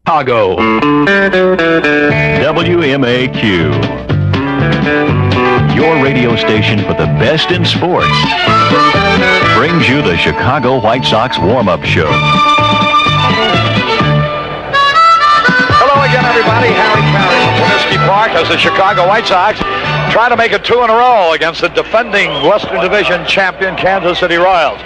Chicago. WMAQ. Your radio station for the best in sports. Brings you the Chicago White Sox warm-up show. Hello again, everybody. Harry Carey from Comiskey Park as the Chicago White Sox try to make it 2 in a row against the defending Western Division champion Kansas City Royals.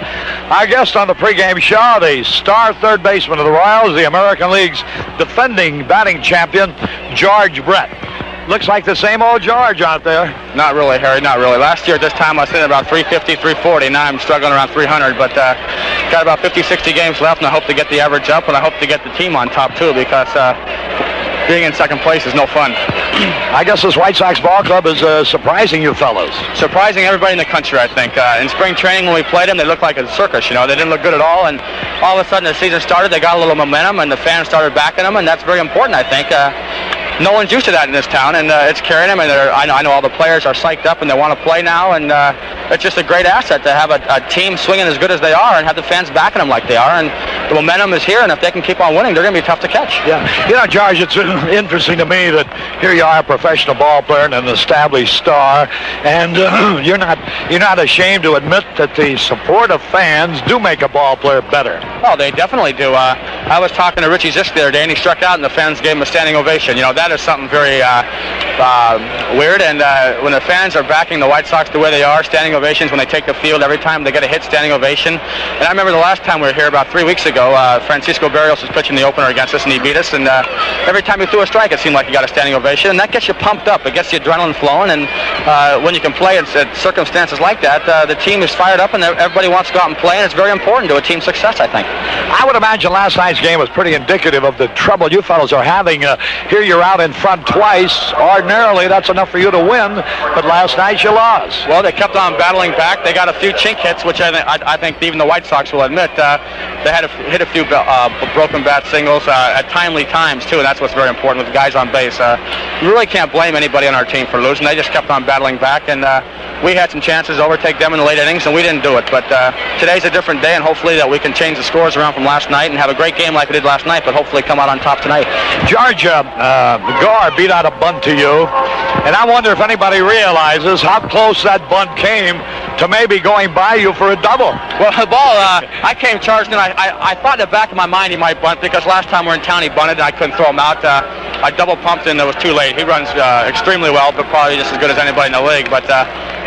Our guest on the pregame show, the star third baseman of the Royals, the American League's defending batting champion, George Brett. Looks like the same old George out there. Not really, Harry, not really. Last year at this time I was sitting at about 350, 340. Now I'm struggling around 300, but got about 50, 60 games left, and I hope to get the average up, and I hope to get the team on top too, because being in second place is no fun. I guess this White Sox ball club is surprising you fellows. Surprising everybody in the country, I think. In spring training when we played them, they looked like a circus, you know. They didn't look good at all, and all of a sudden the season started, they got a little momentum, and the fans started backing them, and that's very important, I think. No one's used to that in this town, and it's carrying them, and I know all the players are psyched up, and they want to play now, and it's just a great asset to have a team swinging as good as they are and have the fans backing them like they are, and the momentum is here, and if they can keep on winning, they're going to be tough to catch. Yeah. You know, George, it's interesting to me that here you are, a professional ball player and an established star, and you're not ashamed to admit that the support of fans do make a ball player better. Oh, they definitely do. I was talking to Richie Zisk the other day, and he struck out, and the fans gave him a standing ovation. You know, that is something very weird, and when the fans are backing the White Sox the way they are, standing ovations when they take the field, every time they get a hit, standing ovation. And I remember the last time we were here about 3 weeks ago, Francisco Barrios was pitching the opener against us, and he beat us, and every time he threw a strike, it seemed like he got a standing ovation, and that gets you pumped up. It gets the adrenaline flowing, and when you can play in circumstances like that, the team is fired up, and everybody wants to go out and play, and it's very important to a team's success, I think. I would imagine last night's game was pretty indicative of the trouble you fellows are having. Here you're out in front twice. Ordinarily, that's enough for you to win, but last night you lost. Well, they kept on battling back. They got a few chink hits, which I think even the White Sox will admit. They had to hit a few broken bat singles at timely times, too, and that's what's very important with the guys on base. You really can't blame anybody on our team for losing. They just kept on battling back, and we had some chances to overtake them in the late innings, and we didn't do it. But today's a different day, and hopefully that we can change the scores around from last night and have a great game like we did last night, but hopefully come out on top tonight. George, Gar beat out a bunt to you, and I wonder if anybody realizes how close that bunt came to maybe going by you for a double. Well, the ball, I came charged, and I thought in the back of my mind he might bunt, because last time we were in town he bunted, and I couldn't throw him out. I double pumped, and it was too late. He runs extremely well, but probably just as good as anybody in the league. But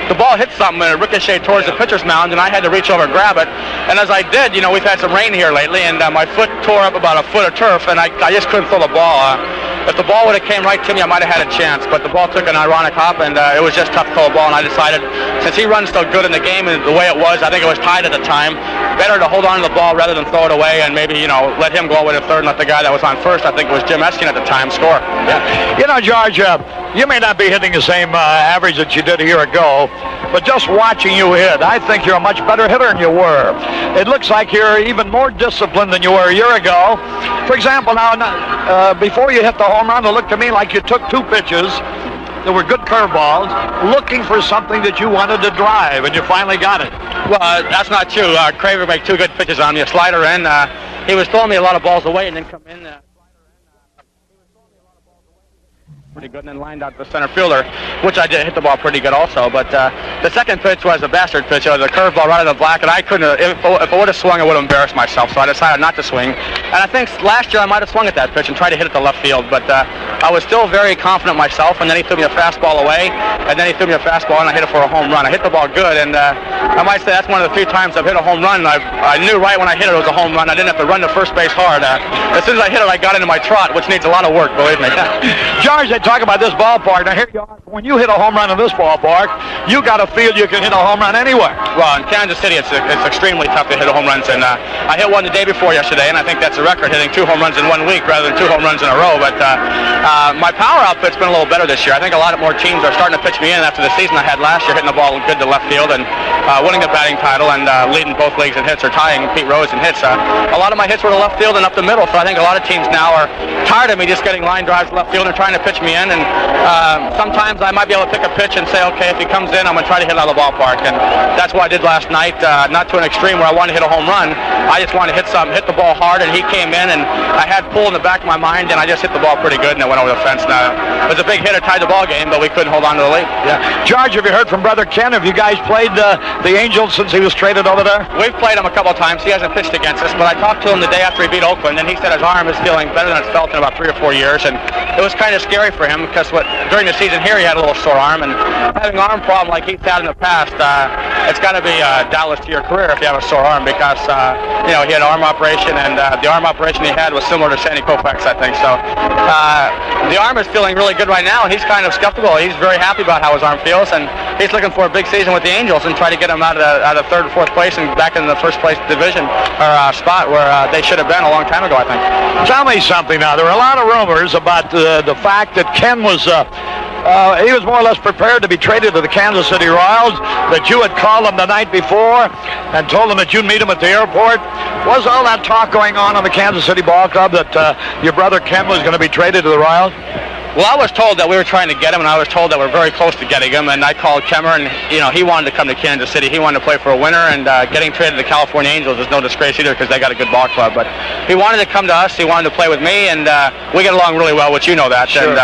the ball hit something, and it ricocheted towards the pitcher's mound, and I had to reach over and grab it. And as I did, you know, we've had some rain here lately, and my foot tore up about a foot of turf, and I just couldn't throw the ball. If the ball would have came right to me, I might have had a chance, but the ball took an ironic hop, and it was just tough to throw a ball, and I decided, since he runs so good in the game and the way it was, I think it was tied at the time, better to hold on to the ball rather than throw it away and maybe, you know, let him go away to third and let the guy that was on first, I think it was Jim Eskin at the time, score. Yeah. You know, George, you may not be hitting the same average that you did a year ago, but just watching you hit, I think you're a much better hitter than you were. It looks like you're even more disciplined than you were a year ago. For example, now, before you hit the home run, it looked to me like you took 2 pitches. There were good curveballs, looking for something that you wanted to drive, and you finally got it. Well, that's not true. Craver made 2 good pitches on me, a slider in. He was throwing me a lot of balls away and then come in. Pretty good, and then lined out the center fielder, which I did hit the ball pretty good also. But the second pitch was a bastard pitch. It was a curveball right in the black, and I couldn't. If I would have swung, I would have embarrassed myself. So I decided not to swing. And I think last year I might have swung at that pitch and tried to hit it to left field, but I was still very confident myself. And then he threw me a fastball away, and then he threw me a fastball, and I hit it for a home run. I hit the ball good, and I might say that's one of the few times I've hit a home run. I knew right when I hit it was a home run. I didn't have to run to first base hard. As soon as I hit it, I got into my trot, which needs a lot of work, believe me. George, they talk about this ballpark. Now here you are. When you hit a home run in this ballpark, you got to feel you can hit a home run anywhere. Well, in Kansas City, it's extremely tough to hit home runs, and I hit one the day before yesterday, and I think that's a record, hitting 2 home runs in 1 week rather than 2 home runs in a row. But my power output's been a little better this year. I think a lot more teams are starting to pitch me in after the season I had last year, hitting the ball good to left field and winning the batting title and leading both leagues in hits or tying Pete Rose in hits. A lot of my hits were to left field and up the middle, so I think a lot of teams now are tired of me just getting line drives to left field and trying to pitch me in, and sometimes I might be able to pick a pitch and say, okay, if he comes in, I'm going to try to hit it out of the ballpark. And that's what I did last night, not to an extreme where I wanted to hit a home run. I just wanted to hit the ball hard, and he came in, and I had pull in the back of my mind, and I just hit the ball pretty good, and it went over the fence. Now, it was a big hit, it tied the ball game, but we couldn't hold on to the lead. Yeah. George, have you heard from Brother Ken? Have you guys played the Angels since he was traded over there? We've played him a couple of times. He hasn't pitched against us, but I talked to him the day after he beat Oakland, and he said his arm is feeling better than it's felt in about 3 or 4 years, and it was kind of scary for him because during the season here he had a little sore arm, and having an arm problem like he's had in the past, it's got to be doubtless to your career if you have a sore arm because he had an arm operation, and the arm operation he had was similar to Sandy Koufax, I think. So the arm is feeling really good right now, and he's kind of skeptical. He's very happy about how his arm feels, and he's looking for a big season with the Angels and try to get him out of third or fourth place and back in the first place division or spot where they should have been a long time ago, I think. Tell me something now. There were a lot of rumors about the fact that Ken was he was more or less prepared to be traded to the Kansas City Royals, that you had called him the night before and told him that you'd meet him at the airport. Was all that talk going on the Kansas City Ball Club that your brother Ken was going to be traded to the Royals? Well, I was told that we were trying to get him, and I was told that we're very close to getting him, and I called Kemmer, and, he wanted to come to Kansas City. He wanted to play for a winner, and getting traded to the California Angels is no disgrace either because they got a good ball club. But he wanted to come to us. He wanted to play with me, and we get along really well, which you know that. Sure. And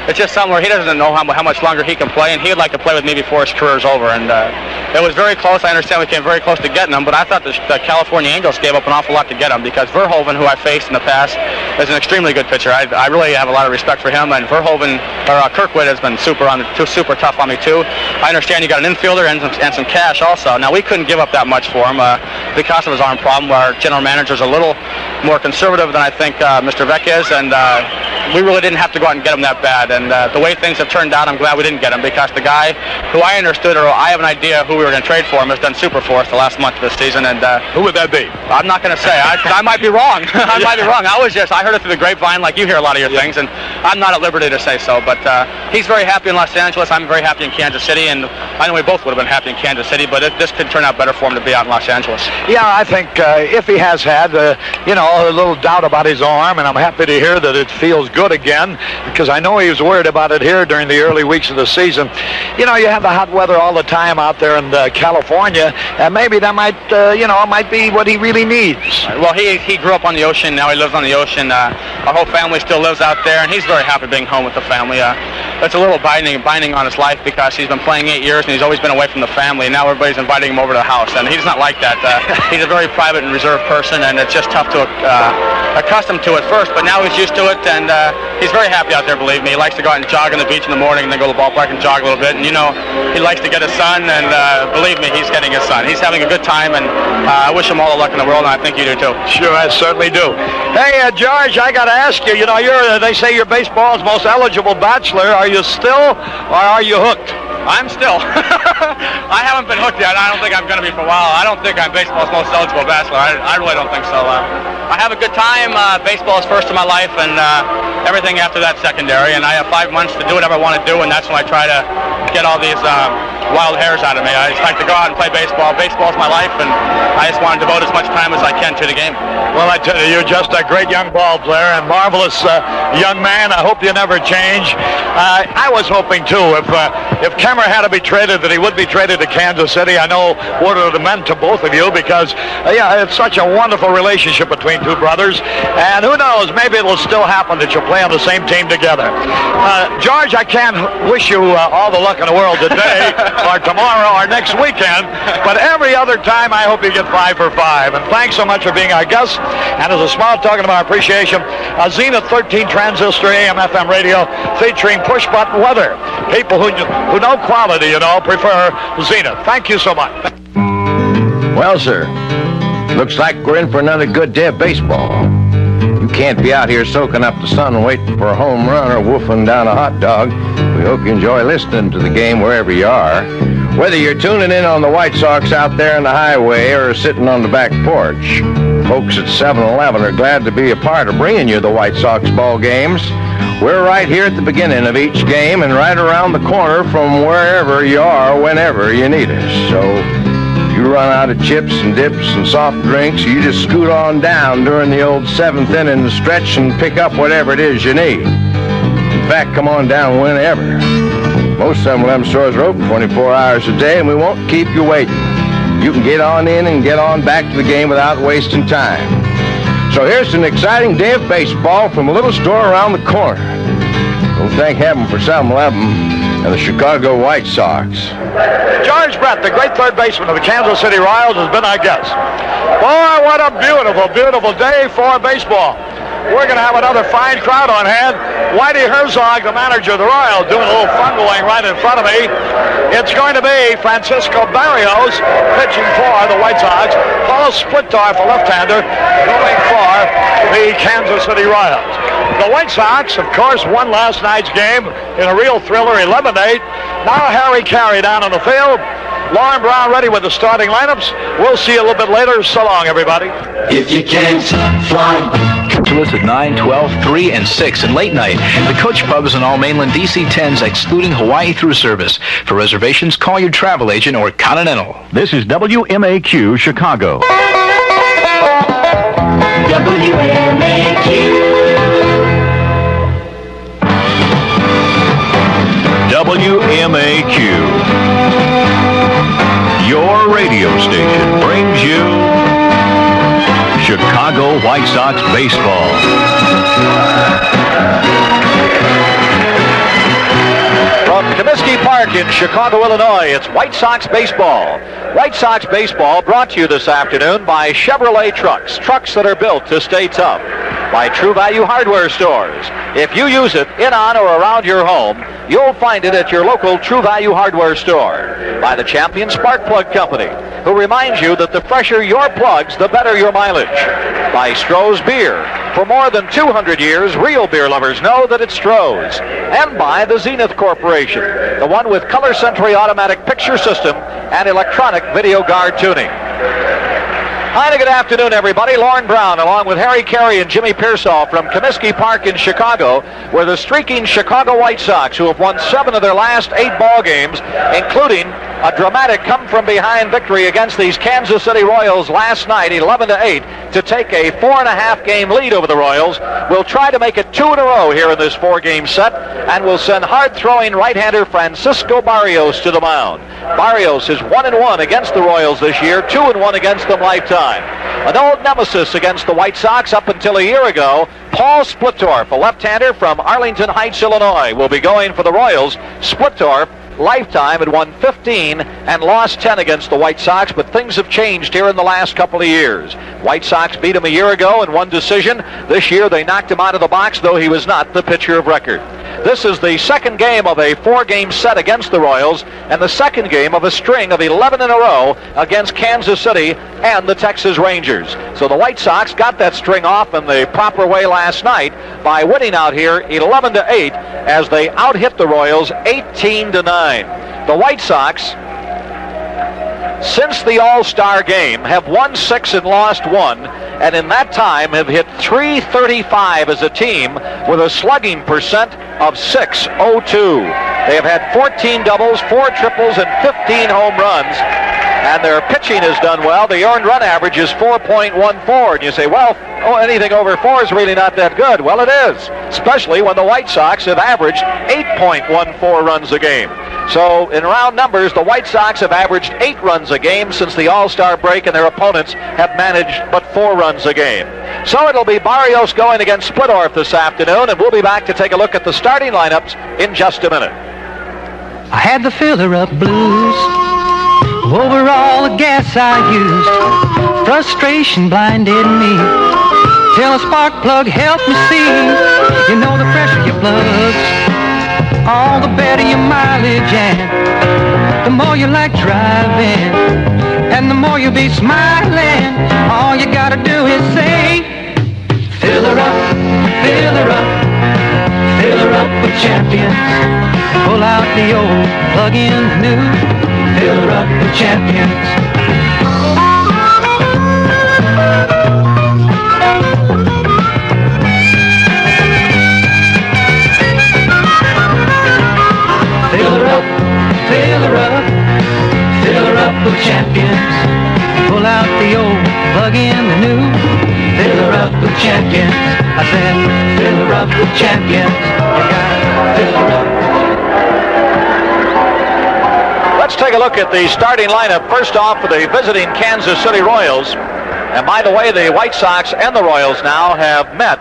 it's just something where he doesn't know how much longer he can play, and he would like to play with me before his career is over. And it was very close. I understand we came very close to getting him, but I thought the California Angels gave up an awful lot to get him because Verhoeven, who I faced in the past, is an extremely good pitcher. I really have a lot of respect for him, and Verhoeven Kirkwood has been super tough on me too. I understand you got an infielder and some cash also. Now we couldn't give up that much for him because of his arm problem. Our general manager's a little more conservative than I think Mr. Vec is, and we really didn't have to go out and get him that bad. And the way things have turned out, I'm glad we didn't get him because the guy who I understood, or I have an idea who we were going to trade for him, has done super for us the last month of this season. And who would that be? I'm not going to say. I might be wrong. I might be wrong. I heard it through the grapevine, like you hear a lot of your things, and I'm not at liberty to say so. But he's very happy in Los Angeles. I'm very happy in Kansas City, and I know we both would have been happy in Kansas City, but this could turn out better for him to be out in Los Angeles. Yeah, I think if he has had, a little doubt about his arm, and I'm happy to hear that it feels good again, because I know he was worried about it here during the early weeks of the season. You have the hot weather all the time out there in California, and maybe that might, might be what he really needs. Well, he grew up on the ocean. Now he lives on the ocean. Our whole family still lives out there, and he's very happy being home with the family. It's a little binding on his life because he's been playing 8 years and he's always been away from the family, and now everybody's inviting him over to the house, and he's not like that. He's a very private and reserved person, and it's just tough to accustom to it first, but now he's used to it, and he's very happy out there, believe me. He likes to go out and jog on the beach in the morning and then go to the ballpark and jog a little bit, and he likes to get his son, and believe me, he's getting his son. He's having a good time, and I wish him all the luck in the world, and I think you do too. Sure, I certainly do. Hey, George, I got to ask you, they say you're baseball's most eligible bachelor. Are you still, or are you hooked? I'm still. I haven't been hooked yet. I don't think I'm going to be for a while. I don't think I'm baseball's most eligible bachelor. I really don't think so. I have a good time. Baseball is first in my life, and everything after that secondary. And I have 5 months to do whatever I want to do, and that's when I try to get all these wild hairs out of me. I just like to go out and play baseball. Baseball's my life, and I just want to devote as much time as I can to the game. Well, I tell you, you're just a great young ball player and marvelous young man. I hope you never change. I was hoping, too, if Kemmer had to be traded, that he would be traded to Kansas City. I know what it would have meant to both of you because, it's such a wonderful relationship between two brothers. And who knows, maybe it'll still happen that you'll play on the same team together. George, I can't wish you all the luck in the world today or tomorrow or next weekend, but every other time I hope you get 5 for 5. And thanks so much for being our guest. And as a small token of our appreciation, Zenith 13 Transistor AM/FM radio featuring push-button weather. People who know quality, prefer Zenith. Thank you so much. Well, sir, looks like we're in for another good day of baseball. You can't be out here soaking up the sun waiting for a home run or wolfing down a hot dog. We hope you enjoy listening to the game wherever you are. Whether you're tuning in on the White Sox out there on the highway or sitting on the back porch, folks at 7-Eleven are glad to be a part of bringing you the White Sox ball games. We're right here at the beginning of each game and right around the corner from wherever you are whenever you need us. So if you run out of chips and dips and soft drinks, you just scoot on down during the old 7th inning stretch and pick up whatever it is you need. In fact, come on down whenever. Most 7-Eleven stores are open 24 hours a day, and we won't keep you waiting. You can get on in and get on back to the game without wasting time. So here's an exciting day of baseball from a little store around the corner. We'll thank heaven for 7-Eleven and the Chicago White Sox. George Brett, the great third baseman of the Kansas City Royals, has been our guest. Boy, what a beautiful, beautiful day for baseball. We're going to have another fine crowd on hand. Whitey Herzog, the manager of the Royals, doing a little fun going right in front of me. It's going to be Francisco Barrios pitching for the White Sox. Paul Splittorff, a left-hander, going for the Kansas City Royals. The White Sox, of course, won last night's game in a real thriller, 11-8. Now Harry Carey down on the field. Lauren Brown ready with the starting lineups. We'll see you a little bit later. So long, everybody. If you can't fly. At 9, 12, 3, and 6 and late night. The Coach Pubs and all mainland DC-10s excluding Hawaii through service. For reservations, call your travel agent or Continental. This is WMAQ Chicago. WMAQ. Your radio station brings you Chicago White Sox baseball. From Comiskey Park in Chicago, Illinois, it's White Sox baseball. White Sox baseball brought to you this afternoon by Chevrolet trucks, trucks that are built to stay tough. By True Value Hardware stores. If you use it in, on, or around your home, you'll find it at your local True Value Hardware store. By the Champion Spark Plug Company, who reminds you that the fresher your plugs, the better your mileage. By Stroh's Beer. For more than 200 years, real beer lovers know that it's Stroh's. And by the Zenith Corporation, the one with Color Sentry automatic picture system and electronic video guard tuning. Hi, good afternoon, everybody. Lauren Brown, along with Harry Carey and Jimmy Pearsall from Comiskey Park in Chicago, where the streaking Chicago White Sox, who have won 7 of their last 8 ball games, including a dramatic come-from-behind victory against these Kansas City Royals last night, 11-8, to take a 4.5-game lead over the Royals, will try to make it 2 in a row here in this 4-game set, and will send hard-throwing right-hander Francisco Barrios to the mound. Barrios is 1-1 against the Royals this year, 2-1 against them lifetime. An old nemesis against the White Sox up until a year ago, Paul Splittorff, a left-hander from Arlington Heights, Illinois, will be going for the Royals. Splittorff, lifetime, had won 15 and lost 10 against the White Sox, but things have changed here in the last couple of years. White Sox beat him a year ago in one decision. This year they knocked him out of the box, though he was not the pitcher of record. This is the second game of a 4-game set against the Royals and the second game of a string of 11 in a row against Kansas City and the Texas Rangers. So the White Sox got that string off in the proper way last night by winning out here 11-8 as they out-hit the Royals 18-9. The White Sox, since the All-Star game, have won 6 and lost 1, and in that time have hit .335 as a team with a slugging percent of .602. They have had 14 doubles, 4 triples, and 15 home runs, and their pitching has done well. The earned run average is 4.14, and you say, well, anything over 4 is really not that good. Well, it is, especially when the White Sox have averaged 8.14 runs a game. So in round numbers, the White Sox have averaged 8 runs a game since the All-Star break, and their opponents have managed but 4 runs a game. So it'll be Barrios going against Splittorff this afternoon, and we'll be back to take a look at the starting lineups in just a minute. I had the filler-up blues over all the gas I used. Frustration blinded me till a spark plug helped me see. You know, the fresher your plugs, all the better your mileage, and the more you like driving, and the more you'll be smiling. All you gotta do is say, fill her up, fill her up, fill her up with Champions. Pull out the old, plug in the new, fill her up with Champions. Fill her up, fill her up with Champions. Pull out the old, plug in the new, fill her up with Champions. I said, fill her up with Champions. You gotta fill her up. take a look at the starting lineup. First off, for the visiting Kansas City Royals. And by the way, the White Sox and the Royals now have met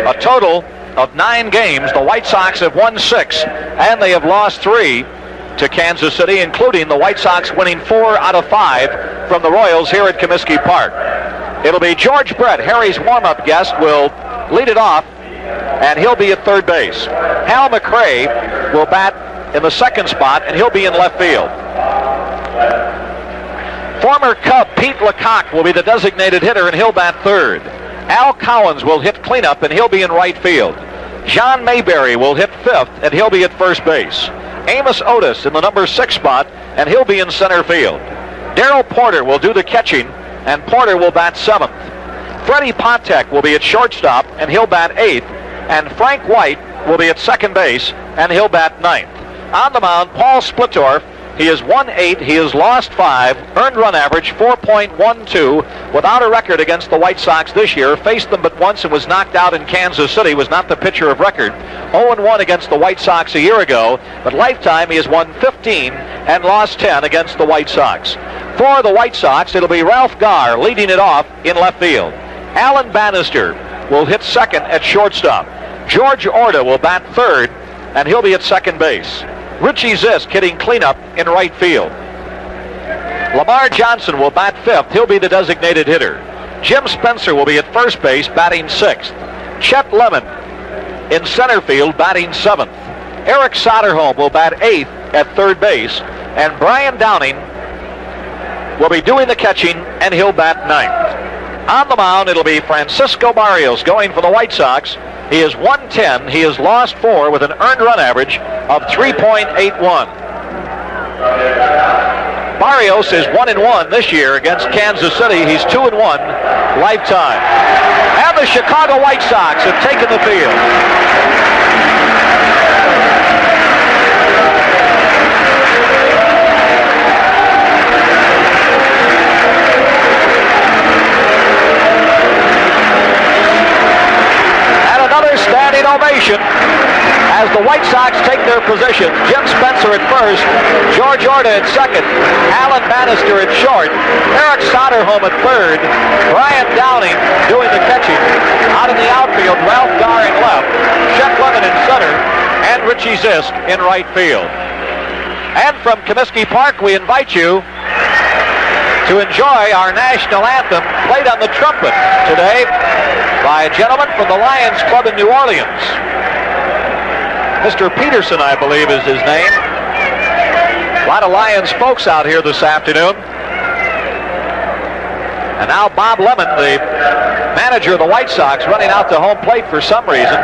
a total of 9 games. The White Sox have won 6, and they have lost 3 to Kansas City, including the White Sox winning 4 out of 5 from the Royals here at Comiskey Park. It'll be George Brett, Harry's warm-up guest, will lead it off, and he'll be at third base. Hal McRae will bat in the second spot, and he'll be in left field. Former Cub Pete LaCock will be the designated hitter, and he'll bat third. Al Cowens will hit cleanup, and he'll be in right field. John Mayberry will hit fifth, and he'll be at first base. Amos Otis in the number 6 spot, and he'll be in center field. Darrell Porter will do the catching, and Porter will bat 7th. Freddie Pontek will be at shortstop, and he'll bat 8th. And Frank White will be at second base, and he'll bat 9th. On the mound, Paul Splitorf. He has won 8, he has lost 5, earned run average 4.12, without a record against the White Sox this year. Faced them but once and was knocked out in Kansas City, was not the pitcher of record. 0-1 against the White Sox a year ago, but lifetime he has won 15 and lost 10 against the White Sox. For the White Sox, it'll be Ralph Garr leading it off in left field. Alan Bannister will hit second at shortstop. George Orta will bat third, and he'll be at second base. Richie Zisk hitting cleanup in right field. Lamar Johnson will bat 5th. He'll be the designated hitter. Jim Spencer will be at first base, batting 6th. Chet Lemon in center field, batting 7th. Eric Soderholm will bat 8th at third base. And Brian Downing will be doing the catching, and he'll bat 9th. On the mound, it'll be Francisco Barrios going for the White Sox. He has won 10. He has lost 4 with an earned run average of 3.81. Barrios is 1-1 this year against Kansas City. He's 2-1 lifetime. And the Chicago White Sox have taken the field. Standing ovation as the White Sox take their position. Jim Spencer at first, George Orta at second, Alan Bannister at short, Eric Soderholm at third, Brian Downing doing the catching. Out in the outfield, Ralph Garr in left, Chet Lemon in center, and Richie Zisk in right field. And from Comiskey Park, we invite you to enjoy our national anthem played on the trumpet today by a gentleman from the Lions Club in New Orleans. Mr. Peterson, I believe, is his name. A lot of Lions folks out here this afternoon. And now Bob Lemon, the manager of the White Sox, running out to home plate for some reason.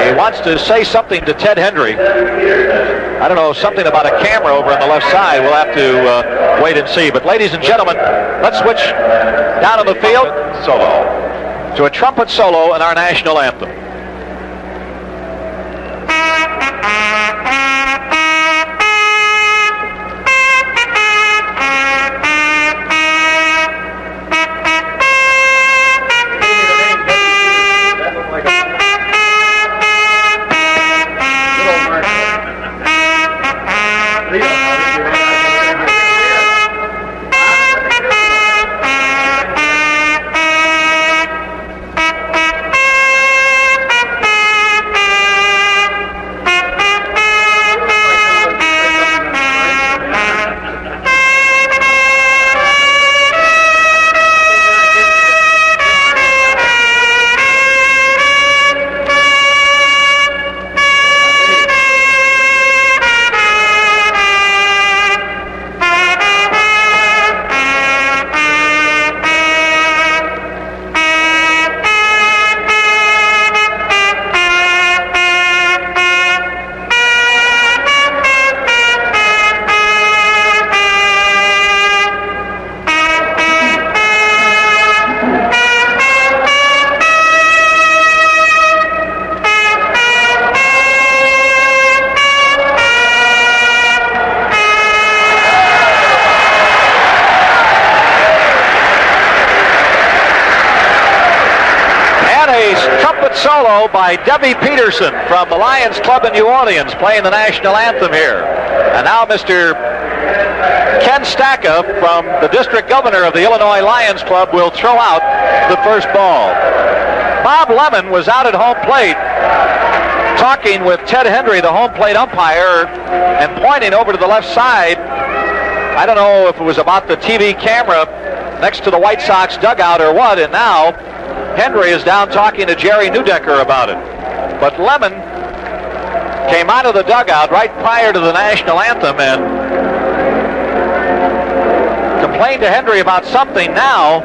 He wants to say something to Ted Hendry. I don't know, something about a camera over on the left side. We'll have to wait and see. But ladies and gentlemen, let's switch down on the field to a trumpet solo in our national anthem. then a trumpet solo by Debbie Peterson from the Lions Club in New Orleans, playing the national anthem here. And now Mr. Ken Stacka, from the district governor of the Illinois Lions Club, will throw out the first ball. Bob Lemon was out at home plate talking with Ted Hendry, the home plate umpire, and pointing over to the left side. I don't know if it was about the TV camera next to the White Sox dugout or what, and now Hendry is down talking to Jerry Neudecker about it. But Lemon came out of the dugout right prior to the national anthem and complained to Hendry about something. Now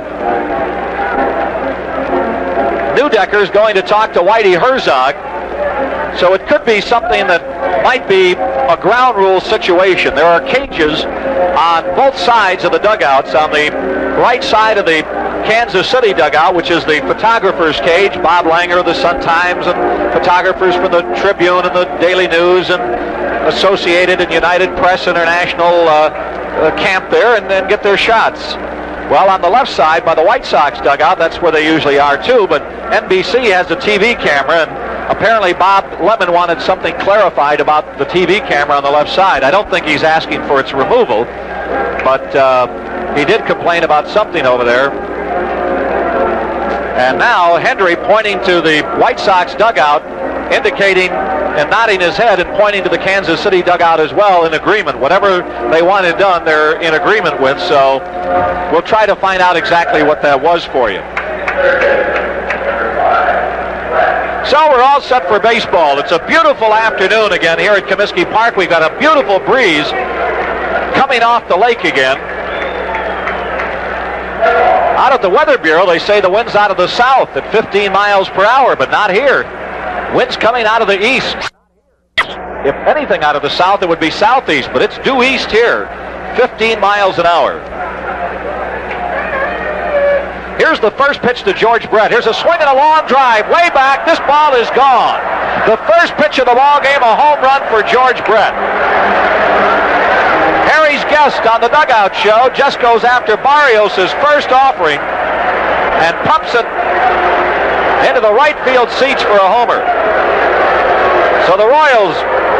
Neudecker's going to talk to Whitey Herzog, so it could be something that might be a ground rule situation. There are cages on both sides of the dugouts. On the right side of the Kansas City dugout, which is the photographer's cage, Bob Langer of the Sun-Times and photographers from the Tribune and the Daily News and Associated and United Press International camp there and then get their shots. Well, on the left side by the White Sox dugout, that's where they usually are too, but NBC has a TV camera, and apparently Bob Lemon wanted something clarified about the TV camera on the left side. I don't think he's asking for its removal, but he did complain about something over there. And now Hendry pointing to the White Sox dugout, indicating and nodding his head and pointing to the Kansas City dugout as well, in agreement. Whatever they wanted done, they're in agreement with, so we'll try to find out exactly what that was for you. So we're all set for baseball. It's a beautiful afternoon again here at Comiskey Park. We've got a beautiful breeze coming off the lake again. Out at the Weather Bureau, they say the wind's out of the south at 15 miles per hour, but not here. Wind's coming out of the east. If anything out of the south, it would be southeast, but it's due east here, 15 miles an hour. Here's the first pitch to George Brett. Here's a swing and a long drive way back. This ball is gone. The first pitch of the ball game, a home run for George Brett. Harry's guest on the dugout show just goes after Barrios' first offering and pumps it into the right field seats for a homer. So the Royals,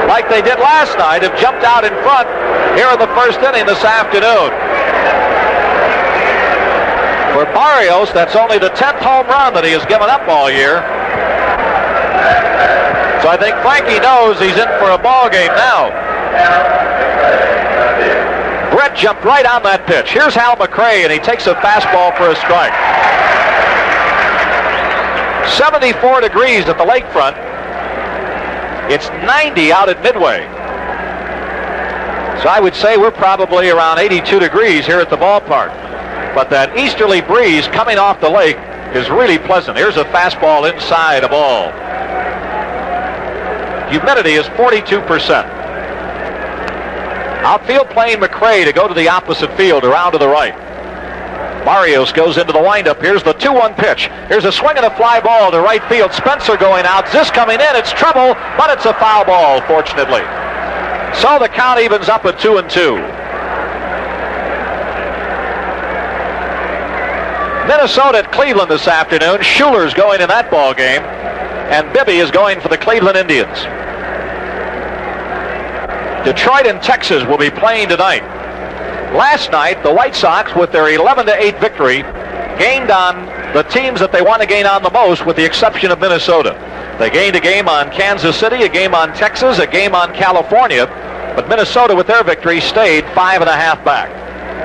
like they did last night, have jumped out in front here in the first inning this afternoon. For Barrios, that's only the 10th home run that he has given up all year. So I think Frankie knows he's in for a ball game now. Brett jumped right on that pitch. Here's Hal McRae, and he takes a fastball for a strike. 74 degrees at the lakefront. It's 90 out at Midway. So I would say we're probably around 82 degrees here at the ballpark. But that easterly breeze coming off the lake is really pleasant. Here's a fastball inside a ball. Humidity is 42%. Outfield playing McRae to go to the opposite field, around to the right. Barrios goes into the windup. Here's the 2-1 pitch. Here's a swing and a fly ball to right field. Spencer going out. Zisk coming in. It's trouble, but it's a foul ball, fortunately. So the count evens up at 2-2. Minnesota at Cleveland this afternoon. Schuler's going in that ball game, and Bibby is going for the Cleveland Indians. Detroit and Texas will be playing tonight. Last night, the White Sox, with their 11-8 victory, gained on the teams that they want to gain on the most, with the exception of Minnesota. They gained a game on Kansas City, a game on Texas, a game on California, but Minnesota, with their victory, stayed 5.5 back.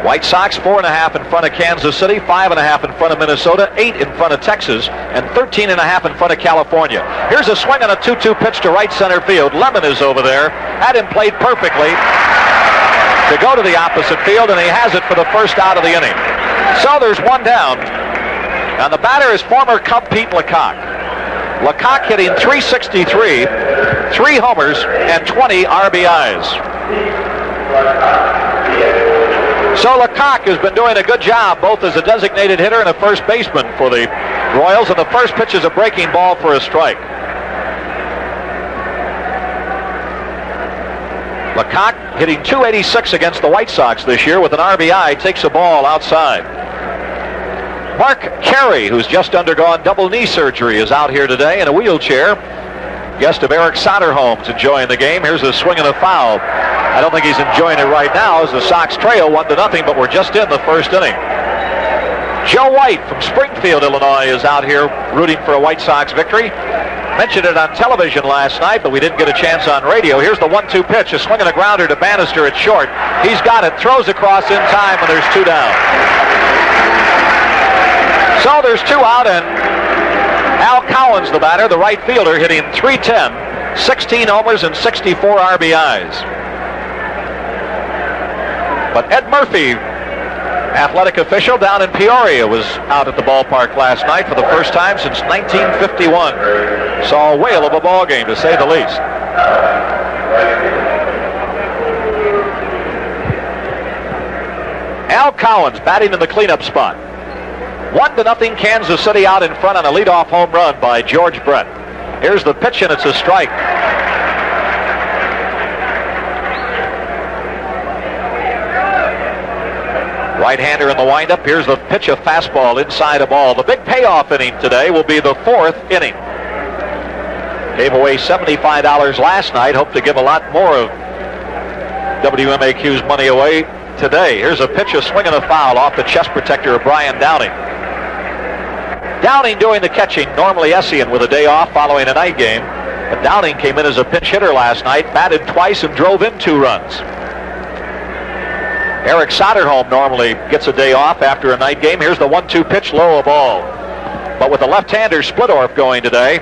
White Sox 4.5 in front of Kansas City, 5.5 in front of Minnesota, 8 in front of Texas, and 13.5 in front of California. Here's a swing on a 2-2 pitch to right center field. Lemon is over there. Had him played perfectly to go to the opposite field, and he has it for the first out of the inning. So there's one down, and the batter is former Cub Pete LaCock. LaCock hitting .363, 3 homers, and 20 RBIs. So LaCock has been doing a good job, both as a designated hitter and a first baseman for the Royals, and the first pitch is a breaking ball for a strike. LaCock hitting .286 against the White Sox this year with an RBI, takes a ball outside. Mark Carey, who's just undergone double knee surgery, is out here today in a wheelchair. Guest of Eric Soderholm's enjoying the game. Here's a swing and a foul. I don't think he's enjoying it right now as the Sox trail 1-0, but we're just in the first inning. Joe White from Springfield, Illinois, is out here rooting for a White Sox victory. Mentioned it on television last night, but we didn't get a chance on radio. Here's the 1-2 pitch, a swing and a grounder to Bannister at short. He's got it, throws across in time, and there's 2 down. So there's 2 out, and Al Cowens, the batter, the right fielder, hitting .310, 16 homers and 64 RBIs. But Ed Murphy, athletic official down in Peoria, was out at the ballpark last night for the first time since 1951. Saw a whale of a ball game, to say the least. Al Cowens batting in the cleanup spot. 1-0 Kansas City out in front on a leadoff home run by George Brett. Here's the pitch, and it's a strike. Right-hander in the windup. Here's the pitch, a fastball inside a ball. The big payoff inning today will be the 4th inning. Gave away $75 last night. Hope to give a lot more of WMAQ's money away today. Here's a pitch, a swing and a foul off the chest protector of Brian Downing. Downing doing the catching, normally Essien with a day off following a night game. But Downing came in as a pinch hitter last night, batted twice and drove in 2 runs. Eric Soderholm normally gets a day off after a night game. Here's the 1-2 pitch, low a ball. But with the left-hander Splittorff going today,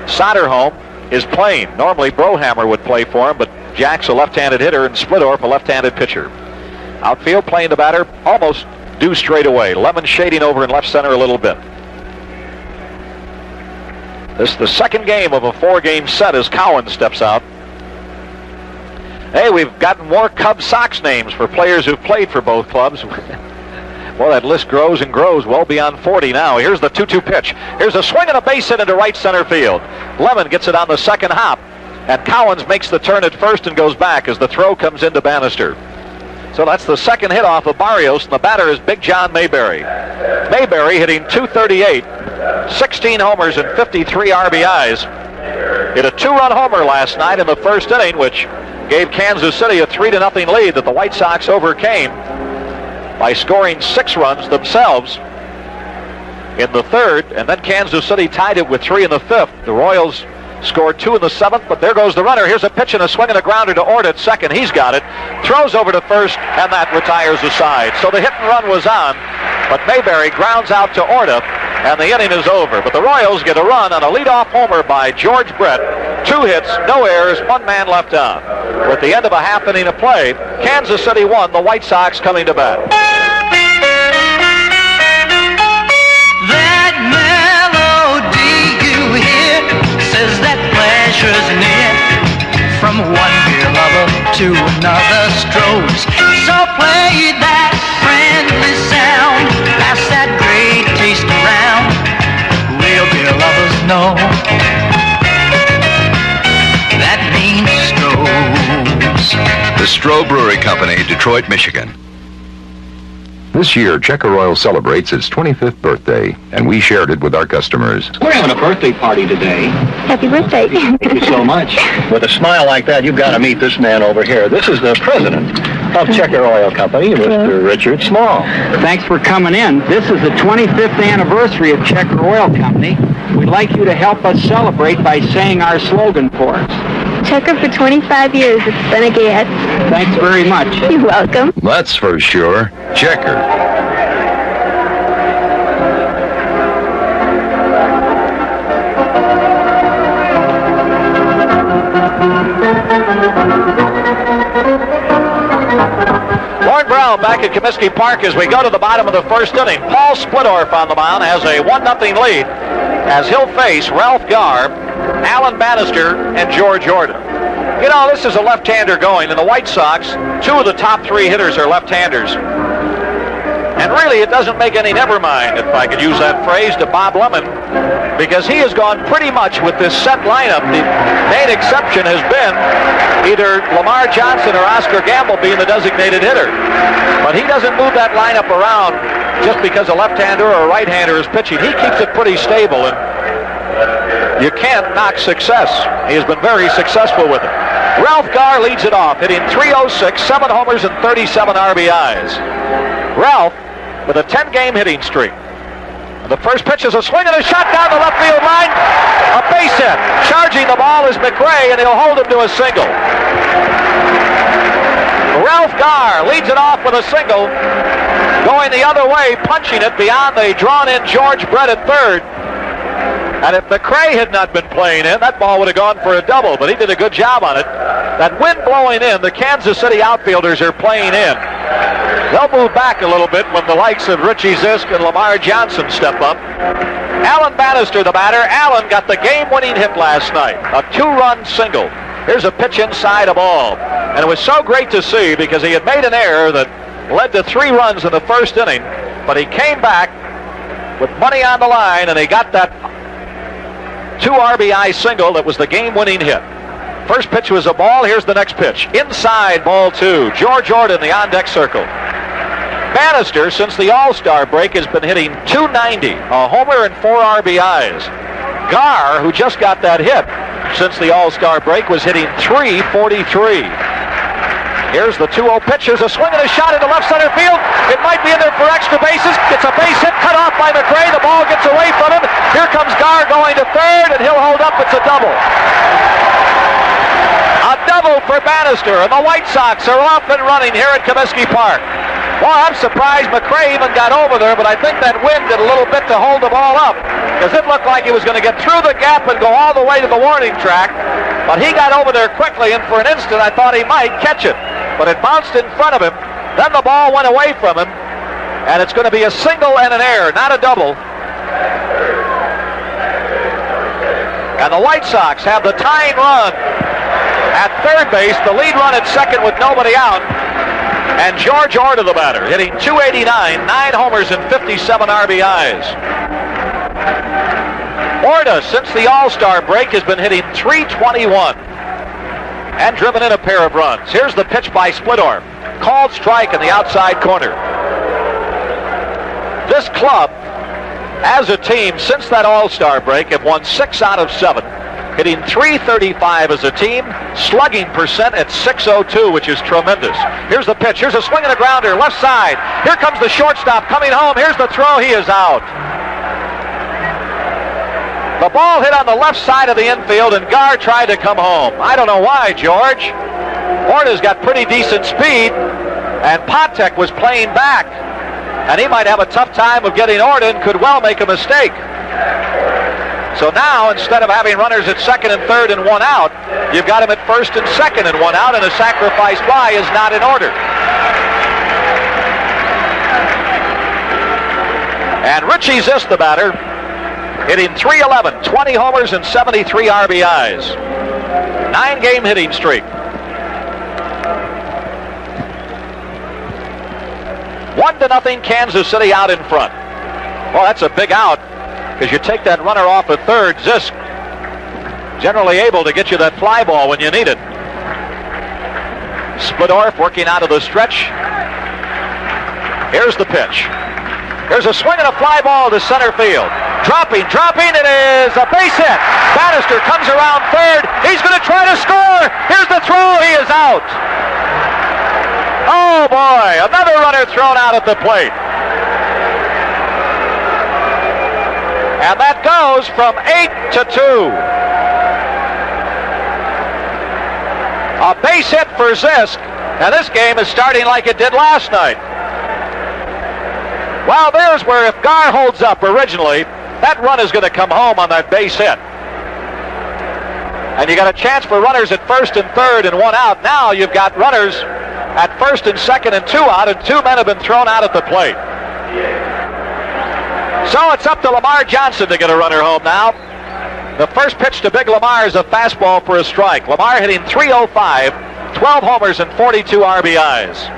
Soderholm is playing. Normally Brohammer would play for him, but Jack's a left-handed hitter and Splittorff a left-handed pitcher. Outfield playing the batter almost due straight away. Lemon shading over in left center a little bit. This is the second game of a 4-game set as Cowens steps out. Hey, we've gotten more Cubs Sox names for players who've played for both clubs. Well, that list grows and grows, well beyond 40 now. Here's the 2-2 pitch. Here's a swing and a base hit into right center field. Lemon gets it on the second hop, and Cowens makes the turn at first and goes back as the throw comes into Bannister. So that's the second hit off of Barrios, and the batter is Big John Mayberry. Mayberry hitting .238, 16 homers and 53 RBIs. Hit a 2-run homer last night in the first inning, which gave Kansas City a 3-0 lead that the White Sox overcame by scoring 6 runs themselves in the third, and then Kansas City tied it with 3 in the 5th. The Royals scored 2 in the 7th, but there goes the runner. Here's a pitch and a swing and a grounder to Orta at second. He's got it. Throws over to first, and that retires the side. So the hit and run was on, but Mayberry grounds out to Orta, and the inning is over. But the Royals get a run on a leadoff homer by George Brett. 2 hits, no errors, 1 man left on. At the end of a half inning of play, Kansas City won, the White Sox coming to bat. That melody you hear says that pleasure's near. From one beer lover to another strolls. So play that friendly sound, pass that great taste around. Real beer lovers know that means Stroh's. The Stroh Brewery Company, Detroit, Michigan. This year, Checker Oil celebrates its 25th birthday, and we shared it with our customers. We're having a birthday party today. Happy birthday. Thank you so much. With a smile like that, you've got to meet this man over here. This is the president of Checker Oil Company, Mr. Richard Small. Thanks for coming in. This is the 25th anniversary of Checker Oil Company. We'd like you to help us celebrate by saying our slogan for us. Checker for 25 years. It's been a gas. Thanks very much. You're welcome. That's for sure. Checker. Lord Brown back at Comiskey Park as we go to the bottom of the first inning. Paul Splittorff on the mound has a 1-0 lead as he'll face Ralph Garb, Alan Bannister, and George Orta. You know, this is a left-hander going, and the White Sox, 2 of the top 3 hitters are left-handers. And really, it doesn't make any never mind, if I could use that phrase, to Bob Lemon, because he has gone pretty much with this set lineup. The main exception has been either Lamar Johnson or Oscar Gamble being the designated hitter. But he doesn't move that lineup around just because a left-hander or a right-hander is pitching. He keeps it pretty stable, and you can't knock success. He has been very successful with it. Ralph Garr leads it off, hitting .306, 7 homers and 37 RBIs. Ralph with a 10-game hitting streak. And the first pitch is a swing and a shot down the left field line. A base hit. Charging the ball is McRae, and he'll hold him to a single. Ralph Garr leads it off with a single. Going the other way, punching it beyond the drawn-in George Brett at third. And if McRae had not been playing in, that ball would have gone for a double, but he did a good job on it. That wind blowing in, the Kansas City outfielders are playing in. They'll move back a little bit when the likes of Richie Zisk and Lamar Johnson step up. Alan Bannister, the batter. Alan got the game-winning hit last night, a 2-run single. Here's a pitch inside a ball. And it was so great to see because he had made an error that led to 3 runs in the first inning, but he came back with money on the line, and he got that 2 RBI single that was the game-winning hit. First pitch was a ball. Here's the next pitch. Inside, ball 2. George Orton, the on-deck circle. Bannister, since the All-Star break, has been hitting .290, a homer and 4 RBIs. Garr, who just got that hit since the All-Star break, was hitting .343. Here's the 2-0 pitch. There's a swing and a shot into left center field. It might be in there for extra bases. It's a base hit cut off by McRae. The ball gets away from him. Here comes Garr going to third, and he'll hold up. It's a double. A double for Bannister, and the White Sox are off and running here at Comiskey Park. Well, I'm surprised McRae even got over there, but I think that wind did a little bit to hold the ball up, because it looked like he was going to get through the gap and go all the way to the warning track. But he got over there quickly, and for an instant I thought he might catch it. But it bounced in front of him. Then the ball went away from him, and it's going to be a single and an error, not a double. And the White Sox have the tying run at third base, the lead run at second with nobody out. And George Orta, the batter, hitting .289, 9 homers and 57 RBIs. Orta, since the All-Star break, has been hitting .321 and driven in a pair of runs. Here's the pitch by Splittorff. Called strike in the outside corner. This club, as a team, since that All-Star break, have won 6 out of 7. Hitting .335 as a team, slugging percent at .602, which is tremendous. Here's the pitch. Here's a swing and a grounder, left side. Here comes the shortstop coming home. Here's the throw. He is out. The ball hit on the left side of the infield, and Garr tried to come home. I don't know why, George. Orta's got pretty decent speed, and Patek was playing back, and he might have a tough time of getting Orta and could well make a mistake. So now, instead of having runners at second and third and 1 out, you've got him at first and second and 1 out, and a sacrifice fly is not in order. And Richie Zisk, the batter, hitting .311, 20 homers and 73 RBIs. 9-game hitting streak. 1-0 Kansas City out in front. Well, that's a big out, because you take that runner off at third. Zisk generally able to get you that fly ball when you need it. Splittorff working out of the stretch. Here's the pitch. Here's a swing and a fly ball to center field. Dropping, it is a base hit. Bannister comes around third. He's going to try to score. Here's the throw. He is out. Oh boy, another runner thrown out at the plate. And that goes from 8-2. A base hit for Zisk, and this game is starting like it did last night. Well, there's where if Garr holds up originally, that run is going to come home on that base hit. And you got a chance for runners at first and third and 1 out. Now you've got runners at first and second and 2 out, and 2 men have been thrown out at the plate. So it's up to Lamar Johnson to get a runner home now. The first pitch to Big Lamar is a fastball for a strike. Lamar hitting .305, 12 homers and 42 RBIs.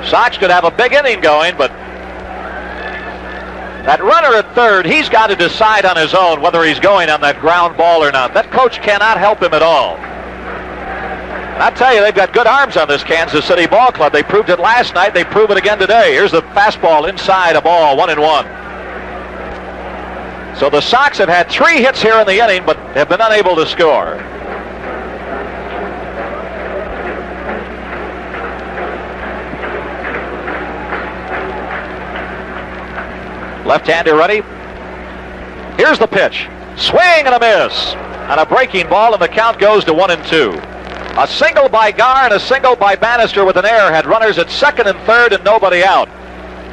Sox could have a big inning going, but that runner at third, he's got to decide on his own whether he's going on that ground ball or not. That coach cannot help him at all. I tell you, they've got good arms on this Kansas City ball club. They proved it last night. They prove it again today. Here's the fastball inside, a ball, 1-1. So the Sox have had 3 hits here in the inning, but have been unable to score. Left-hander ready. Here's the pitch. Swing and a miss. And a breaking ball, and the count goes to 1-2. A single by Garr and a single by Bannister with an error had runners at second and third and nobody out.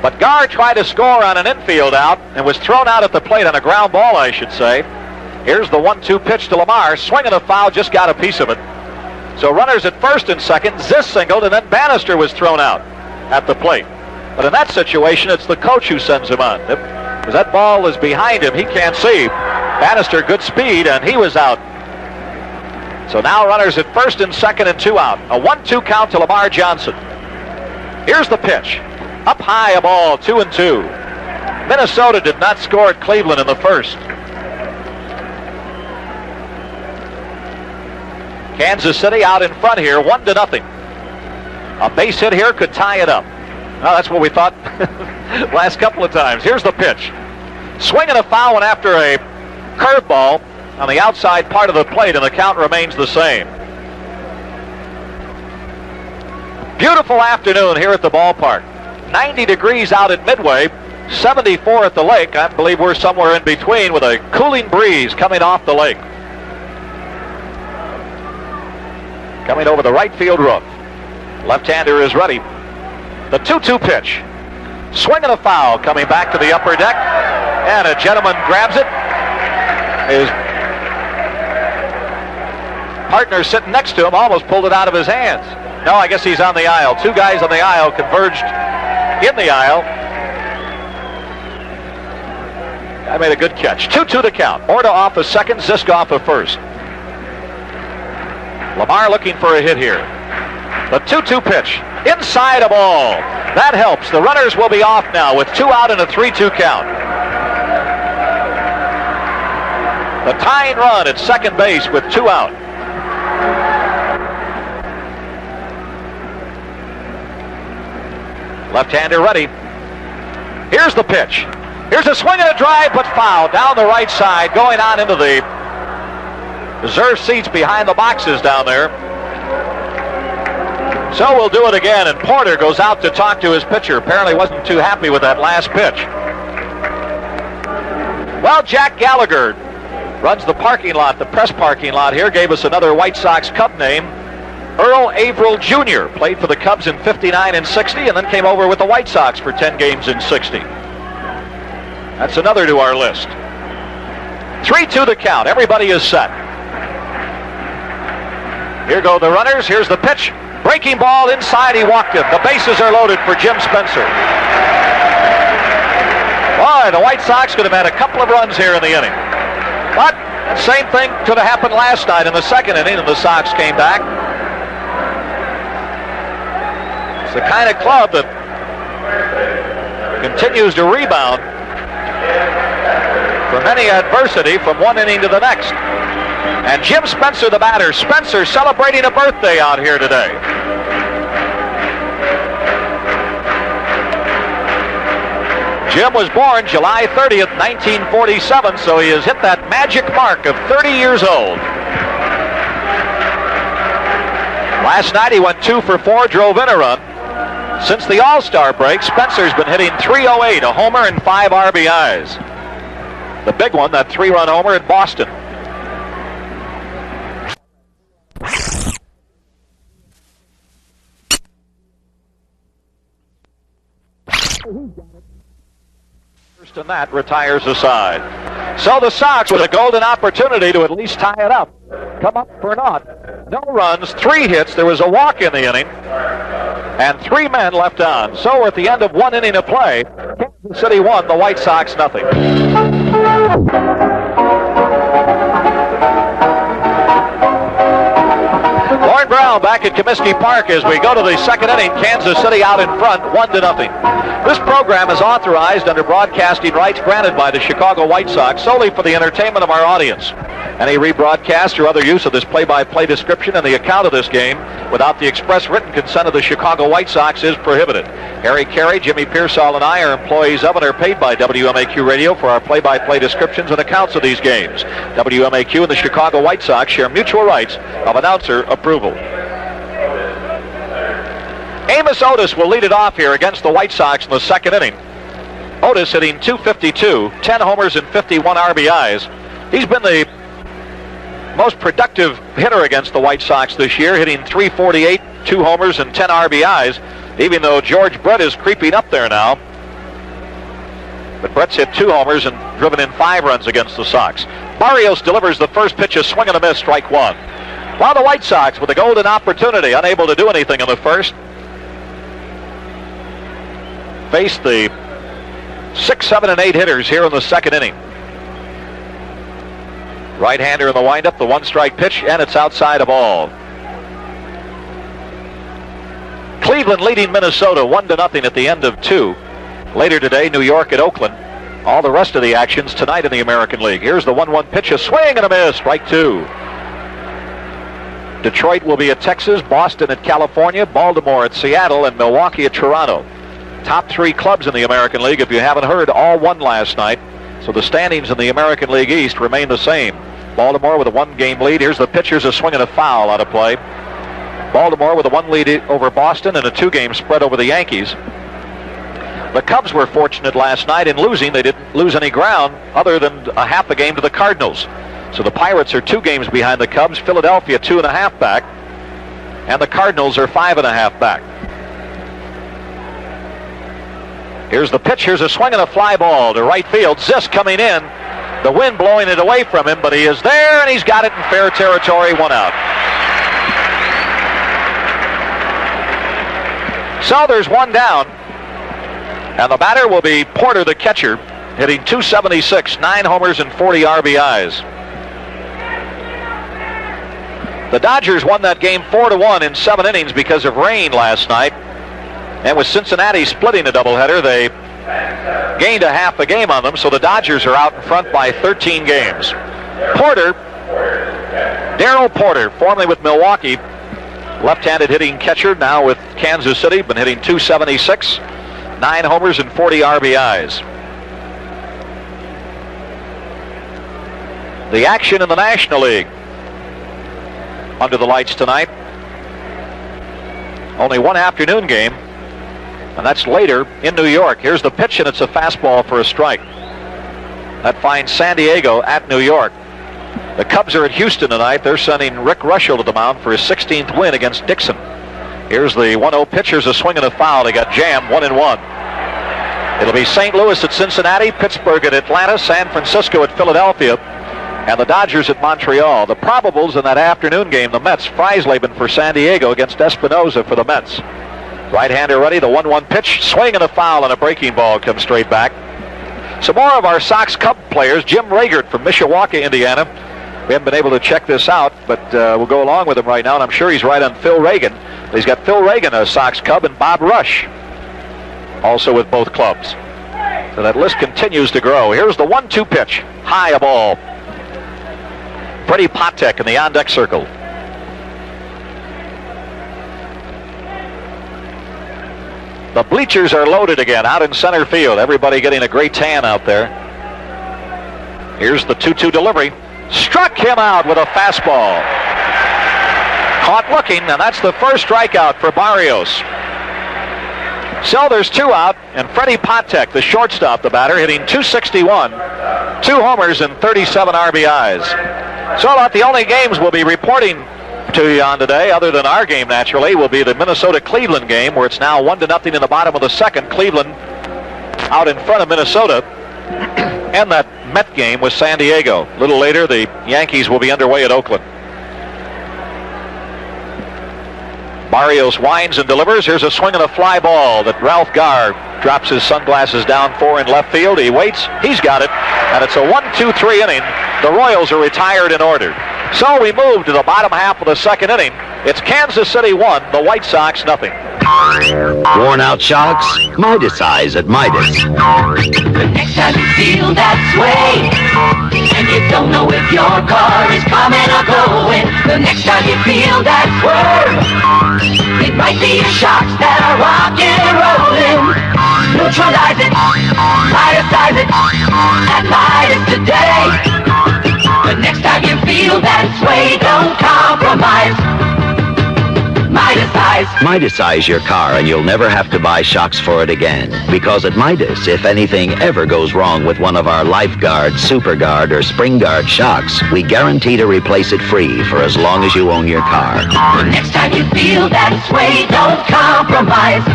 But Garr tried to score on an infield out and was thrown out at the plate on a ground ball, I should say. Here's the 1-2 pitch to Lamar. Swing and a foul, just got a piece of it. So runners at first and second, Ziss singled, and then Bannister was thrown out at the plate. But in that situation, it's the coach who sends him on. Because that ball is behind him, he can't see. Bannister, good speed, and he was out. So now runners at first and second and 2 out. A 1-2 count to Lamar Johnson. Here's the pitch. Up high, a ball, 2-2. Minnesota did not score at Cleveland in the first. Kansas City out in front here, 1-0. A base hit here could tie it up. Well, that's what we thought last couple of times. Here's the pitch. Swing and a foul one after a curveball on the outside part of the plate, and the count remains the same. Beautiful afternoon here at the ballpark. 90 degrees out at Midway, 74 at the lake. I believe we're somewhere in between with a cooling breeze coming off the lake. Coming over the right field roof. Left-hander is ready. The 2-2 pitch. Swing and a foul coming back to the upper deck. And a gentleman grabs it. His partner sitting next to him almost pulled it out of his hands. No, I guess he's on the aisle. 2 guys on the aisle converged in the aisle. I made a good catch. 2-2 to count. Orta off a second, Zisk off a first. Lamar looking for a hit here. The 2-2 pitch. Inside a ball. That helps. The runners will be off now with 2 out and a 3-2 count. The tying run at second base with 2 out. Left-hander ready. Here's the pitch. Here's a swing and a drive, but foul down the right side, going on into the reserve seats behind the boxes down there. So we'll do it again, and Porter goes out to talk to his pitcher. Apparently wasn't too happy with that last pitch. Well, Jack Gallagher runs the parking lot, the press parking lot here, gave us another White Sox Cub name. Earl Averill Jr. played for the Cubs in 59 and 60, and then came over with the White Sox for 10 games in 60. That's another to our list. 3-2 to count. Everybody is set. Here go the runners. Here's the pitch. Breaking ball inside. He walked him. The bases are loaded for Jim Spencer. Boy, the White Sox could have had a couple of runs here in the inning. But same thing could have happened last night in the second inning, and the Sox came back. It's the kind of club that continues to rebound from any adversity from one inning to the next. And Jim Spencer, the batter. Spencer celebrating a birthday out here today. Jim was born July 30th, 1947, so he has hit that magic mark of 30 years old. Last night he went 2 for 4, drove in a run. Since the All-Star break, Spencer's been hitting .308, a homer and 5 RBIs. The big one, that 3-run homer at Boston. First and that retires the side. So the Sox with a golden opportunity to at least tie it up. Come up for naught. No runs, 3 hits. There was a walk in the inning. And 3 men left on. So we're at the end of 1 inning of play. Kansas City 1, the White Sox nothing. Lauren Brown back at Comiskey Park as we go to the second inning. Kansas City out in front, 1-0. This program is authorized under broadcasting rights granted by the Chicago White Sox solely for the entertainment of our audience. Any rebroadcast or other use of this play-by-play description and the account of this game without the express written consent of the Chicago White Sox is prohibited. Harry Carey, Jimmy Pearsall, and I are employees of and are paid by WMAQ Radio for our play-by-play descriptions and accounts of these games. WMAQ and the Chicago White Sox share mutual rights of announcer approval. Amos Otis will lead it off here against the White Sox in the second inning. Otis hitting .252, 10 homers and 51 RBIs. He's been the most productive hitter against the White Sox this year, hitting .348, 2 homers and 10 RBIs, even though George Brett is creeping up there now. But Brett's hit 2 homers and driven in 5 runs against the Sox. Barrios delivers the first pitch, a swing and a miss, strike 1. While the White Sox, with a golden opportunity, unable to do anything in the first, face the 6, 7, and 8 hitters here in the second inning. Right-hander in the windup, the 1-strike pitch, and it's outside of all. Cleveland leading Minnesota 1-0 at the end of 2. Later today, New York at Oakland. All the rest of the actions tonight in the American League. Here's the 1-1 pitch, a swing and a miss, strike 2. Detroit will be at Texas, Boston at California, Baltimore at Seattle, and Milwaukee at Toronto. Top 3 clubs in the American League, if you haven't heard, all won last night. So the standings in the American League East remain the same. Baltimore with a 1-game lead. Here's the pitcher's a swing and a foul out of play. Baltimore with a 1 lead over Boston and a 2-game spread over the Yankees. The Cubs were fortunate last night in losing. They didn't lose any ground other than a half a game to the Cardinals. So the Pirates are 2 games behind the Cubs. Philadelphia 2.5 back. And the Cardinals are 5.5 back. Here's the pitch. Here's a swing and a fly ball to right field. Zisk coming in. The wind blowing it away from him, but he is there, and he's got it in fair territory. 1 out. So there's 1 down. And the batter will be Porter, the catcher, hitting .276, 9 homers and 40 RBIs. The Dodgers won that game 4-1 in 7 innings because of rain last night. And with Cincinnati splitting a doubleheader, they gained a half a game on them, so the Dodgers are out in front by 13 games. Porter, Darrell Porter, formerly with Milwaukee, left-handed hitting catcher, now with Kansas City, been hitting .276, 9 homers and 40 RBIs. The action in the National League under the lights tonight. Only 1 afternoon game, and that's later in New York. Here's the pitch, and it's a fastball for a strike. That finds San Diego at New York. The Cubs are at Houston tonight. They're sending Rick Rushell to the mound for his 16th win against Dixon. Here's the 1-0 pitch. Here's a swing and a foul. They got jammed 1-1. It'll be St. Louis at Cincinnati, Pittsburgh at Atlanta, San Francisco at Philadelphia, and the Dodgers at Montreal. The probables in that afternoon game, the Mets, Freisleben for San Diego against Espinoza for the Mets. Right-hander ready, the 1-1 pitch, swing and a foul, and a breaking ball comes straight back. Some more of our Sox Cub players. Jim Ragert from Mishawaka, Indiana. We haven't been able to check this out, but we'll go along with him right now, and I'm sure he's right on Phil Reagan. He's got Phil Reagan, a Sox Cub, and Bob Rush, also with both clubs. So that list continues to grow. Here's the 1-2 pitch, high a ball. Freddie Patek in the on-deck circle. The bleachers are loaded again out in center field. Everybody getting a great tan out there. Here's the 2-2 delivery. Struck him out with a fastball. Caught looking, and that's the first strikeout for Barrios. So there's 2 out, and Freddie Patek, the shortstop, the batter, hitting .261, 2 homers and 37 RBIs. So about the only games we'll be reporting to you on today, other than our game naturally, will be the Minnesota-Cleveland game, where it's now 1-0 in the bottom of the second. Cleveland out in front of Minnesota. And that Met game with San Diego. A little later, the Yankees will be underway at Oakland. Barrios winds and delivers. Here's a swing and a fly ball that Ralph Garr drops his sunglasses down for in left field. He waits. He's got it. And it's a 1-2-3 inning. The Royals are retired in order. So we move to the bottom half of the second inning. It's Kansas City 1, the White Sox 0. Worn out shocks? Midas at Midas. The next time you feel that sway, and you don't know if your car is coming or going, the next time you feel that swerve, it might be your shocks that are rocking and rolling. Neutralize it, Midas it, at Midas today. The next time you feel that sway, don't compromise. Midas your car and you'll never have to buy shocks for it again. Because at Midas, if anything ever goes wrong with one of our LifeGuard, SuperGuard, or SpringGuard shocks, we guarantee to replace it free for as long as you own your car. The next time you feel that sway, don't compromise.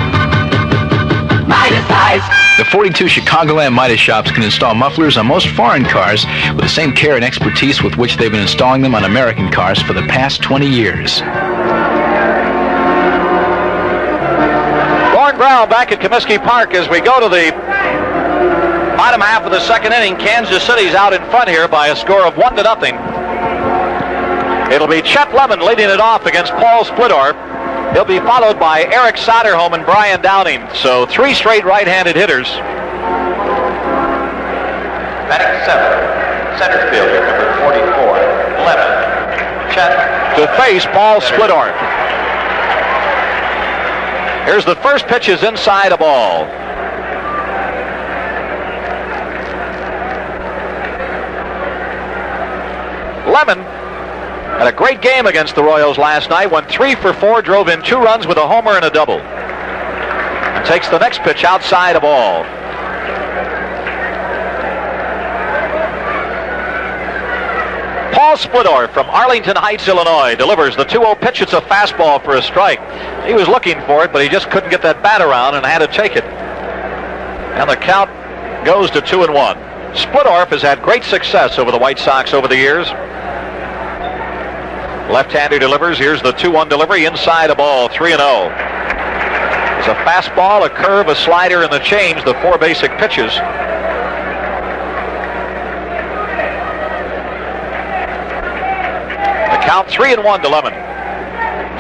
Midas. The 42 Chicagoland Midas shops can install mufflers on most foreign cars with the same care and expertise with which they've been installing them on American cars for the past 20 years. Brown back at Comiskey Park as we go to the bottom half of the second inning. Kansas City's out in front here by a score of 1-0. It'll be Chet Lemon leading it off against Paul Splittorff. He'll be followed by Eric Soderholm and Brian Downing. So 3 straight right-handed hitters. Batting 7, center fielder, number 44, Lemon. Chet to face Paul Splittorff. Here's the first pitch, is inside a ball. Lemon had a great game against the Royals last night. Went 3 for 4, drove in 2 runs with a homer and a double. And takes the next pitch outside a ball. Paul Splittorff from Arlington Heights, Illinois, delivers the 2-0 pitch. It's a fastball for a strike. He was looking for it, but he just couldn't get that bat around and had to take it. And the count goes to 2-1. Splittorff has had great success over the White Sox over the years. Left-hander delivers. Here's the 2-1 delivery. Inside a ball, 3-0. It's a fastball, a curve, a slider, and the change, the 4 basic pitches. Count 3-1 to Lemon.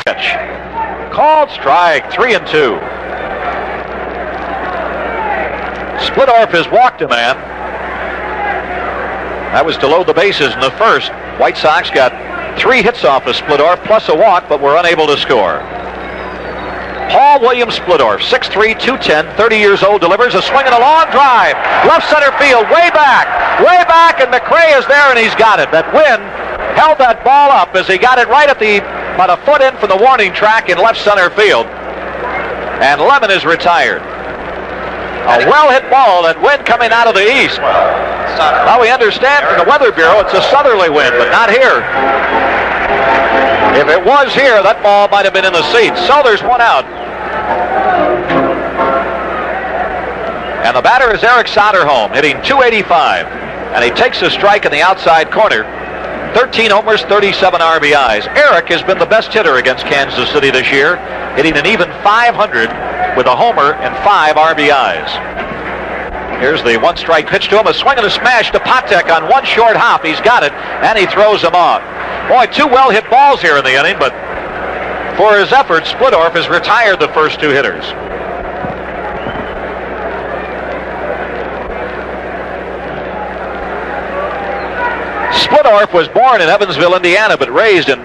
Pitch. Called strike, 3-2. Splittorff has walked a man. That was to load the bases in the first. White Sox got 3 hits off of Splittorff plus a walk, but were unable to score. Paul William Splittorff, 6'3", 210, 30 years old, delivers a swing and a long drive. Left center field, way back, and McRae is there, and he's got it. That wind held that ball up as he got it right at about a foot in from the warning track in left center field. And Lemon is retired. A well-hit ball, and wind coming out of the east. Now we understand from the Weather Bureau it's a southerly wind, but not here. If it was here, that ball might have been in the seats. So there's 1 out. And the batter is Eric Soderholm, hitting .285. And he takes a strike in the outside corner. 13 homers, 37 RBIs. Eric has been the best hitter against Kansas City this year, hitting an even .500 with a homer and 5 RBIs. Here's the 1-strike pitch to him, a swing and a smash to Patek on 1 short hop. He's got it, and he throws him off. Boy, 2 well-hit balls here in the inning, but for his efforts, Splittorff has retired the first 2 hitters. Splittorff was born in Evansville, Indiana, but raised in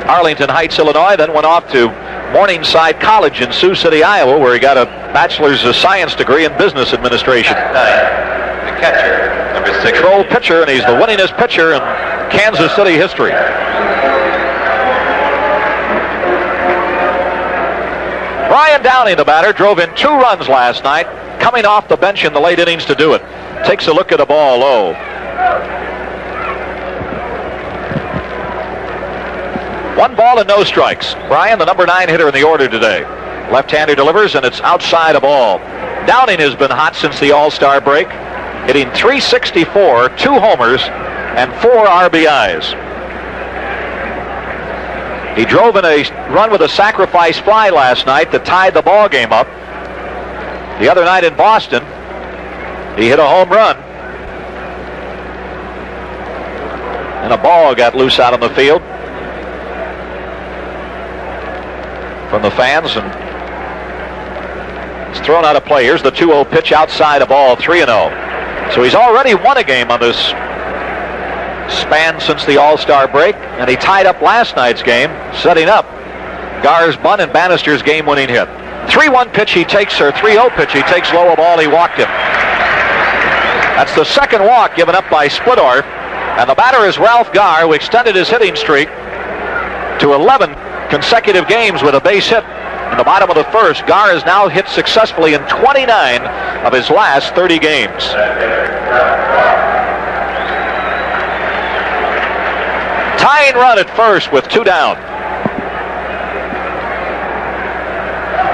Arlington Heights, Illinois, then went off to Morningside College in Sioux City, Iowa, where he got a bachelor's of science degree in business administration. The catcher, number 6. Control pitcher, and he's the winningest pitcher in Kansas City history. Brian Downing, the batter, drove in 2 runs last night, coming off the bench in the late innings to do it. Takes a look at a ball low. 1 ball and no strikes. Brian, the number 9 hitter in the order today. Left-hander delivers, and it's outside a ball. Downing has been hot since the All-Star break, hitting .364, 2 homers, and 4 RBIs. He drove in a run with a sacrifice fly last night that tied the ball game up. The other night in Boston, he hit a home run, and a ball got loose out on the field from the fans, and It's thrown out of play. Here's the 2-0 pitch outside a ball, 3-0. So he's already won a game on this span since the All-Star break, and he tied up last night's game, setting up Gar's bunt and Bannister's game-winning hit. 3-1 pitch he takes, or 3-0 pitch he takes low a ball, he walked him. That's the second walk given up by Splittorff, and the batter is Ralph Gar, who extended his hitting streak to 11 consecutive games with a base hit. In the bottom of the first, Gar has now hit successfully in 29 of his last 30 games. Tying run at first with 2 down.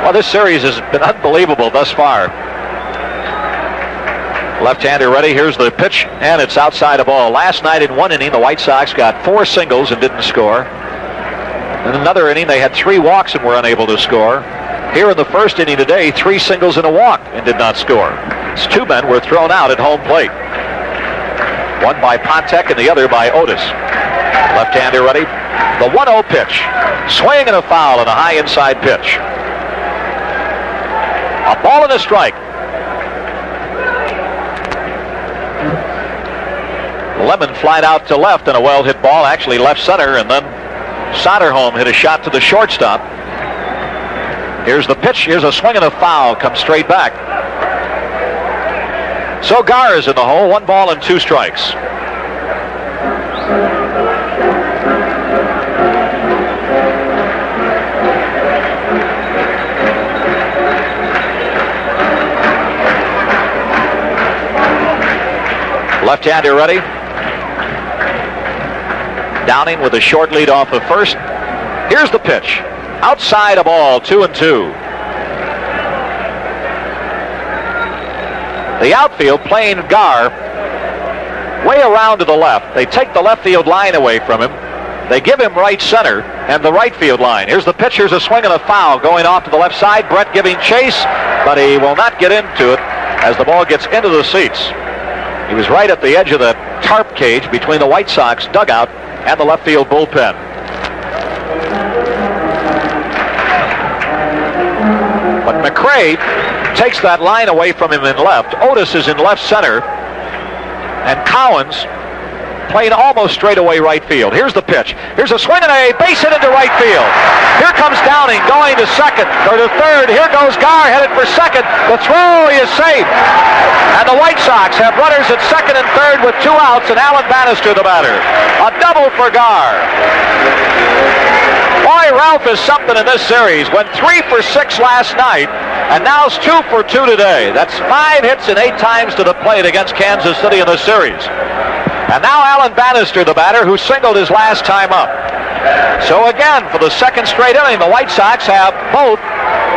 Well, this series has been unbelievable thus far. Left-hander ready. Here's the pitch, and it's outside a ball. Last night in one inning, the White Sox got 4 singles and didn't score. In another inning, they had 3 walks and were unable to score. Here in the first inning today, 3 singles and a walk and did not score. As 2 men were thrown out at home plate. One by Pontek and the other by Otis. Left-hander ready. The 1-0 pitch. Swing and a foul and a high inside pitch. A ball and a strike. Lemon flied out to left and a well-hit ball, actually left center, and then Soderholm hit a shot to the shortstop. Here's the pitch. Here's a swing and a foul. Comes straight back. So Gar is in the hole. 1 ball and 2 strikes. Left-hander ready. Downing with a short lead off of first. Here's the pitch. Outside a ball, 2-2. The outfield playing Gar way around to the left. They take the left field line away from him. They give him right center and the right field line. Here's the pitch. Here's a swing and a foul going off to the left side. Brett giving chase, but he will not get into it as the ball gets into the seats. He was right at the edge of the tarp cage between the White Sox dugout and the left field bullpen. But McRae takes that line away from him in left. Otis is in left center, and Cowens playing almost straight away right field. Here's the pitch. Here's a swing and a base hit into right field. Here comes Downing going to second or to third. Here goes Gar headed for second. The throw is safe. And the White Sox have runners at second and third with 2 outs, and Alan Bannister the batter. A double for Gar. Boy, Ralph is something in this series. Went 3 for 6 last night, and now it's 2 for 2 today. That's 5 hits and 8 times to the plate against Kansas City in this series. And now Alan Bannister, the batter, who singled his last time up. So again, for the second straight inning, the White Sox have both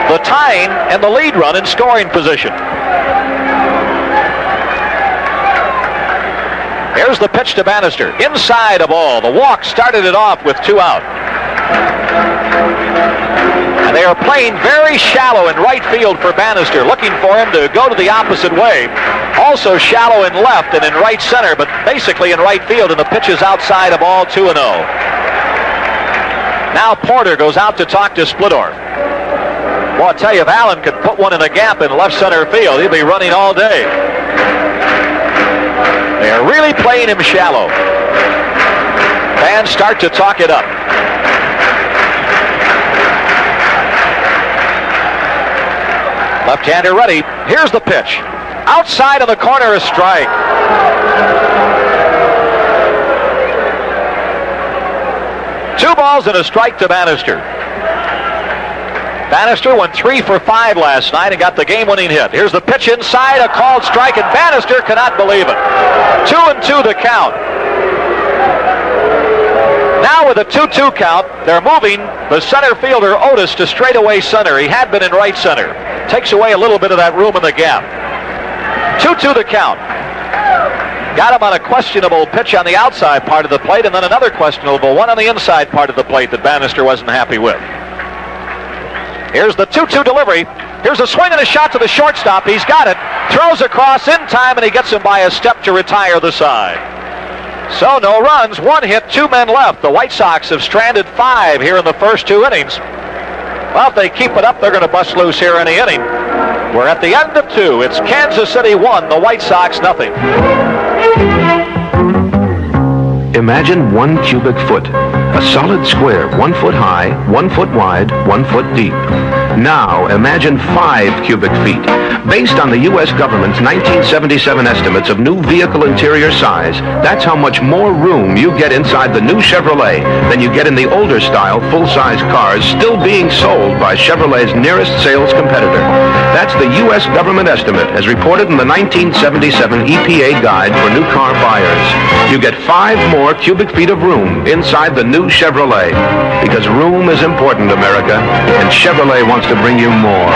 the tying and the lead run in scoring position. Here's the pitch to Bannister. Inside a ball. The walk started it off with 2 out. And they are playing very shallow in right field for Bannister, looking for him to go to the opposite way. Also shallow in left and in right center, but basically in right field, and the pitch is outside a ball, 2-0. Now Porter goes out to talk to Splittorff. Well, I tell you, if Allen could put one in a gap in left center field, he'll be running all day. They're really playing him shallow. Fans start to talk it up. Left-hander ready. Here's the pitch. Outside of the corner, a strike. Two balls and a strike to Bannister. Bannister went 3 for 5 last night and got the game-winning hit. Here's the pitch inside, a called strike, and Bannister cannot believe it. 2-2 the count. Now with a 2-2 count, they're moving the center fielder Otis to straightaway center. He had been in right center. Takes away a little bit of that room in the gap. 2-2 the count. Got him on a questionable pitch on the outside part of the plate, and then another questionable one on the inside part of the plate that Bannister wasn't happy with. Here's the 2-2 delivery. Here's a swing and a shot to the shortstop. He's got it. Throws across in time, and he gets him by a step to retire the side. So no runs, 1 hit, 2 men left. The White Sox have stranded 5 here in the first 2 innings. Well, if they keep it up, they're going to bust loose here any inning. We're at the end of 2. It's Kansas City 1, the White Sox nothing. Imagine 1 cubic foot, a solid square 1 foot high, 1 foot wide, 1 foot deep. Now imagine 5 cubic feet. Based on the U.S. government's 1977 estimates of new vehicle interior size, that's how much more room you get inside the new Chevrolet than you get in the older style full-size cars still being sold by Chevrolet's nearest sales competitor. That's the U.S. government estimate as reported in the 1977 EPA guide for new car buyers. You get 5 more cubic feet of room inside the new Chevrolet. Because room is important, America, and Chevrolet wants to bring you more.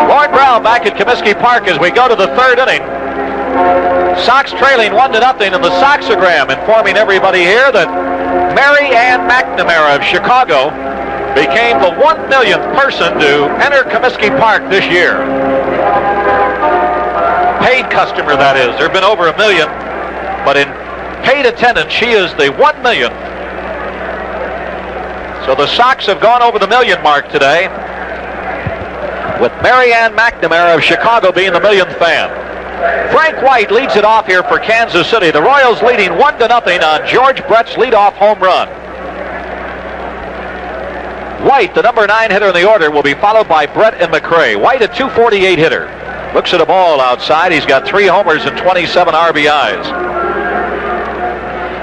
Lloyd Brown back at Comiskey Park as we go to the 3rd inning. Sox trailing 1-0, and the Soxogram informing everybody here that Mary Ann McNamara of Chicago became the 1 millionth person to enter Comiskey Park this year. Paid customer, that is. There have been over 1 million, but in paid attendance, she is the 1 millionth. So the Sox have gone over the 1 million mark today, with Mary Ann McNamara of Chicago being the 1 millionth fan. Frank White leads it off here for Kansas City. The Royals leading 1-0 on George Brett's leadoff home run. White, the number 9 hitter in the order, will be followed by Brett and McRae. White, a .248 hitter. Looks at a ball outside. He's got 3 homers and 27 RBIs.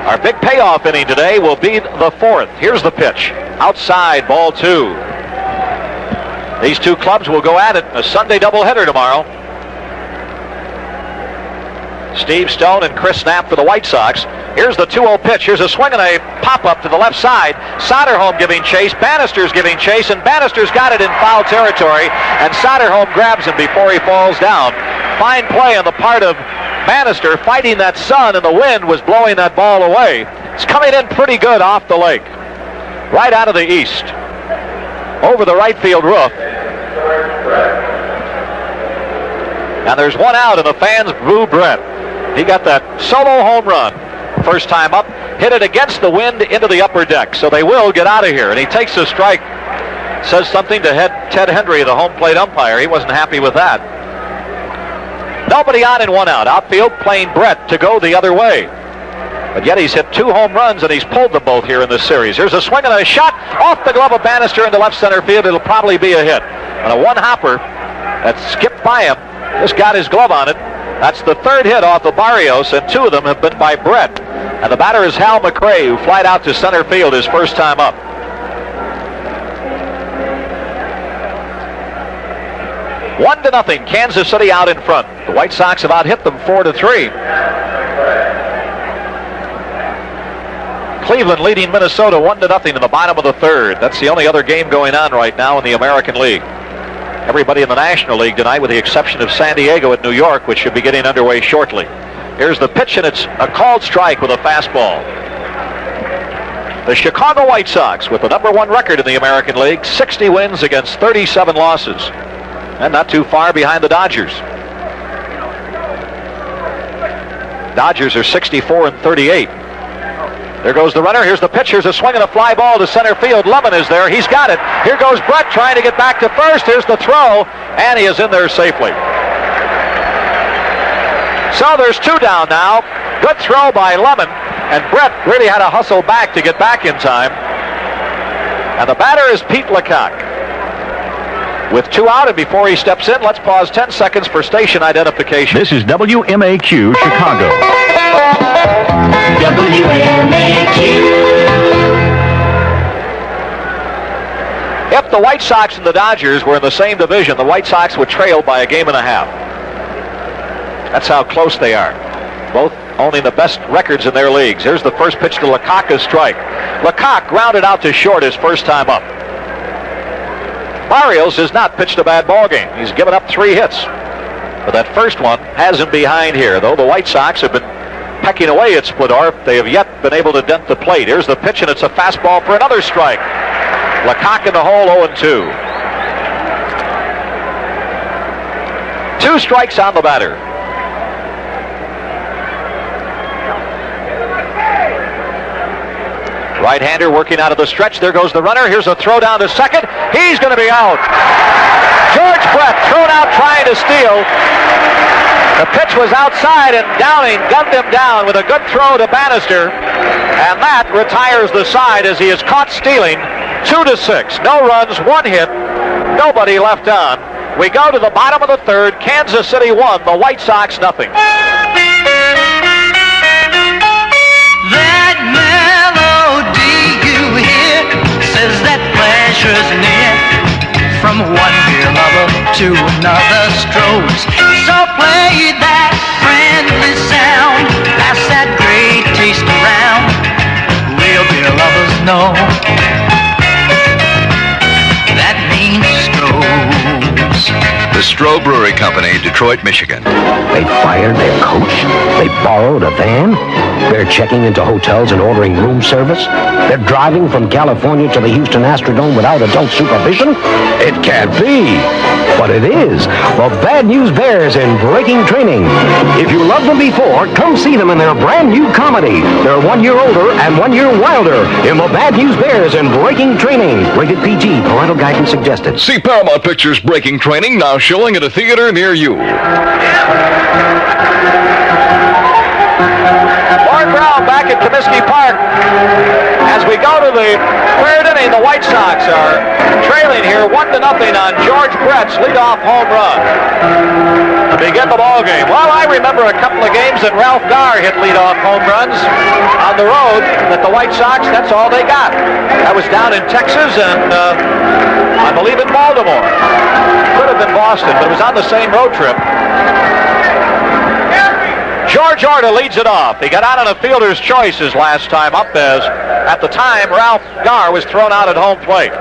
Our big payoff inning today will be the 4th. Here's the pitch. Outside, ball 2. These 2 clubs will go at it in a Sunday doubleheader tomorrow. Steve Stone and Chris Knapp for the White Sox. Here's the 2-0 pitch. Here's a swing and a pop-up to the left side. Soderholm giving chase. Bannister's giving chase, and Bannister's got it in foul territory, and Soderholm grabs him before he falls down. Fine play on the part of Bannister, fighting that sun, and the wind was blowing that ball away. It's coming in pretty good off the lake. Right out of the east. Over the right field roof. And there's 1 out, and the fans boo Brett. He got that solo home run. First time up, hit it against the wind into the upper deck. So they will get out of here. And he takes a strike. Says something to Ted Hendry, the home plate umpire. He wasn't happy with that. Nobody on and 1 out. Outfield playing Brett to go the other way. But yet he's hit 2 home runs, and he's pulled them both here in this series. Here's a swing and a shot off the glove of Bannister into left center field. It'll probably be a hit. And a 1-hopper that skipped by him just got his glove on it. That's the 3rd hit off of Barrios, and 2 of them have been by Brett. And the batter is Hal McRae, who flied out to center field his first time up. One to nothing, Kansas City out in front. The White Sox have out-hit them 4-3. Cleveland leading Minnesota 1-0 in the bottom of the 3rd. That's the only other game going on right now in the American League. Everybody in the National League tonight, with the exception of San Diego at New York, which should be getting underway shortly. Here's the pitch, and it's a called strike with a fastball. The Chicago White Sox, with the number 1 record in the American League, 60 wins against 37 losses. And not too far behind the Dodgers. Dodgers are 64-38. There goes the runner. Here's the pitch. Here's a swing and a fly ball to center field. Lemon is there. He's got it. Here goes Brett trying to get back to first. Here's the throw, and he is in there safely. So there's 2 down now. Good throw by Lemon, and Brett really had to hustle back to get back in time. And the batter is Pete LaCock. With 2 out, and before he steps in, let's pause 10 seconds for station identification. This is WMAQ Chicago. WMAQ. If the White Sox and the Dodgers were in the same division, the White Sox would trail by a game and a half. That's how close they are. Both owning the best records in their leagues. Here's the first pitch to LaCock, a strike. LaCock grounded out to short his first time up. Barrios has not pitched a bad ball game. He's given up 3 hits. But that first one has him behind here, though the White Sox have been pecking away at Splendorf. They have yet been able to dent the plate. Here's the pitch, and it's a fastball for another strike. LaCock in the hole, 0-2. 2 strikes on the batter. Right-hander working out of the stretch. There goes the runner. Here's a throw down to second. He's going to be out. George Brett thrown out trying to steal. The pitch was outside, and Downing gunned him down with a good throw to Bannister. And that retires the side as he is caught stealing. 2-6. No runs, 1 hit. Nobody left on. We go to the bottom of the third. Kansas City 1, the White Sox nothing. That melody you hear says that pleasure's near. From one beer lover to another strolls. So play that friendly sound. Pass that great taste around. Real beer lovers know that means Stroh's. The Stroh Brewery Company, Detroit, Michigan. They fired their coach. They borrowed a van. They're checking into hotels and ordering room service. They're driving from California to the Houston Astrodome without adult supervision. It can't be. But it is. The Bad News Bears in Breaking Training. If you loved them before, come see them in their brand new comedy. They're 1 year older and 1 year wilder in The Bad News Bears in Breaking Training. Rated PG. Parental guidance suggested. See Paramount Pictures' Breaking Training, now showing at a theater near you. Warren Brown back at Comiskey Park. As we go to the third inning, the White Sox are trailing here 1-0 on George Brett's leadoff home run to begin the ball game. Well, I remember a couple of games that Ralph Garr hit leadoff home runs on the road that the White Sox, that's all they got. That was down in Texas and I believe in Baltimore. Could have been Boston, but it was on the same road trip. George Orta leads it off. He got out on a fielder's choice his last time up, as at the time Ralph Garr was thrown out at home plate.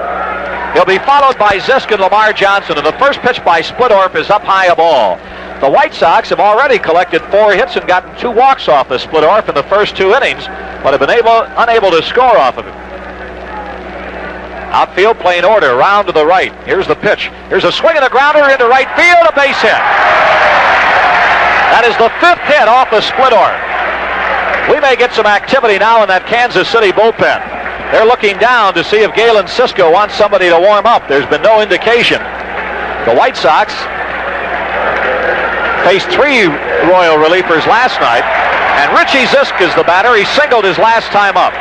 He'll be followed by Zisk and Lamar Johnson, and the first pitch by Splittorff is up high a ball. The White Sox have already collected 4 hits and gotten 2 walks off of Splittorff in the first 2 innings, but have been unable to score off of it. Outfield playing Orta, round to the right. Here's the pitch. Here's a swing and a grounder into right field, a base hit. That is the 5th hit off of Splittorff. We may get some activity now in that Kansas City bullpen. They're looking down to see if Galen Cisco wants somebody to warm up. There's been no indication. The White Sox faced 3 Royal relievers last night, and Richie Zisk is the batter. He singled his last time up.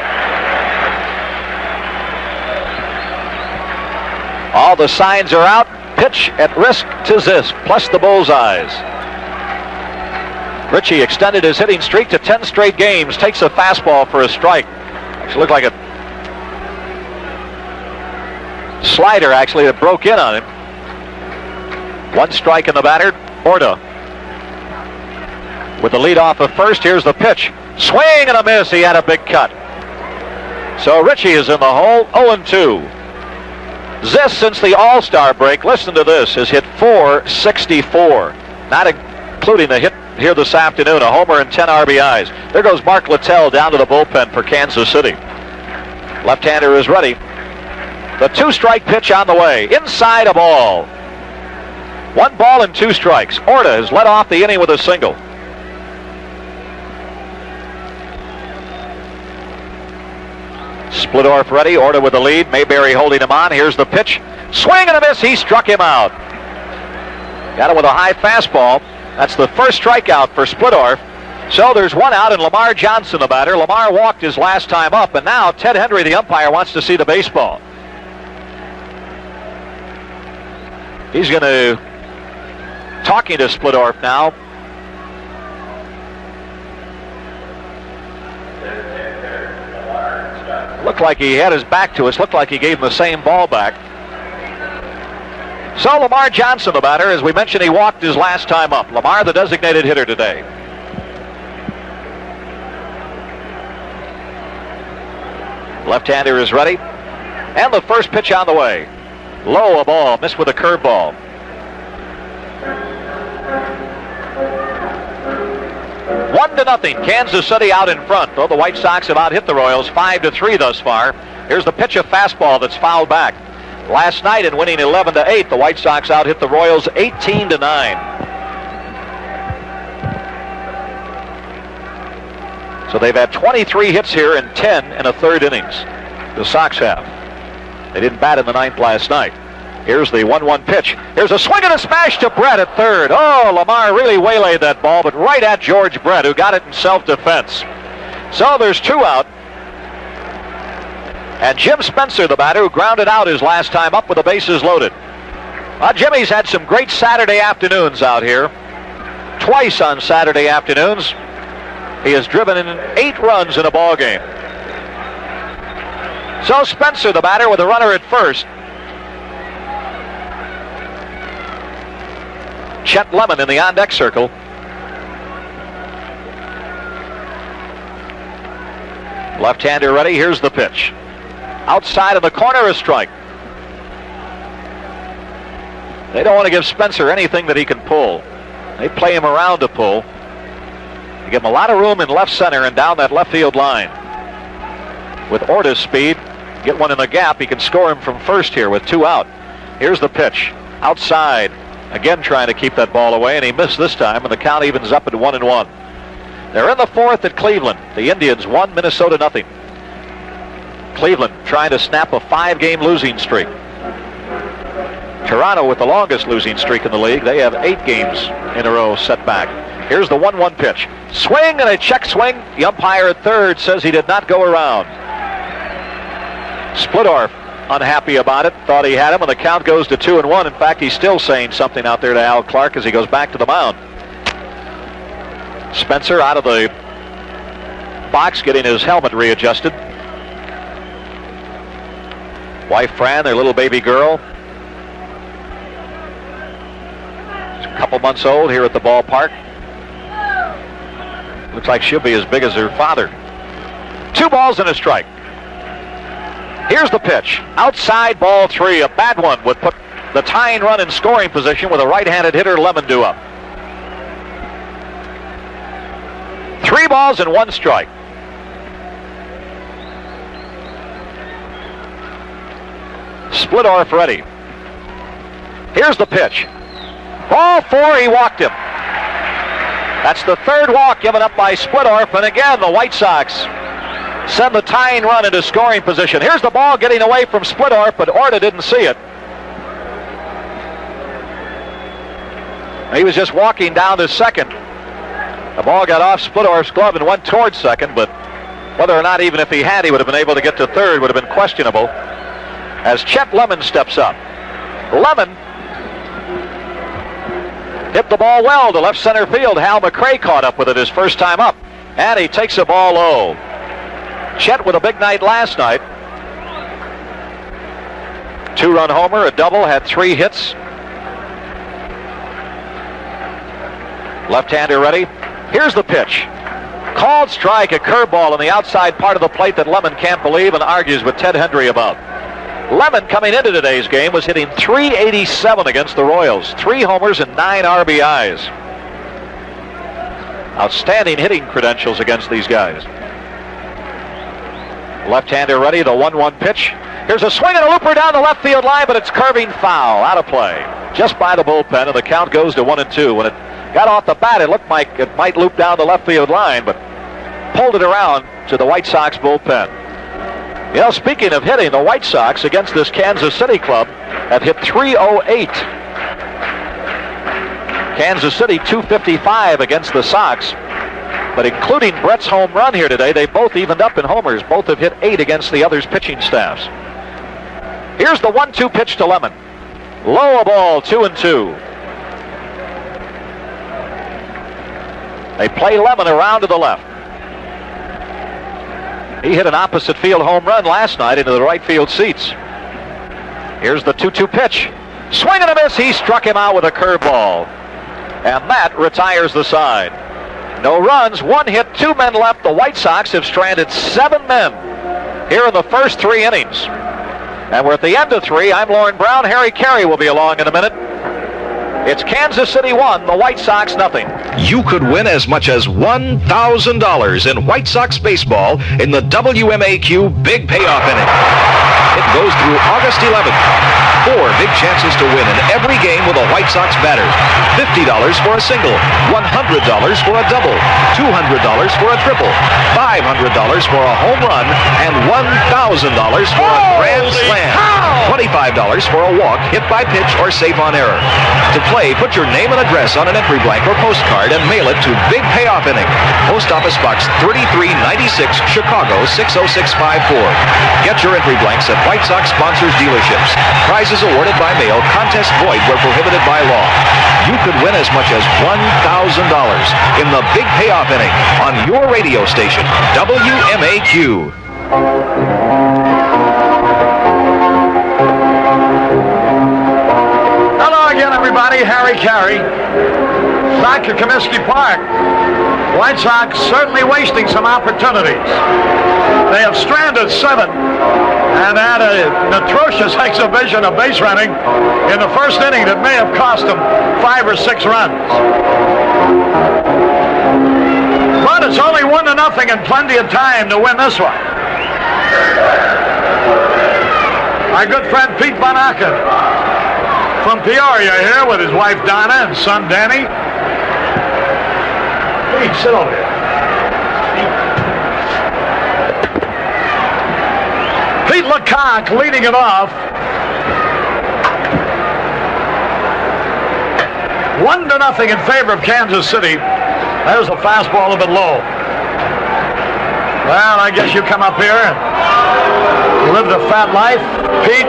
All the signs are out. Pitch at risk to Zisk, plus the bullseyes. Richie extended his hitting streak to 10 straight games. Takes a fastball for a strike. Actually looked like a slider, actually, that broke in on him. 1 strike in the batter. Orta with the lead off of first. Here's the pitch. Swing and a miss. He had a big cut. So Richie is in the hole. 0-2. Zisk, since the All-Star break, listen to this, has hit .464. Not including the hit here this afternoon, a homer and 10 RBIs. There goes Mark Littell down to the bullpen for Kansas City. Left-hander is ready. The 2-strike pitch on the way. Inside a ball. 1 ball and 2 strikes. Orta has led off the inning with a single. Splittorff ready. Orta with the lead. Mayberry holding him on. Here's the pitch. Swing and a miss. He struck him out. Got him with a high fastball. That's the first strikeout for Splittorff. So there's 1 out, and Lamar Johnson, the batter. Lamar walked his last time up, and now Ted Henry, the umpire, wants to see the baseball. He's going to talking to Splittorff now. Looked like he had his back to us. Looked like he gave him the same ball back. So Lamar Johnson, the batter, as we mentioned, he walked his last time up. Lamar, the designated hitter today. Left-hander is ready. And the first pitch on the way. Low a ball, missed with a curveball. One to nothing. Kansas City out in front, though the White Sox have out hit the Royals 5-3 thus far. Here's the pitch, a fastball that's fouled back. Last night in winning 11-8, the White Sox out hit the Royals 18-9. So they've had 23 hits here and 10 in a third innings. The Sox have. They didn't bat in the ninth last night. Here's the 1-1 pitch. Here's a swing and a smash to Brett at third. Oh, Lamar really waylaid that ball, but right at George Brett, who got it in self-defense. So there's 2 out. And Jim Spencer, the batter, who grounded out his last time up with the bases loaded. Jimmy's had some great Saturday afternoons out here. Twice on Saturday afternoons. He has driven in 8 runs in a ball game. So Spencer, the batter, with a runner at first. Chet Lemon in the on-deck circle. Left-hander ready. Here's the pitch. Outside of the corner, a strike. They don't want to give Spencer anything that he can pull. They play him around to pull. They give him a lot of room in left center and down that left field line. With Otis' speed, get one in the gap, he can score him from first here with 2 out. Here's the pitch. Outside. Again trying to keep that ball away, and he missed this time, and the count evens up at 1-1. They're in the 4th at Cleveland. The Indians 1, Minnesota 0. Cleveland trying to snap a 5-game losing streak. Toronto with the longest losing streak in the league. They have 8 games in a row set back. Here's the 1-1 pitch. Swing and a check swing. The umpire at third says he did not go around. Splittorff unhappy about it, thought he had him, and the count goes to 2-1. In fact, he's still saying something out there to Al Clark as he goes back to the mound. Spencer out of the box, getting his helmet readjusted. Wife Fran, their little baby girl. She's a couple months old here at the ballpark. Looks like she'll be as big as her father. 2 balls and a strike. Here's the pitch. Outside, ball 3. A bad one would put the tying run in scoring position with a right-handed hitter, Lemon, due up. 3 balls and 1 strike. Splittorff ready. Here's the pitch. Ball 4, he walked him. That's the 3rd walk given up by Splittorff, and again the White Sox send the tying run into scoring position. Here's the ball getting away from Splittorff, but Orta didn't see it. He was just walking down to second. The ball got off Splittorff's glove and went towards second, but whether or not even if he had, he would have been able to get to third would have been questionable. As Chet Lemon steps up. Lemon hit the ball well to left center field. Hal McRae caught up with it his first time up, and he takes the ball low. Chet with a big night last night. 2-run homer, a double, had 3 hits. Left-hander ready. Here's the pitch. Called strike, a curveball on the outside part of the plate that Lemon can't believe and argues with Ted Hendry about. Lemon, coming into today's game, was hitting .387 against the Royals. 3 homers and 9 RBIs. Outstanding hitting credentials against these guys. Left-hander ready, the 1-1 pitch. Here's a swing and a looper down the left field line, but it's curving foul, out of play. Just by the bullpen, and the count goes to 1-2. When it got off the bat, it looked like it might loop down the left field line, but pulled it around to the White Sox bullpen. You know, speaking of hitting, the White Sox against this Kansas City club have hit .308. Kansas City 255 against the Sox. But including Brett's home run here today, they both evened up in homers. Both have hit 8 against the other's pitching staffs. Here's the 1-2 pitch to Lemon. Low a ball, 2-2. They play Lemon around to the left. He hit an opposite field home run last night into the right field seats. Here's the 2-2 pitch. Swing and a miss. He struck him out with a curveball. And that retires the side. No runs, 1 hit, 2 men left. The White Sox have stranded 7 men here in the first 3 innings. And we're at the end of 3. I'm Lauren Brown. Harry Carey will be along in a minute. It's Kansas City 1, the White Sox nothing. You could win as much as $1,000 in White Sox baseball in the WMAQ Big Payoff Inning. It goes through August 11th. 4 big chances to win in every game with a White Sox batter. $50 for a single, $100 for a double, $200 for a triple, $500 for a home run, and $1,000 for a grand slam. $25 for a walk, hit by pitch, or safe on error. To play, put your name and address on an entry blank or postcard and mail it to Big Payoff Inning, Post Office Box 3396, Chicago 60654. Get your entry blanks at White Sox sponsors dealerships. Prizes awarded by mail, contest void where prohibited by law. You could win as much as $1,000 in the Big Payoff Inning on your radio station, WMAQ. Hello again, everybody. Harry Carey, back at Comiskey Park. White Sox certainly wasting some opportunities. They have stranded 7 and had an atrocious exhibition of base running in the first inning that may have cost them 5 or 6 runs. But it's only 1-0 and plenty of time to win this one. My good friend Pete LaCock from Peoria here with his wife Donna and son Danny. Pete, sit over here. Pete LaCock leading it off. 1-0 in favor of Kansas City. There's a fastball a bit low. Well, I guess you come up here and live the fat life. Pete,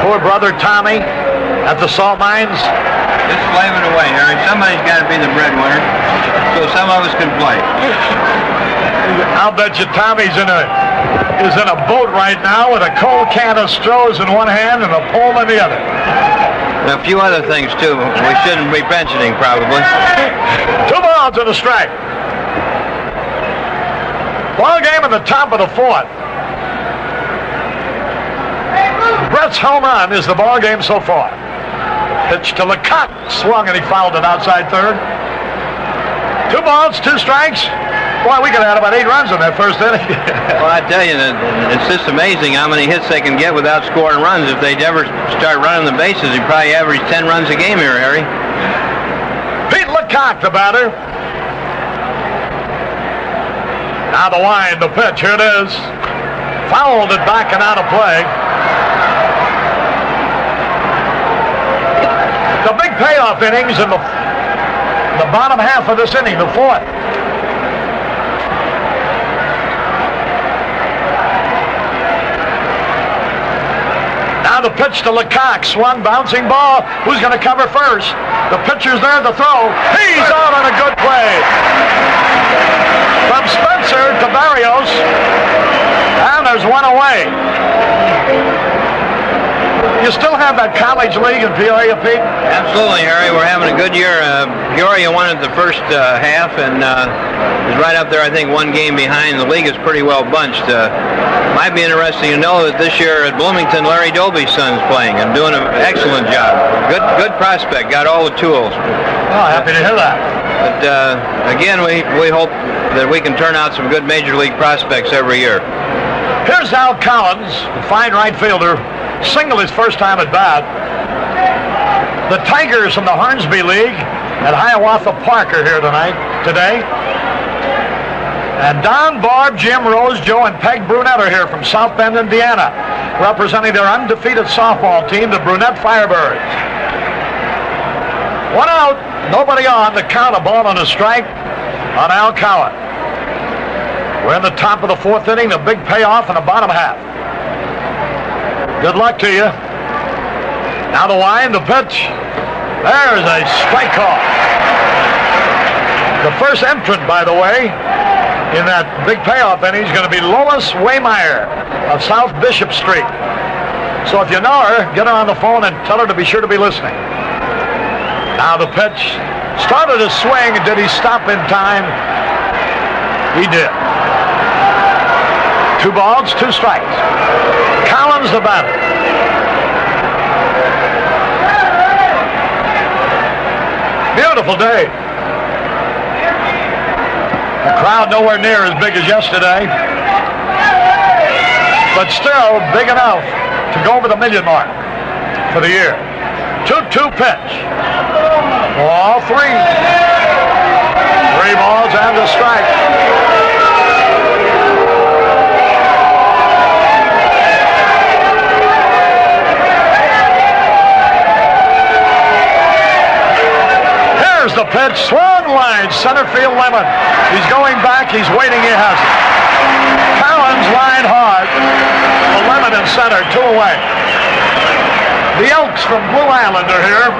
poor brother Tommy at the salt mines. Just slaving away, Harry. Somebody's got to be the breadwinner, so some of us can play. I'll bet you Tommy's is in a boat right now with a cold can of Stroh's in one hand and a pole in the other. And a few other things, too. We shouldn't be mentioning, probably. 2 balls and a strike. Ball game at the top of the 4th. Brett's home run is the ball game so far. Pitch to LaCock, swung and he fouled it outside third. 2 balls, 2 strikes. Boy, we could have had about 8 runs in that first inning. Well, I tell you, it's just amazing how many hits they can get without scoring runs. If they'd ever start running the bases, they'd probably average 10 runs a game here, Harry. Pete LaCock, the batter. Now the wind, the pitch, here it is. Fouled it back and out of play. The big payoff innings in the bottom half of this inning, the 4th. Now the pitch to LaCock, swung, bouncing ball. Who's going to cover first? The pitcher's there to throw. He's out on a good play. From Spencer to Barrios. And there's one away. You still have that college league in Peoria, Pete? Absolutely, Harry. We're having a good year. Peoria won it the first half and is right up there, I think, 1 game behind. The league is pretty well bunched. Might be interesting to know that this year at Bloomington, Larry Doby's son's playing and doing an excellent job. Good prospect, got all the tools. Oh, happy to hear that. But again, we hope that we can turn out some good major league prospects every year. Here's Al Cowens, the fine right fielder, single his first time at bat. The Tigers from the Hornsby League at Hiawatha Park are here today. And Don, Barb, Jim, Rose, Joe, and Peg Brunette are here from South Bend, Indiana, representing their undefeated softball team, the Brunette Firebirds. 1 out, nobody on. The count, a ball and a strike on Al Cowan. We're in the top of the 4th inning, the big payoff in the bottom half. Good luck to you. Now the wind, the pitch. There's a strike call. The first entrant, by the way, in that big payoff inning is going to be Lois Waymeyer of South Bishop Street. So if you know her, get her on the phone and tell her to be sure to be listening. Now the pitch. Started a swing. Did he stop in time? He did. 2 balls, 2 strikes. Collins the batter. Beautiful day. The crowd nowhere near as big as yesterday. but still big enough to go over the million mark for the year. 2-2 pitch. Ball 3. 3 balls and a strike. Here's the pitch. Swung line. Center field Lemon. He's going back. He's waiting. He has it. Cowens line hard. The Lemon in center. 2 away. The Elks from Blue Island are here.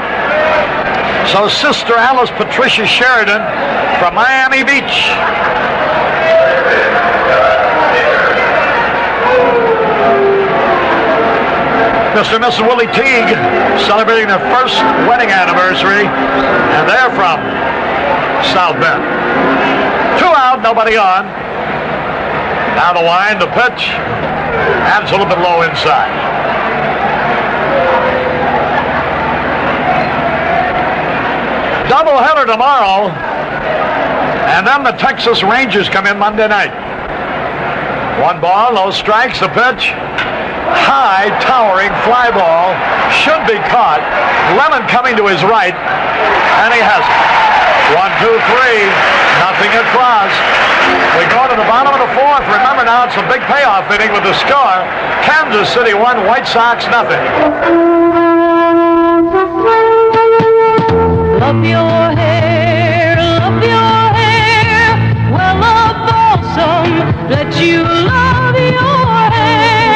So Sister Alice Patricia Sheridan from Miami Beach. Mr. and Mrs. Willie Teague celebrating their first wedding anniversary, and they're from South Bend. 2 out, nobody on. Now the wind, the pitch, and it's a little bit low inside. Doubleheader tomorrow, and then the Texas Rangers come in Monday night. 1 ball, no strikes, the pitch. High, towering fly ball, should be caught. Lemon coming to his right, and he has it. 1, 2, 3, nothing across. We go to the bottom of the 4th. Remember now, it's a big payoff inning with the score. Kansas City 1, White Sox nothing. Love your hair, well, a balsam that you love your hair.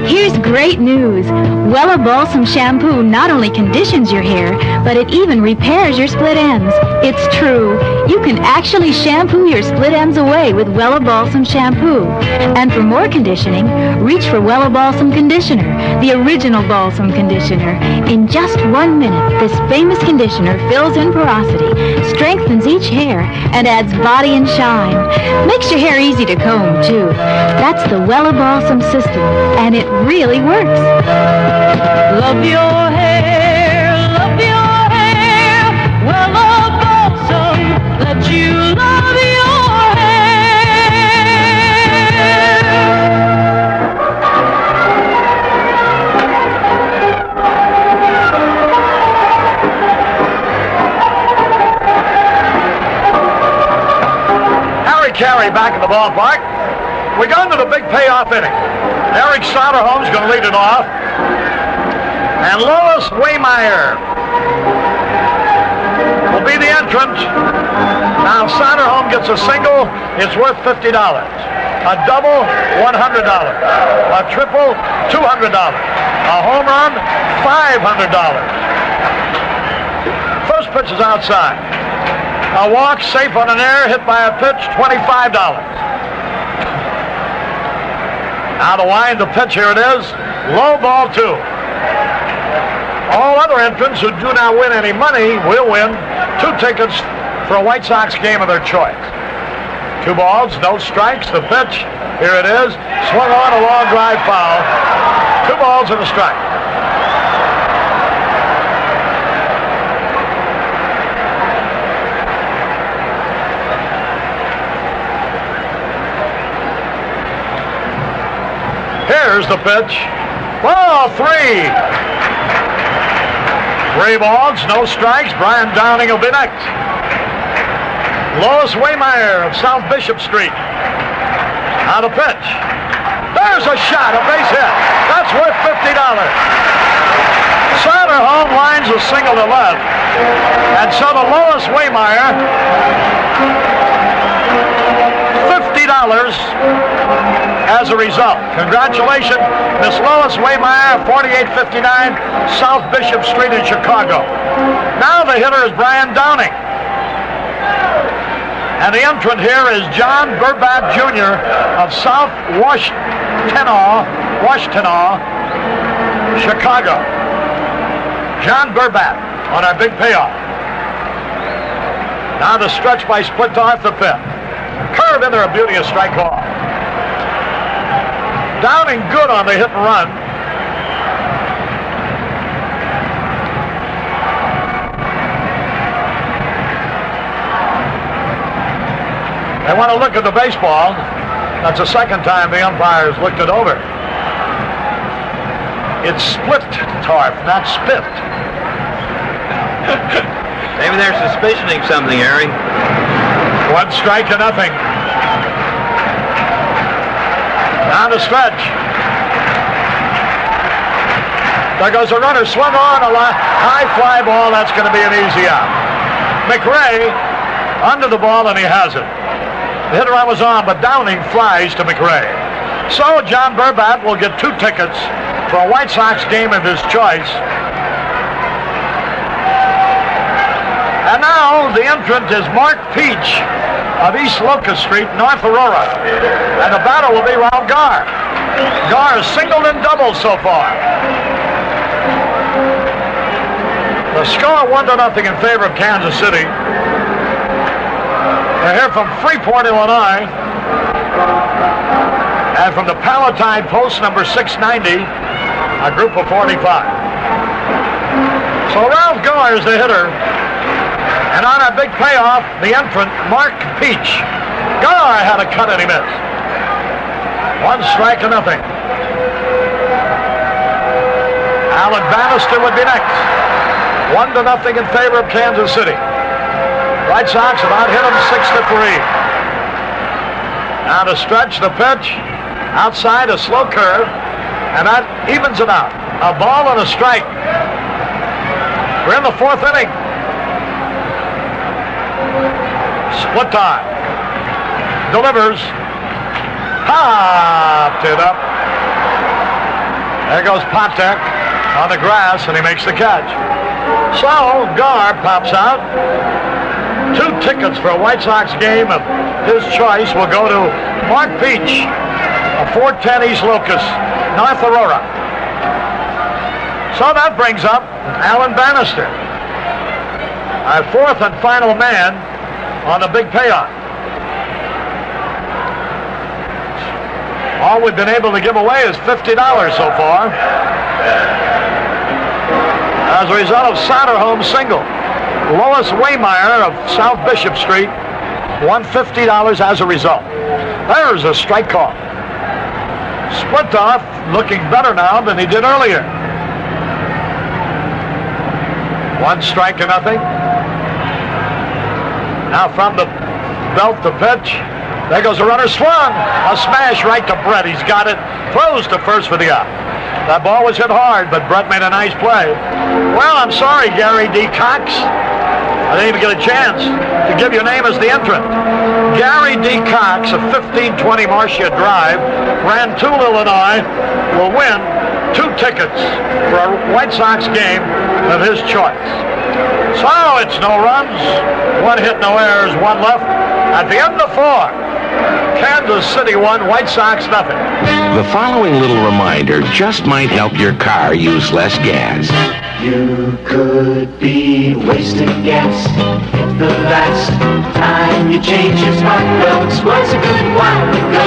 Here's great news. Wella Balsam Shampoo not only conditions your hair, but it even repairs your split ends. It's true. You can actually shampoo your split ends away with Wella Balsam Shampoo. And for more conditioning, reach for Wella Balsam Conditioner, the original balsam conditioner. In just 1 minute, this famous conditioner fills in porosity, strengthens each hair, and adds body and shine. Makes your hair easy to comb, too. That's the Wella Balsam system, and it really works. Love your hair, well, a balsam that you love your Harry Carey back in the ballpark. We're going to the big payoff inning. Eric Soderholm's going to lead it off. And Lois Waymeyer will be the entrant. Now Soderholm gets a single, it's worth $50. A double, $100. A triple, $200. A home run, $500. First pitch is outside. A walk, safe on an error, hit by a pitch, $25. Now the wind, the pitch, here it is. Low ball 2. All other entrants who do not win any money will win 2 tickets for a White Sox game of their choice. 2 balls, no strikes, the pitch, here it is. Swung on, a long drive foul. 2 balls and a strike. Here's the pitch. Ball 3. 3 balls, no strikes. Brian Downing will be next. Lois Waymeyer of South Bishop Street. Now the pitch. There's a shot, a base hit. That's worth $50. Soderholm lines a single to left. And so the Lois Waymeyer, $50 as a result. Congratulations, Miss Lois Waymeyer, 4859 South Bishop Street in Chicago. Now the hitter is Brian Downing. And the entrant here is John Burbat Jr. of South Washtenaw, Chicago. John Burbat on our big payoff. Now the stretch by Splitoff, the 5th. Curve in there, a beauty, a strike call. Downing good on the hit and run. They want to look at the baseball. That's the second time the umpires looked it over. It's split tarp, not spit. Maybe they're suspicioning something, Harry. 1 strike to nothing. Down the stretch. There goes a runner, swung on, a high fly ball. That's going to be an easy out. McRae under the ball, and he has it. The hitter was on, but Downing flies to McRae. So John Burbat will get 2 tickets for a White Sox game of his choice. And now the entrant is Mark Peach of East Locust Street, North Aurora. And the batter will be Ralph Garr. Garr has singled and doubled so far. The score 1-0 in favor of Kansas City. They're here from Freeport, Illinois. And from the Palatine Post, number 690, a group of 45. So Ralph Garr is the hitter. And on a big payoff, the entrant, Mark Peach. Garr had a cut and he missed. 1 strike to nothing. Alan Bannister would be next. 1-0 in favor of Kansas City. White Sox about hit them 6-3. Now to stretch the pitch. Outside a slow curve. And that evens it out. A ball and a strike. We're in the 4th inning. Split time. Delivers. Popped it up. There goes Patek on the grass, and he makes the catch. So Garr pops out. 2 tickets for a White Sox game of his choice will go to Mark Peach of 410 East Locust, North Aurora. So that brings up Alan Bannister, our 4th and final man on the big payoff. All we've been able to give away is $50 so far. As a result of Soderholm's single. Lois Waymeyer of South Bishop Street won $50 as a result. There's a strike call. Splitoff looking better now than he did earlier. 1 strike to nothing. Now from the belt to pitch. There goes a runner, swung. A smash right to Brett. He's got it. Throws to first for the out. That ball was hit hard, but Brett made a nice play. Well, I'm sorry, Gary D. Cox. I didn't even get a chance to give your name as the entrant. Gary D. Cox of 1520 Marcia Drive, Grand Toul, Illinois, will win 2 tickets for a White Sox game of his choice. So it's no runs, 1 hit, no errors, 1 left. At the end of 4, Kansas City 1, White Sox nothing. The following little reminder just might help your car use less gas. You could be wasting gas if the last time you changed your spark plugs was a good while ago.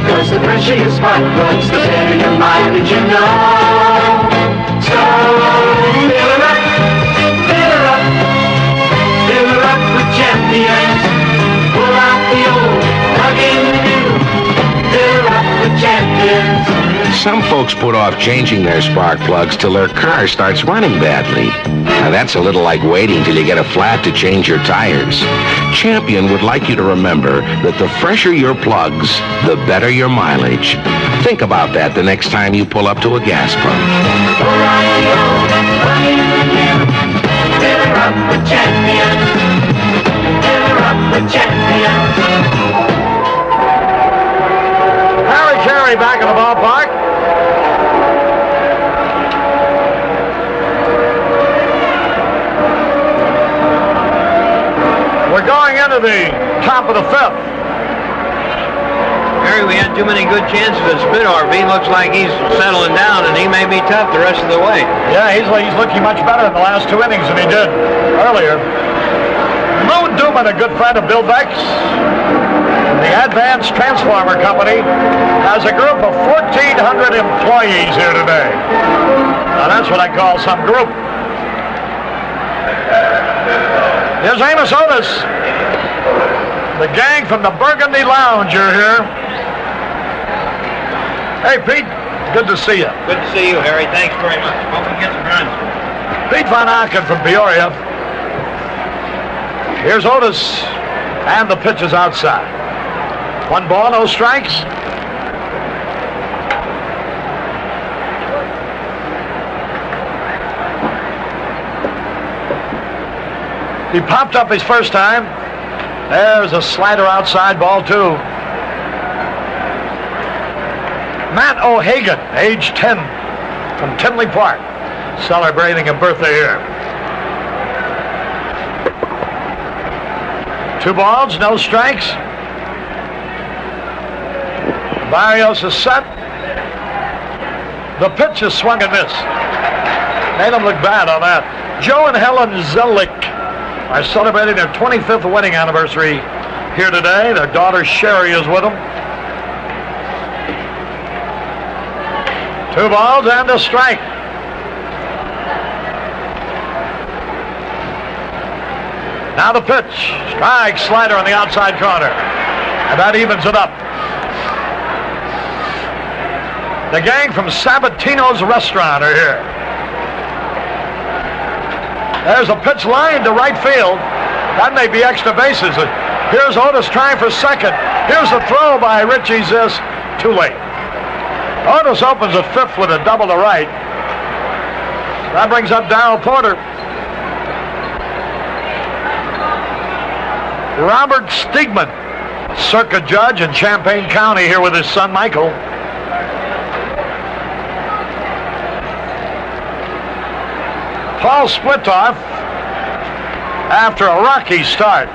Cause the fresher your spark plugs, the better your mileage you know. So fill her up, fill her up, fill her up with champions. Pull out the old, plug in the new, fill her up with champions. Some folks put off changing their spark plugs till their car starts running badly. Now that's a little like waiting till you get a flat to change your tires. Champion would like you to remember that the fresher your plugs, the better your mileage. Think about that the next time you pull up to a gas pump. Fill her up with champions. Fill her up with champions. Harry Carey back in the ballpark. We're going into the top of the 5th. Harry, we had too many good chances at Spinoff. He looks like he's settling down, and he may be tough the rest of the way. Yeah, he's looking much better in the last 2 innings than he did earlier. Lou Duman, a good friend of Bill Beck's, the Advanced Transformer Company, has a group of 1,400 employees here today. Now that's what I call some group. Here's Amos Otis. The gang from the Burgundy Lounge are here. Hey, Pete, good to see you. Good to see you, Harry. Thanks very much. Hope we get some runs. Pete Van Aken from Peoria. Here's Otis, and the pitch is outside. 1 ball, no strikes. He popped up his first time. There's a slider outside, ball 2. Matt O'Hagan, age 10, from Tinley Park, celebrating a birthday here. 2 balls, no strikes. Barrios is set. The pitch is swung and missed. Made him look bad on that. Joe and Helen Zellick are celebrating their 25th wedding anniversary here today. Their daughter Sherry is with them. 2 balls and a strike. Now the pitch. Strike, slider on the outside corner. And that evens it up. The gang from Sabatino's Restaurant are here. There's a pitch line to right field. That may be extra bases. Here's Otis trying for second. Here's the throw by Richie Ziss. Too late. Otis opens the 5th with a double to right. That brings up Darrell Porter. Robert Stigman, circuit judge in Champaign County, here with his son Michael. Paul Splitoff, after a rocky start,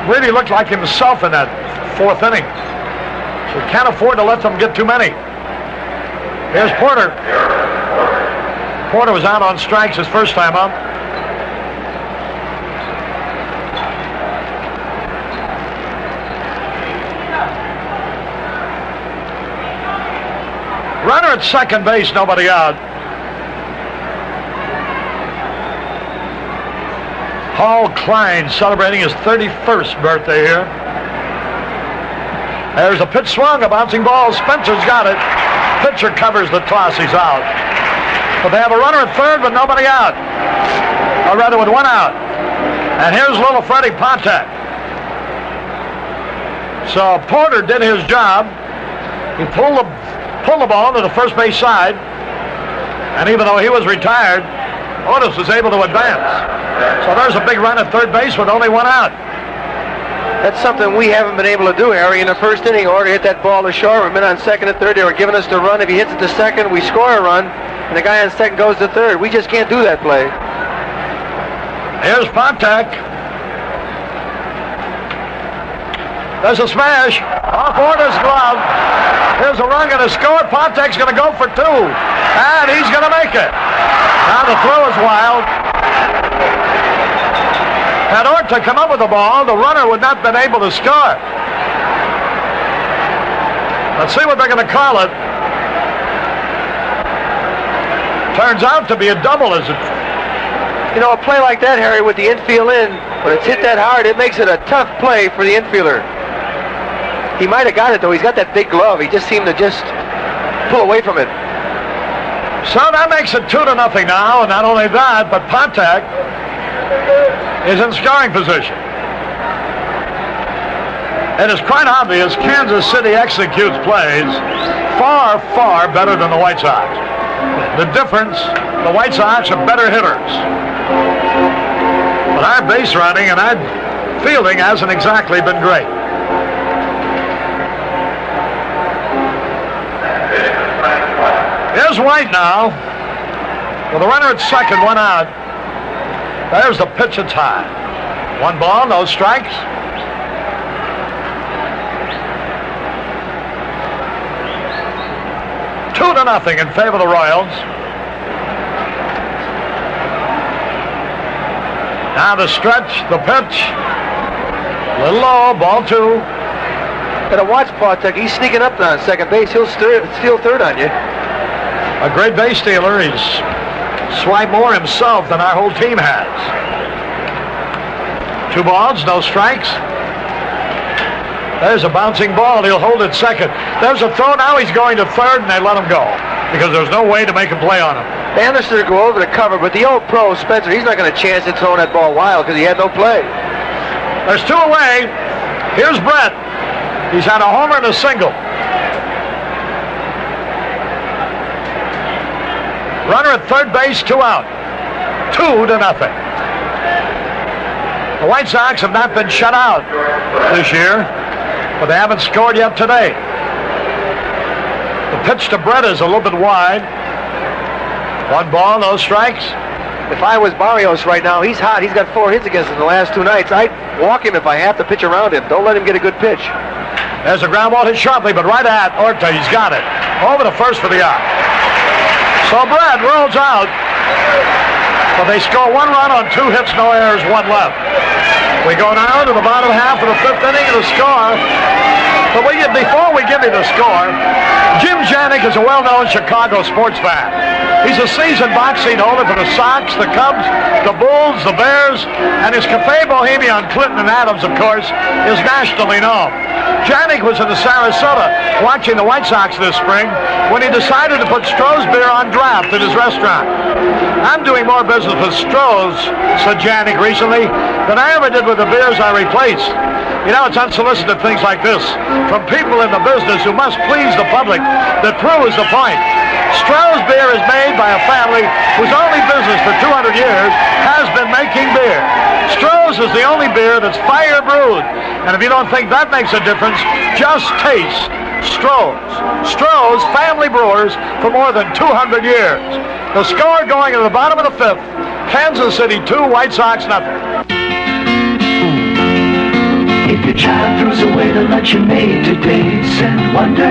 really looked like himself in that 4th inning. So can't afford to let them get too many. Here's Porter. Porter was out on strikes his first time up. Runner at second base, nobody out. Paul Klein celebrating his 31st birthday here. There's a pitch swung, a bouncing ball. Spencer's got it. Pitcher covers the toss. He's out. But they have a runner at third, but nobody out. Or rather, with 1 out. And here's little Freddie Pontek. So Porter did his job. He pulled the ball to the first base side. And even though he was retired, Otis was able to advance. So there's a big run at third base with only 1 out. That's something we haven't been able to do, Harry. In the first inning, order hit that ball to short. We've been on second and third. They were giving us the run. If he hits it to second, we score a run. And the guy on second goes to third. We just can't do that play. Here's Pontek. There's a smash. Off Porter's glove. Here's a run going to score. Pontek's going to go for 2. And he's going to make it. Now the throw is wild. Had Orta come up with the ball, the runner would not have been able to score. Let's see what they're going to call it. Turns out to be a double, is it? You know, a play like that, Harry, with the infield in, when it's hit that hard, it makes it a tough play for the infielder. He might have got it, though. He's got that big glove. He just seemed to just pull away from it. So that makes it 2-0 now, and not only that, but Pontek is in scoring position. It is quite obvious Kansas City executes plays far, far better than the White Sox. The difference, the White Sox are better hitters. But our base running and our fielding hasn't exactly been great. Here's White now, with a runner at second, 1 out. There's the pitch, it's high. 1 ball, no strikes. Two to nothing in favor of the Royals. Now the stretch, the pitch. A little low, ball 2. Gotta watch Pontek. He's sneaking up on second base. He'll steal third on you. A great base stealer. He's swiped more himself than our whole team has. 2 balls, no strikes. There's a bouncing ball. He'll hold it second. There's a throw. Now he's going to third, and they let him go because there's no way to make a play on him. They understood to go over the cover, but the old pro, Spencer, he's not going to chance it throwing that ball wild because he had no play. There's 2 away. Here's Brett. He's had a homer and a single. Runner at third base, 2 out. 2-0. The White Sox have not been shut out this year, but they haven't scored yet today. The pitch to Brett is a little bit wide. 1 ball, no strikes. If I was Barrios right now, he's hot. He's got 4 hits against him the last 2 nights. I'd walk him if I have to pitch around him. Don't let him get a good pitch. There's a ground ball hit sharply, but right at Orta. He's got it. Over to first for the out. So Brett rolls out. But they score 1 run on 2 hits, no errors, 1 left. We go now to the bottom half of the 5th inning of the score. But before we give you the score, Jim Janik is a well-known Chicago sports fan. He's a seasoned boxing holder for the Sox, the Cubs, the Bulls, the Bears, and his Cafe Bohemia on Clinton and Adams, of course, is nationally known. Janik was in the Sarasota watching the White Sox this spring when he decided to put Stroh's beer on draft in his restaurant. I'm doing more business with Stroh's, said Janik recently, than I ever did with the beers I replaced. You know, it's unsolicited things like this from people in the business who must please the public that proves the point. Stroh's beer is made by a family whose only business for 200 years has been making beer. Stroh's is the only beer that's fire brewed. And if you don't think that makes a difference, just taste Stroh's. Stroh's, family brewers for more than 200 years. The score going to the bottom of the 5th, Kansas City 2, White Sox nothing. If your child throws away the lunch you made today, send wonder.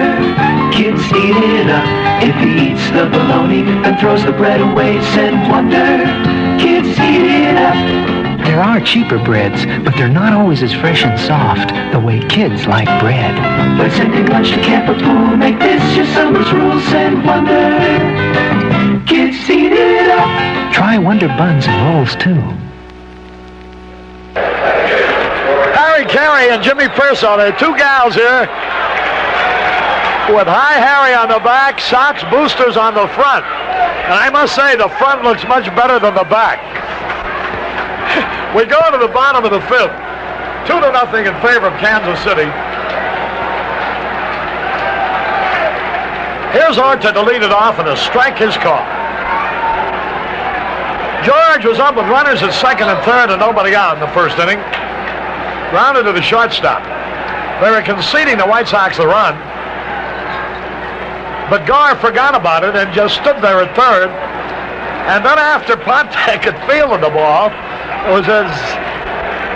Kids eat it up. If he eats the bologna and throws the bread away, send wonder. Kids eat it up. There are cheaper breads, but they're not always as fresh and soft the way kids like bread. By sending lunch to camp or pool, make this your summer's rule, send wonder. Kids eat it up. Try Wonder buns and rolls, too. Harry Carey and Jimmy Pearson, there are 2 gals here with Hi Harry on the back, Sox boosters on the front. And I must say, the front looks much better than the back. We go to the bottom of the 5th, 2-0 in favor of Kansas City. Here's Orta to lead it off and a strike his call. George was up with runners at second and third and nobody out in the 1st inning. Grounded to the shortstop. They were conceding the White Sox the run. But Gar forgot about it and just stood there at third. And then after Ponte had fielded the ball, it was as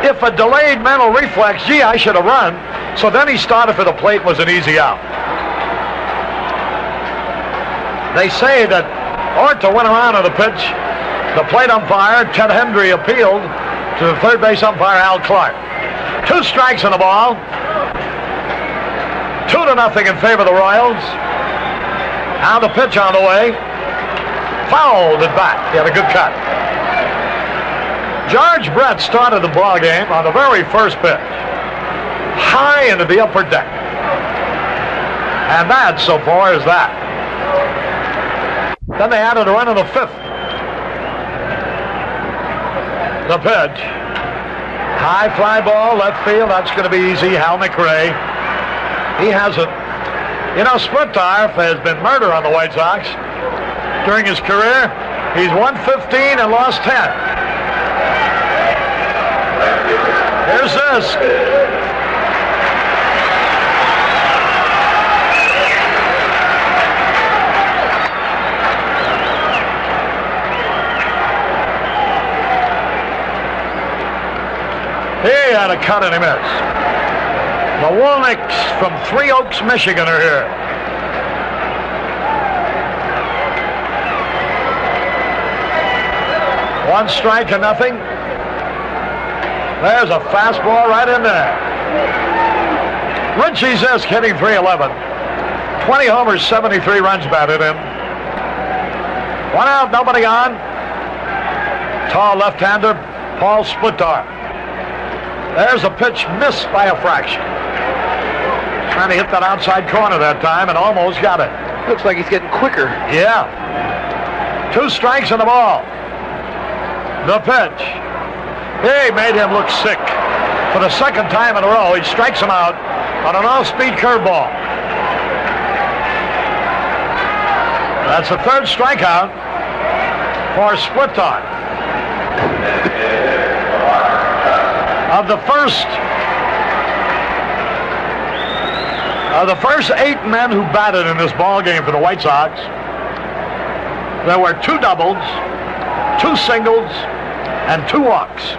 if a delayed mental reflex, gee, I should have run. So then he started for the plate, was an easy out. They say that Orta went around on the pitch. The plate umpire, Ted Hendry, appealed to the third base umpire, Al Clark. 2 strikes on the ball. 2-0 in favor of the Royals. Now the pitch on the way. Fouled it back. He had a good cut. George Brett started the ball game on the very first pitch. High into the upper deck. And that, so far, is that. Then they added a run in the 5th. The pitch. High fly ball, left field. That's going to be easy. Hal McRae. He has it. You know, Splittarf has been murder on the White Sox during his career. He's won 15 and lost 10. Here's this. He had a cut and he missed. The Woolnicks from Three Oaks, Michigan are here. One strike to nothing. There's a fastball right in there. Richie Zisk hitting .311. 20 homers, 73 runs batted in. 1 out, nobody on. Tall left-hander, Paul Splittarf. There's a pitch missed by a fraction. Trying to hit that outside corner that time and almost got it. Looks like he's getting quicker. Yeah. 2 strikes and the ball. The pitch. He made him look sick. For the second time in a row, he strikes him out on an off-speed curveball. That's the 3rd strikeout for Splitton. Of the first 8 men who batted in this ball game for the White Sox, there were 2 doubles, 2 singles, and 2 walks.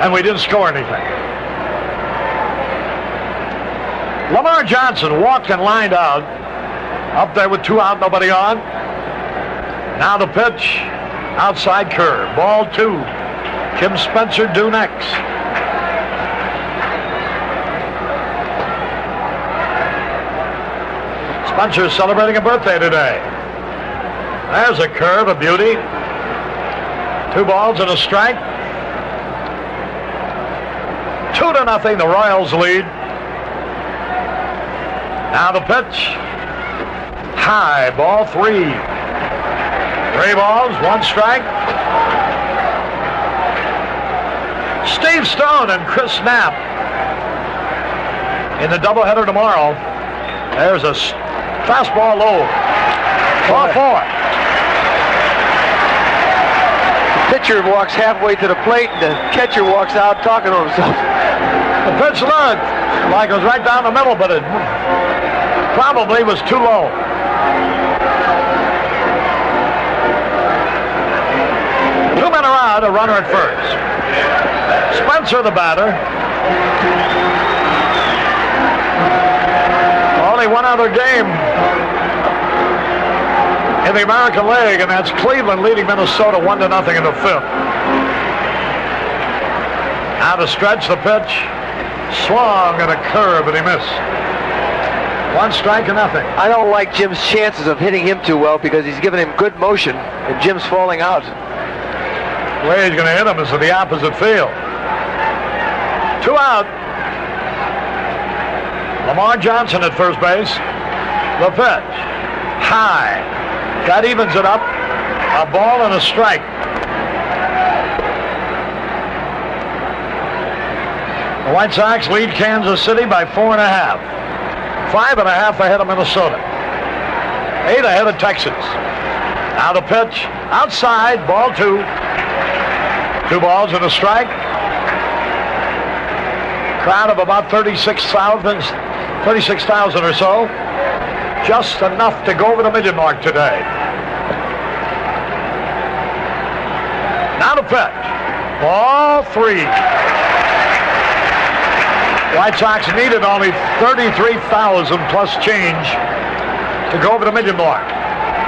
And we didn't score anything. Lamar Johnson walked and lined out. Up there with 2 out, nobody on. Now the pitch, outside curve, ball 2. Jim Spencer due next. Spencer's celebrating a birthday today. There's a curve, a beauty. 2 balls and a strike. 2-0, the Royals lead. Now the pitch. High, ball 3. 3 balls, 1 strike. Steve Stone and Chris Knapp in the doubleheader tomorrow. There's a fastball low. Ball 4. The pitcher walks halfway to the plate, and the catcher walks out talking to himself. The pitch looked like it was right down the middle, but it probably was too low. Two men are out, a runner at first. Spencer, the batter. Only one other game in the American League, and that's Cleveland leading Minnesota 1-0 in the 5th. Now to stretch the pitch. Swung and a curve, and he missed. 1 strike and nothing. I don't like Jim's chances of hitting him too well because he's giving him good motion, and Jim's falling out. The way he's going to hit him is to the opposite field. 2 out. Lamar Johnson at first base. The pitch. High. That evens it up. A ball and a strike. The White Sox lead Kansas City by 4.5. 5.5 ahead of Minnesota. 8 ahead of Texas. Now the pitch. Outside. Ball 2. 2 balls and a strike. Crowd of about 36,000 or so. Just enough to go over the million mark today. Now the pitch. Ball 3. White Sox needed only 33,000 plus change to go over the million mark.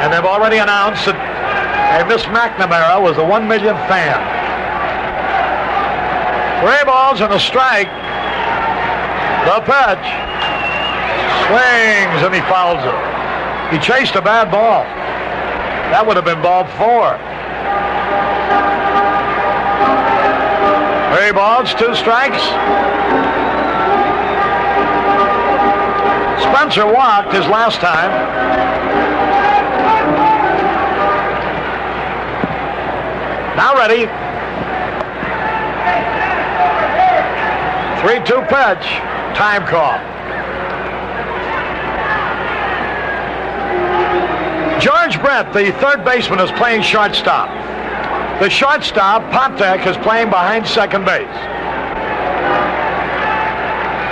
And they've already announced that Miss McNamara was a 1 millionth fan. 3 balls and a strike. The pitch. Swings and he fouls it. He chased a bad ball. That would have been ball 4. 3 balls, 2 strikes. Spencer walked his last time. Now ready. 3-2 pitch. Time call. George Brett, the third baseman, is playing shortstop. The shortstop, Poptek, is playing behind second base.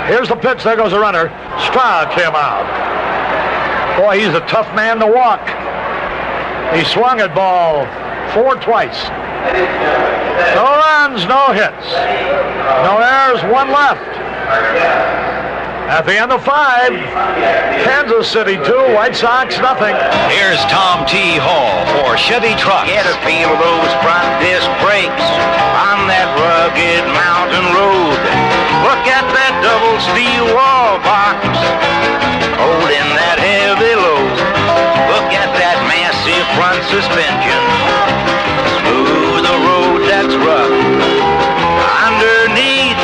Here's the pitch. There goes the runner. Stroud came out. Boy, he's a tough man to walk. He swung at ball 4 twice. No runs, no hits. No errors, 1 left. At the end of 5, Kansas City 2, White Sox nothing. Here's Tom T. Hall for Chevy Trucks. Get a feel of those front disc brakes on that rugged mountain road. Look at that double steel wall box holding that heavy load. Look at that massive front suspension. Smooth the road that's rough underneath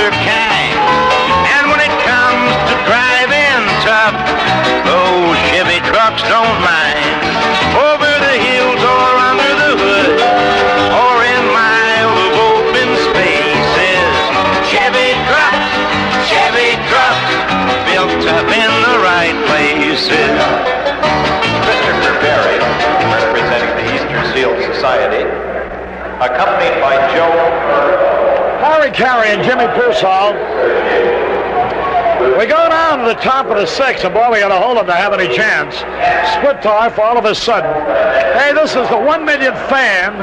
other kind. And when it comes to driving tough, those Chevy trucks don't mind. Over the hills or under the hood, or in miles of open spaces, Chevy trucks, built up in the right places. Christopher Berry, representing the Eastern Seal Society, accompanied by Joe Harry Carey and Jimmy Pearsall. We go down to the top of the sixth, and boy, we got to hold them to have any chance. Split off all of a sudden. Hey, this is the 1 million fan.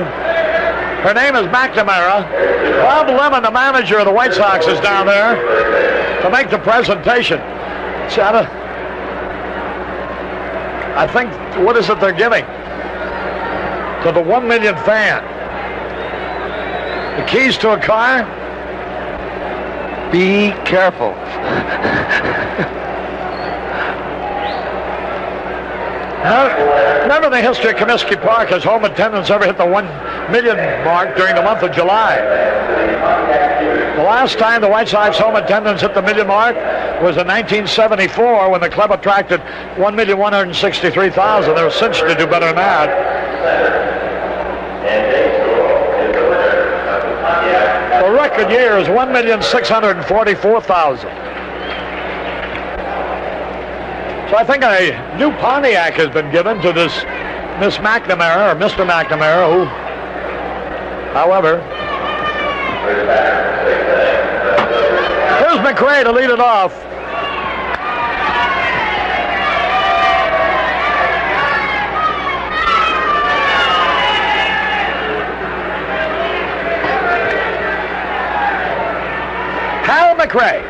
Her name is McNamara. Bob Lemon, the manager of the White Sox, is down there to make the presentation. I think, what is it they're giving to the 1 million fan? The keys to a car? Be careful. Never in the history of Comiskey Park has home attendance ever hit the 1 million mark during the month of July. The last time the White Sox home attendance hit the million mark was in 1974 when the club attracted 1,163,000. They were cinched to do better than that. The record year is 1,644,000. So I think a new Pontiac has been given to this Miss McNamara, or Mr. McNamara, who, however, here's McRae to lead it off. Hal McRae.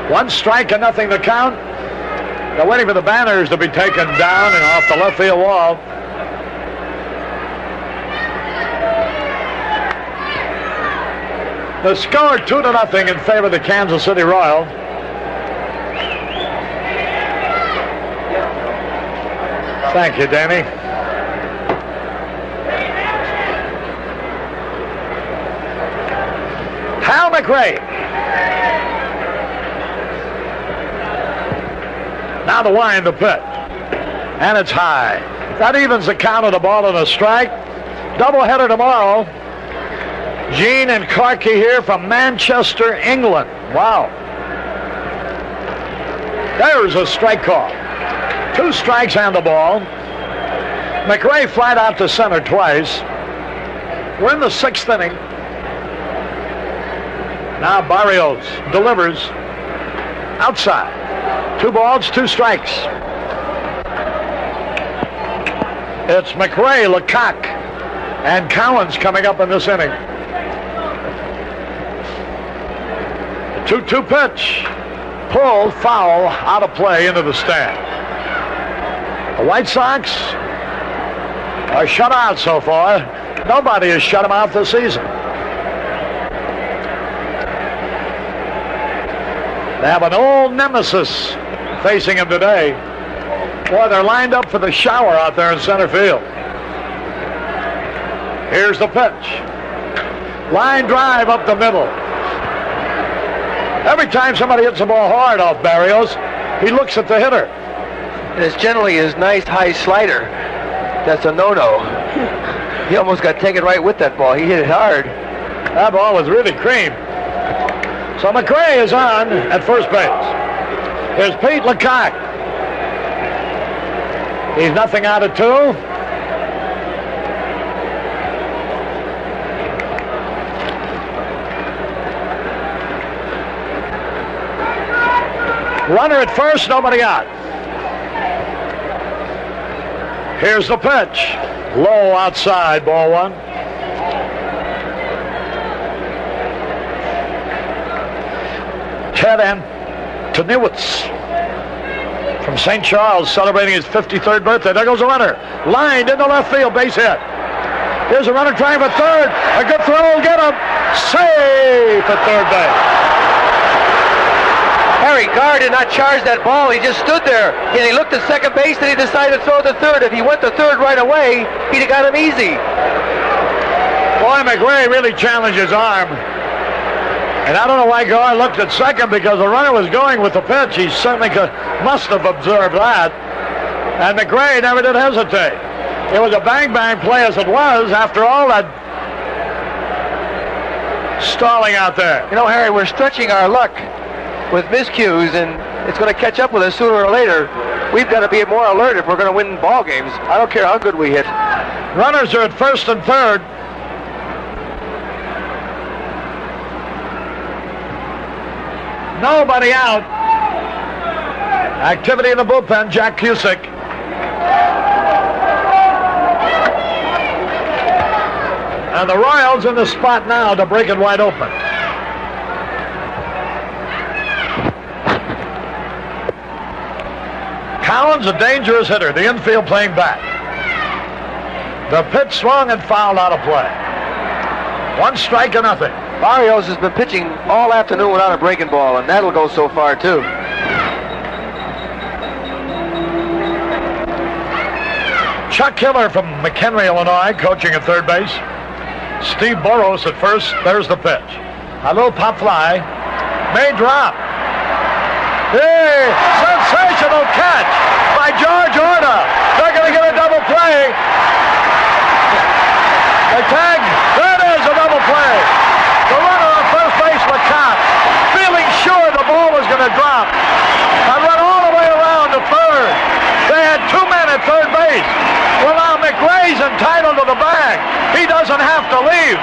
1 strike and nothing to count. They're waiting for the banners to be taken down and off the left field wall. The score 2-0 in favor of the Kansas City Royals. Thank you, Danny. Hal McRae. Now the wind, the pitch. And it's high. That evens the count of the ball and a strike. Doubleheader tomorrow. Gene and Clarkey here from Manchester, England. Wow. There's a strike call. 2 strikes and the ball. McRae flied out to center twice. We're in the 6th inning. Now Barrios delivers outside. 2 balls, 2 strikes. It's McRae, LaCock, and Cowens coming up in this inning. The 2-2 pitch. Pull, foul, out of play into the stand. The White Sox are shut out so far. Nobody has shut them out this season. They have an old nemesis facing him today. Boy, they're lined up for the shower out there in center field. Here's the pitch. Line drive up the middle. Every time somebody hits the ball hard off Barrios, he looks at the hitter. And it's generally his nice high slider. That's a no-no. He almost got taken right with that ball. He hit it hard. That ball was really cream. So McRae is on at first base. Here's Pete LaCock. He's nothing out of 2. Runner at first, nobody out. Here's the pitch. Low outside, ball 1. Ted Antoniewicz from St. Charles celebrating his 53rd birthday. There goes a runner. Lined into left field, base hit. Here's a runner trying for third. A good throw will get him. Safe at third base. Harry Carr did not charge that ball. He just stood there. And he looked at second base and he decided to throw to third. If he went to third right away, he'd have got him easy. Boy, McRae really challenged his arm. And I don't know why Gar looked at second, because the runner was going with the pitch. He certainly must have observed that. And McRae never did hesitate. It was a bang-bang play as it was after all that stalling out there. You know, Harry, we're stretching our luck with miscues, and it's going to catch up with us sooner or later. We've got to be more alert if we're going to win ball games. I don't care how good we hit. Runners are at first and third. Nobody out. Activity in the bullpen, Jack Cusick. And the Royals in the spot now to break it wide open. Cowens, a dangerous hitter. The infield playing back. The pitch swung and fouled out of play. 1 strike to nothing. Barrios has been pitching all afternoon without a breaking ball, and that'll go so far, too. Chuck Hiller from McHenry, Illinois, coaching at third base. Steve Boros at first. There's the pitch. A little pop fly. May drop. Hey, sensational catch by George Orta. They're going to get a double play. They tag. There it is, a double play. The runner on first base, LaCock, feeling sure the ball was going to drop, and run all the way around to third. They had 2 men at third base. Well, now McRae's entitled to the bag. He doesn't have to leave,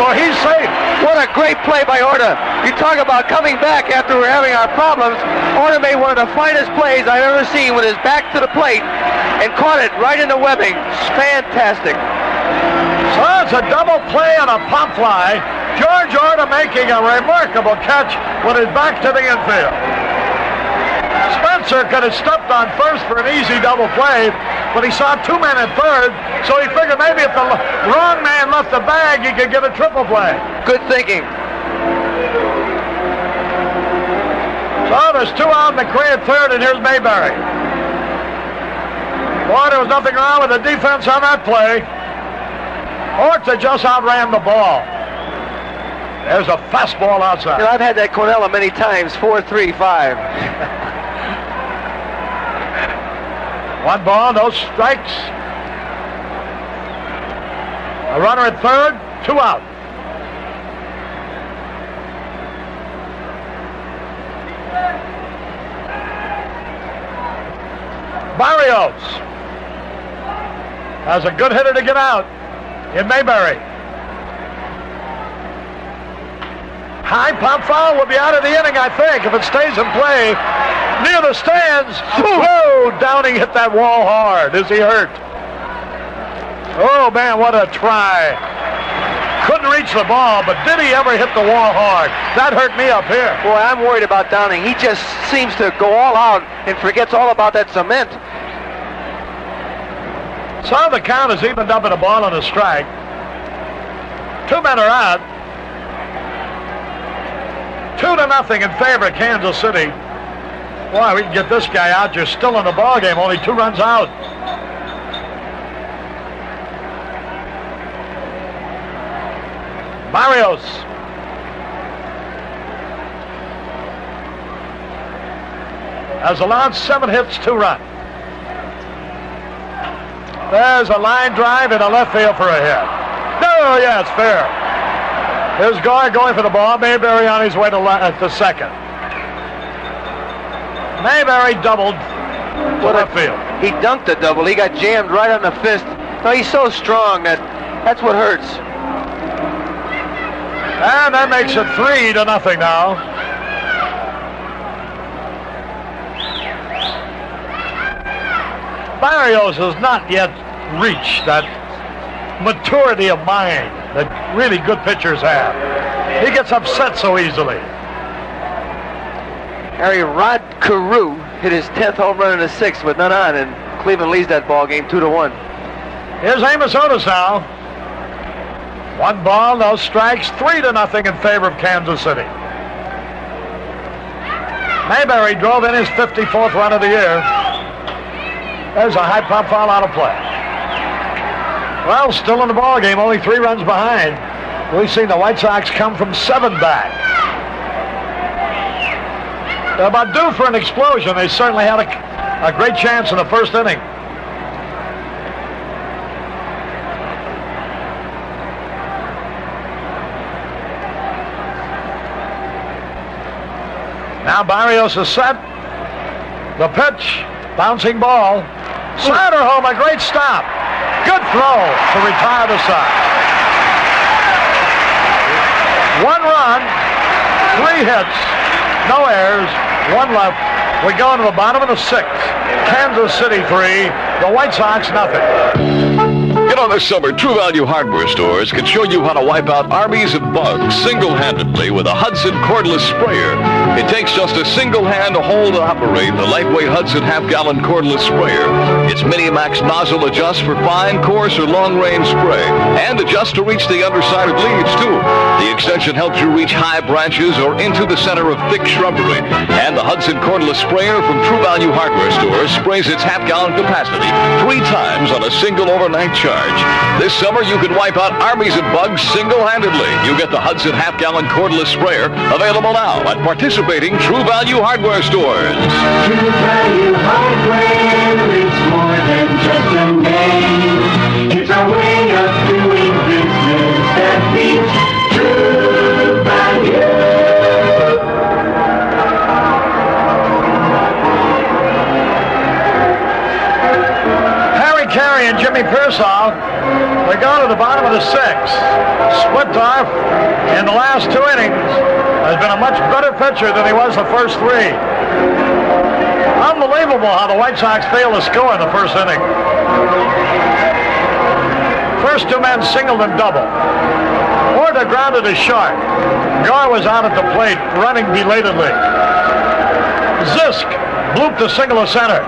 so he's safe. What a great play by Orta. You talk about coming back after we're having our problems. Orta made one of the finest plays I've ever seen with his back to the plate and caught it right in the webbing. It's fantastic. So it's a double play on a pop fly. George Orta making a remarkable catch with his back to the infield. Spencer could have stepped on first for an easy double play, but he saw 2 men at third, so he figured maybe if the wrong man left the bag, he could get a triple play. Good thinking. So there's 2 out, McRae at third, and here's Mayberry. Boy, there was nothing wrong with the defense on that play. Orta just outran the ball. There's a fastball outside. You know, I've had that Cornella many times, 4-3-5. 1 ball, no strikes. A runner at third, 2 out. Barrios has a good hitter to get out in Mayberry. High pop foul will be out of the inning, I think, if it stays in play. Near the stands. Whoa, Downing hit that wall hard. Is he hurt? Oh, man, what a try. Couldn't reach the ball, but did he ever hit the wall hard? That hurt me up here. Boy, I'm worried about Downing. He just seems to go all out and forgets all about that cement. So the count is evened up at a ball and a strike. 2 men are out. 2-0 in favor of Kansas City. Boy, we can get this guy out. You're still in the ball game. Only 2 runs out. Barrios. Has allowed 7 hits, 2 runs. There's a line drive in the left field for a hit. No, yeah, it's fair. Here's Gar going for the ball. Mayberry on his way to second. Mayberry doubled to left field. He dunked a double. He got jammed right on the fist. No, he's so strong that's what hurts. And that makes it 3-0 now. Barrios has not yet reached that maturity of mind that really good pitchers have. He gets upset so easily. Harry, Rod Carew hit his 10th home run in the 6th with none on, and Cleveland leads that ball game 2-1. Here's Amos Otis now. 1 ball, no strikes, 3-0 in favor of Kansas City. Mayberry drove in his 54th run of the year. There's a high pop foul out of play. Well, still in the ball game, only 3 runs behind. We've seen the White Sox come from 7 back. They're about due for an explosion. They certainly had a great chance in the first inning. Now Barrios is set. The pitch, bouncing ball. Slider home, a great stop. Good throw to retire the Sox. 1 run, 3 hits, no errors, 1 left. We go into the bottom of the 6th. Kansas City 3, the White Sox nothing. You know, this summer, True Value Hardware stores can show you how to wipe out armies of bugs single-handedly with a Hudson cordless sprayer. It takes just a single hand to hold and operate the lightweight Hudson half-gallon cordless sprayer. Its Mini-Max nozzle adjusts for fine, coarse, or long-range spray, and adjusts to reach the underside of leaves, too. The extension helps you reach high branches or into the center of thick shrubbery. And the Hudson cordless sprayer from True Value Hardware stores sprays its half-gallon capacity 3 times on a single overnight charge. This summer, you can wipe out armies of bugs single-handedly. You get the Hudson half-gallon cordless sprayer, available now at participating True Value Hardware stores. True Value Hardware is more than just a name. It's a way of doing business that beats True Value. Carey and Jimmy Pearsall. We go to the bottom of the 6th. Splittorf, in the last 2 innings, has been a much better pitcher than he was the first 3. Unbelievable how the White Sox failed to score in the first inning. First 2 men singled and doubled. Porter grounded as short. Gore was out at the plate, running belatedly. Zisk blooped the single to center.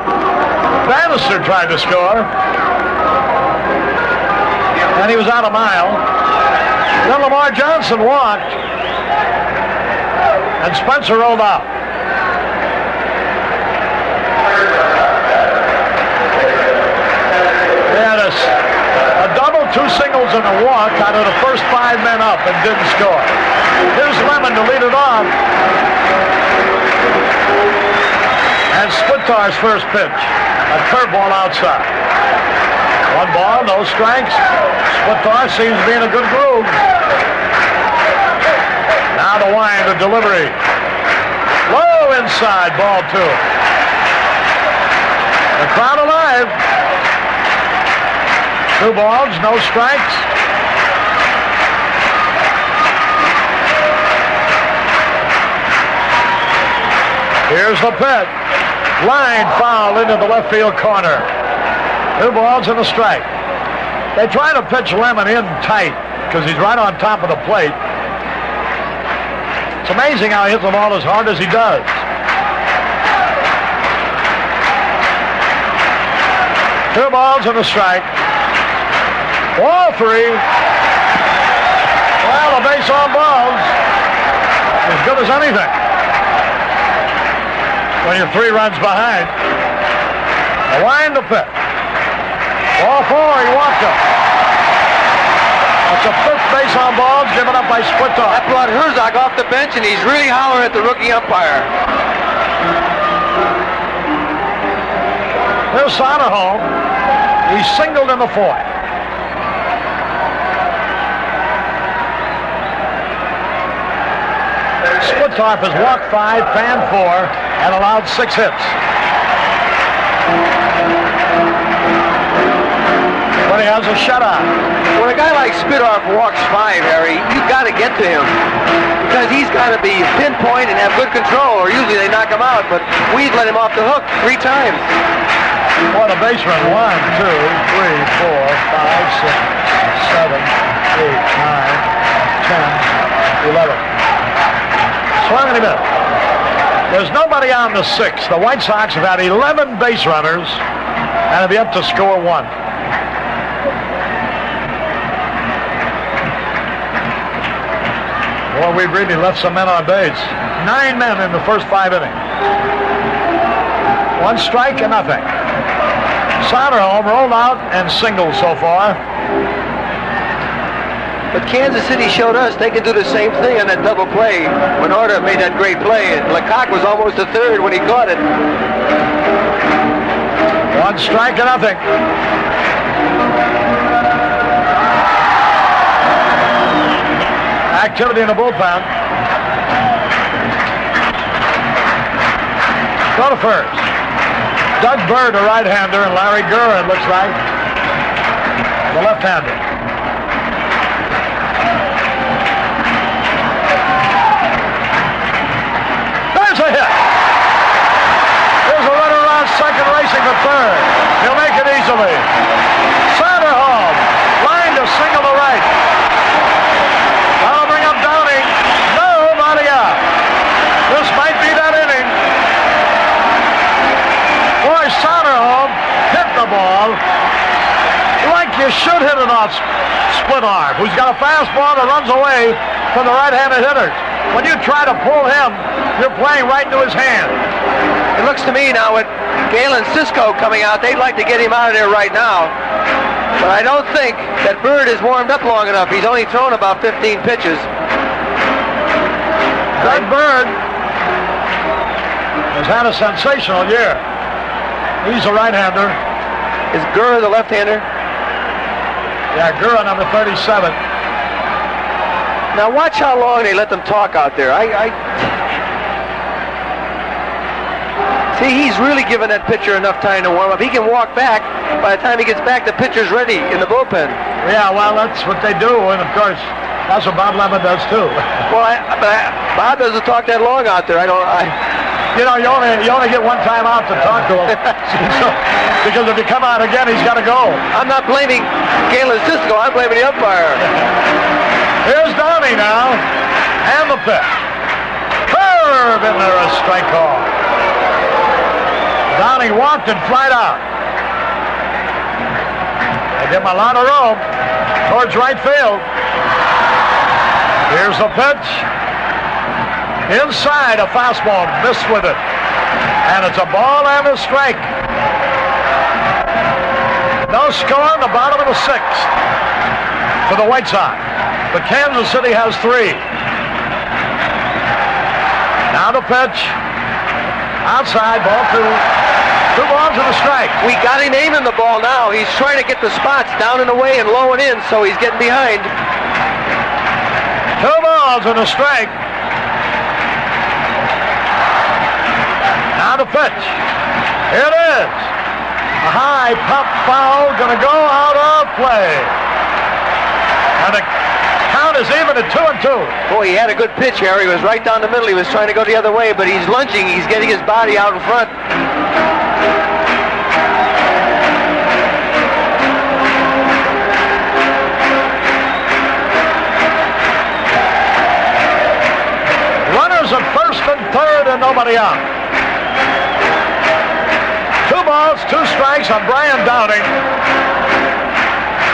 Bannister tried to score, and he was out a mile. Then Lamar Johnson walked, and Spencer rolled out. They had a double, 2 singles, and a walk out of the first 5 men up and didn't score. Here's Lemon to lead it off. And Splittorf's first pitch. A curveball outside. 1 ball, no strikes. Splittorf seems to be in a good groove. Now the wind, the delivery. Low inside, ball 2. The crowd alive. 2 balls, no strikes. Here's the pitch. Line foul into the left field corner. 2 balls and a strike. They try to pitch Lemon in tight because he's right on top of the plate. It's amazing how he hits the ball as hard as he does. Two balls and a strike. Ball 3. Well, a base on balls as good as anything when you're 3 runs behind. The wind to pitch. Ball 4, he walked him. That's a 5th base on balls given up by Splittorf. That brought Herzog off the bench, and he's really hollering at the rookie umpire. Here's Soderholm. He singled in the 4th. Splittorf has walked 5, fanned 4, and allowed 6 hits. But he has a shutout. When a guy like Splittorf walks 5, Harry, you've got to get to him. Because he's got to be pinpoint and have good control, or usually they knock him out. But we've let him off the hook 3 times. What a base run. 1, 2, 3, 4, 5, 6, 7, 8, 9, 10, 11. Swung and he missed. There's nobody on the 6th. The White Sox have had 11 base runners and have yet to score 1. Well, we've really left some men on base. 9 men in the first 5 innings. 1 strike and nothing. Soderholm rolled out and singled so far. But Kansas City showed us they could do the same thing on that double play when Orta made that great play. And LaCock was almost a third when he caught it. 1 strike to nothing. Activity in the bullpen. Go to first. Doug Bird, a right-hander, and Larry Gurr, it looks like, the left-hander. There's a hit. There's a runner around second, racing for third. He'll make it easily. Sanderholm, line to single to right. That'll bring up Downing. Nobody out. This might be that inning. Boy, Sanderholm hit the ball like you should hit it off split arm, who's got a fastball that runs away from the right-handed hitters. When you try to pull him, you're playing right into his hand. It looks to me now with Galen Cisco coming out, they'd like to get him out of there right now. But I don't think that Bird is warmed up long enough. He's only thrown about 15 pitches. Doug Bird has had a sensational year. He's a right-hander. Is Gurr the left-hander? Yeah, Gurr, number 37. Now watch how long they let them talk out there. See, he's really given that pitcher enough time to warm up. He can walk back. By the time he gets back, the pitcher's ready in the bullpen. Yeah, well, that's what they do, and of course, that's what Bob Lemon does too. Well, Bob doesn't talk that long out there. You know, you only get one time out to talk to him. Because if you come out again, he's got to go. I'm not blaming Galen Cisco. I'm blaming the umpire. Here's Downey now, and the pitch. Curve in there, a strike call. Downey walked and flied out. They give him a lot of room towards right field. Here's the pitch. Inside, a fastball, missed with it. And it's a ball and a strike. No score in the bottom of the 6th for the White Sox. But Kansas City has 3. Now the pitch. Outside, ball 2. 2 balls and a strike. We got him aiming the ball now. He's trying to get the spots down and away and low and in, so he's getting behind. 2 balls and a strike. Now the pitch. Here it is. A high pop foul going to go out of play. And the count is even at 2-2. Boy, he had a good pitch, Harry. He was right down the middle. He was trying to go the other way, but he's lunging. He's getting his body out in front. Runners at first and third and nobody out. 2 balls, 2 strikes on Brian Downing.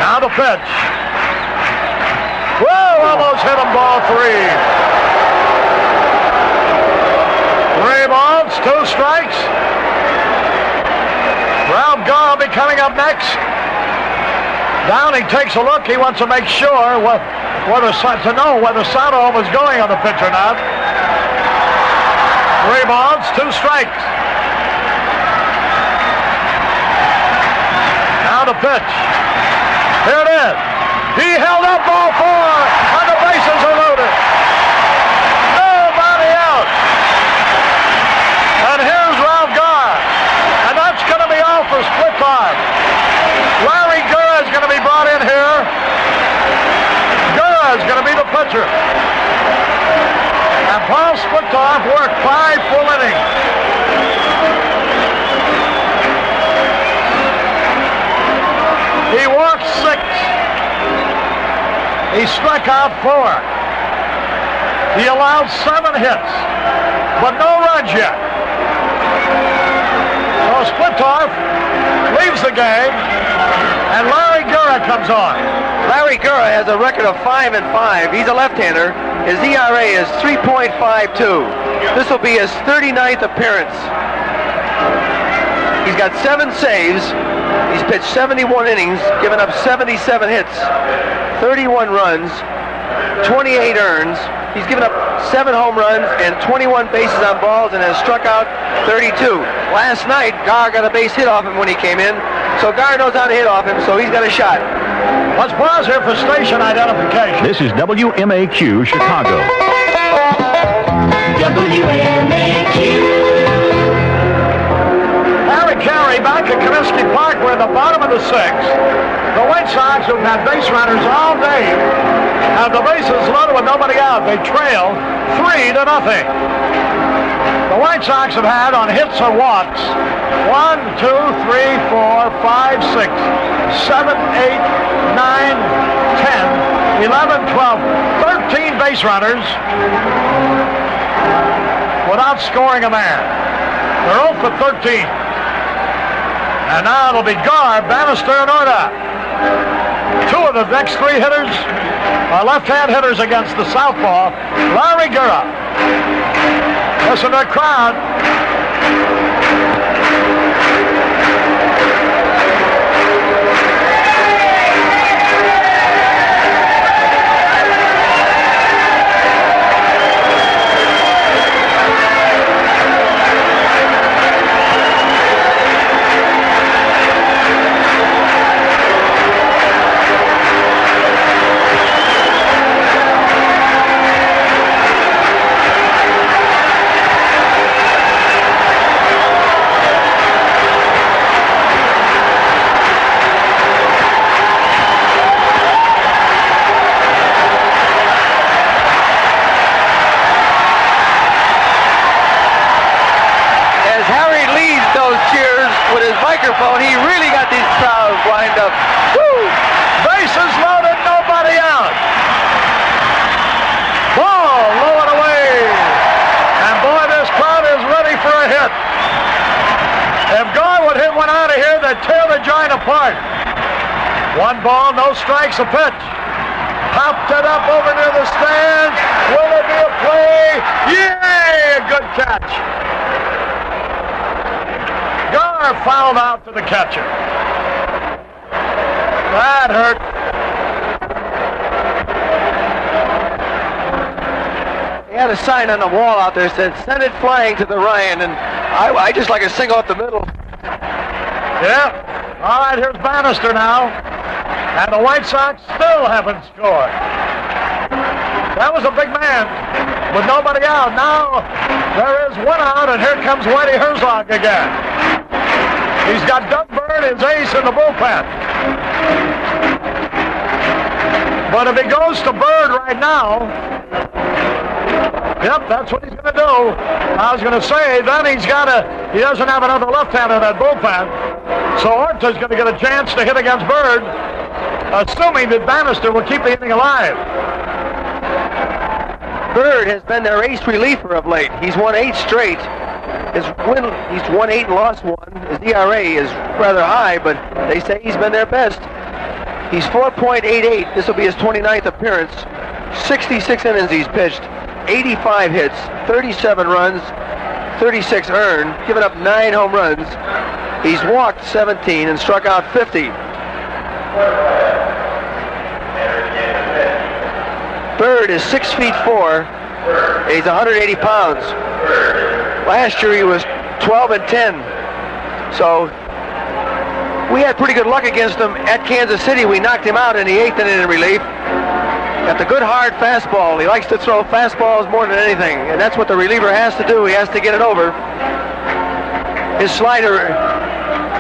Now the pitch. Whoa, almost hit him, ball 3. 3 balls, 2 strikes. Ralph Garr will be coming up next. Downing takes a look. He wants to make sure to know whether Sanderholm is going on the pitch or not. 3 balls, 2 strikes. Now the pitch. Here it is. He held up ball 4, and the bases are loaded. Nobody out. And here's Ralph Garr. And that's going to be all for split time. Larry Gurr is going to be brought in here. Gurr is going to be the pitcher. And Paul Splittoff worked 5 full innings. He walked 6. He struck out 4. He allowed 7 hits, but no runs yet. So Splittoff leaves the game, and Larry Gurr comes on. Larry Gurr has a record of 5-5. He's a left-hander. His ERA is 3.52. This will be his 39th appearance. He's got 7 saves. He's pitched 71 innings, given up 77 hits. 31 runs, 28 earns. He's given up 7 home runs and 21 bases on balls and has struck out 32. Last night, Gar got a base hit off him when he came in, so Gar knows how to hit off him, so he's got a shot. Let's pause here for station identification. This is WMAQ Chicago. WMAQ. Harry Carey back at Comiskey Park. We're at the bottom of the 6th. The White Sox, who've had base runners all day, have the bases loaded with nobody out. They trail 3-0. The White Sox have had on hits or walks 1, 2, 3, 4, 5, 6, 7, 8, 9, 10, 11, 12, 13 base runners without scoring a man. They're 0 for 13. And now it'll be Gar, Bannister, and Orta. 2 of the next 3 hitters are left-hand hitters against the southpaw, Larry Gura. Listen to the crowd. He really got these crowds lined up. Woo! Bases loaded, nobody out. Ball low and away. And boy, this crowd is ready for a hit. If Gar would hit one out of here, they'd tear the joint apart. 1 ball, no strikes, a pitch. Popped it up over near the stands. Will it be a play? Yay! A good catch. Gar fouled out to the catcher. That hurt. He had a sign on the wall out there that said, "Send it flying to the Ryan," and I just like a single up the middle. Yeah. All right, here's Bannister now. And the White Sox still haven't scored. That was a big man with nobody out. Now there is 1 out, and here comes Whitey Herzog again. He's got Doug Bird, his ace, in the bullpen. But if he goes to Bird right now, yep, that's what he's going to do. I was going to say, then he doesn't have another left-hander in that bullpen. So Orta's going to get a chance to hit against Bird, assuming that Bannister will keep the inning alive. Bird has been their ace reliever of late. He's won 8 straight. He's won 8 and lost 1. His ERA is rather high, but they say he's been their best. He's 4.88. This will be his 29th appearance. 66 innings he's pitched. 85 hits, 37 runs, 36 earned, given up 9 home runs. He's walked 17 and struck out 50. Bird is 6'4". He's 180 pounds. Last year he was 12 and 10. So we had pretty good luck against him at Kansas City. We knocked him out in the 8th inning in relief. Got the good hard fastball. He likes to throw fastballs more than anything, and that's what the reliever has to do. He has to get it over. His slider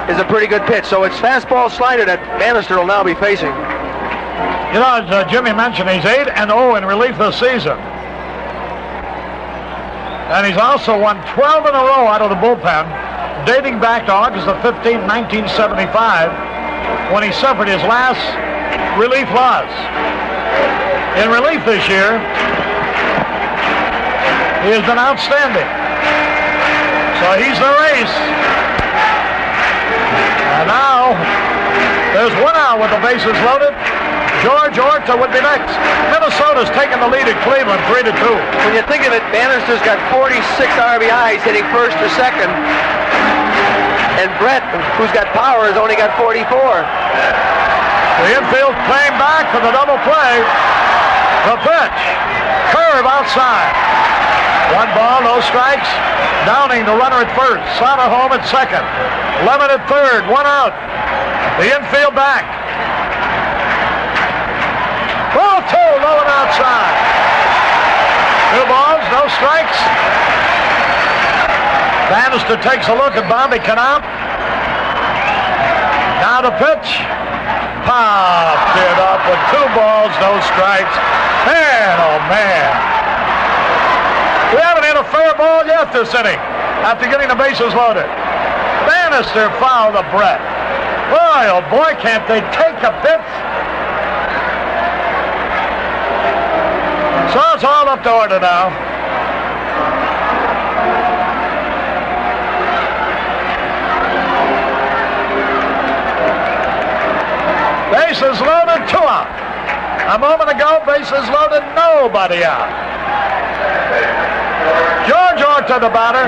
is a pretty good pitch, so it's fastball slider that Bannister will now be facing. You know, as Jimmy mentioned, he's 8-0 in relief this season. And he's also won 12 in a row out of the bullpen, dating back to August the 15th, 1975, when he suffered his last relief loss. In relief this year, he has been outstanding. So he's their ace. And now, there's 1 out with the bases loaded. George Orta would be next. Minnesota's taking the lead at Cleveland, 3-2. When you think of it, Bannister's got 46 RBIs hitting first or second. And Brett, who's got power, has only got 44. The infield playing back for the double play. The pitch. Curve outside. 1 ball, no strikes. Downing, the runner at first. Sauter home at second. Lemon at third. 1 out. The infield back. Ball 2, low and outside. 2 balls, no strikes. Bannister takes a look at Bobby Knapp. Now the pitch. Popped it up with 2 balls, no strikes. Man, oh man. We haven't hit a fair ball yet this inning after getting the bases loaded. Bannister fouled the breath. Boy, oh boy, can't they take a pitch? So it's all up to order now. Bases loaded, 2 out. A moment ago, bases loaded, nobody out. George Orta, the batter.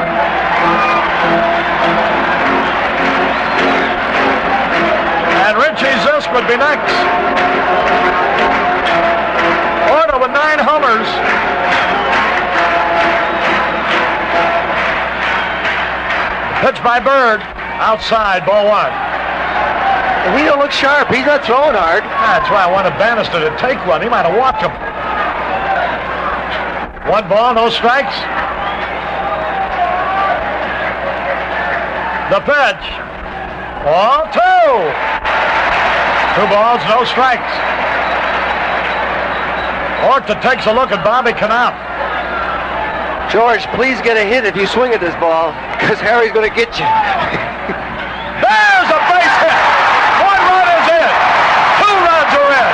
And Richie Zisk would be next. Orta with 9 homers. Pitch by Bird. Outside, ball 1. He don't look sharp. He's not throwing hard. That's why I wanted Bannister to take one. He might have walked him. 1 ball, no strikes. The pitch. Ball 2. 2 balls, no strikes. Orta takes a look at Bobby Knapp. George, please get a hit if you swing at this ball, because Harry's going to get you. There's a base hit. 1 run is in. 2 runs are in.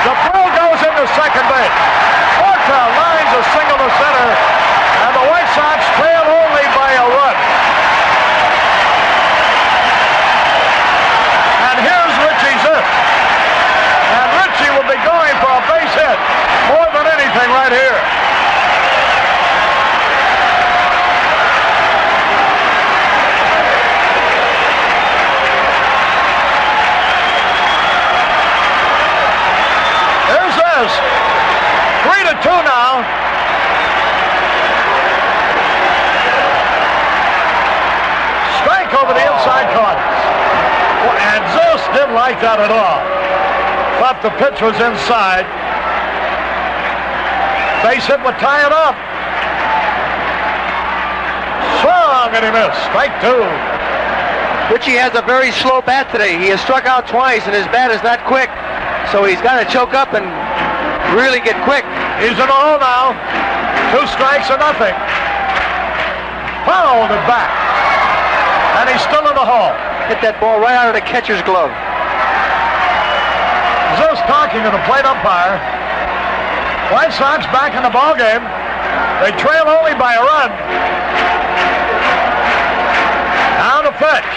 The throw goes into second base. Orta lines a single to center, and the White Sox trail only by a run. And here's Richie Zisk. And Richie will be going for a base hit more than anything right here. There's this. 3-2 now. Strike over the inside corner. And Zisk didn't like that at all. Thought the pitch was inside. Base hit would tie it up. Swung and he missed. Strike 2. Richie has a very slow bat today. He has struck out twice, and his bat is not quick. So he's got to choke up and really get quick. He's in the hole now. 2 strikes or nothing. Fouled it back. And he's still in the hole. Hit that ball right out of the catcher's glove. Zisk talking to the plate umpire. White Sox back in the ball game. They trail only by a run. Now the pitch.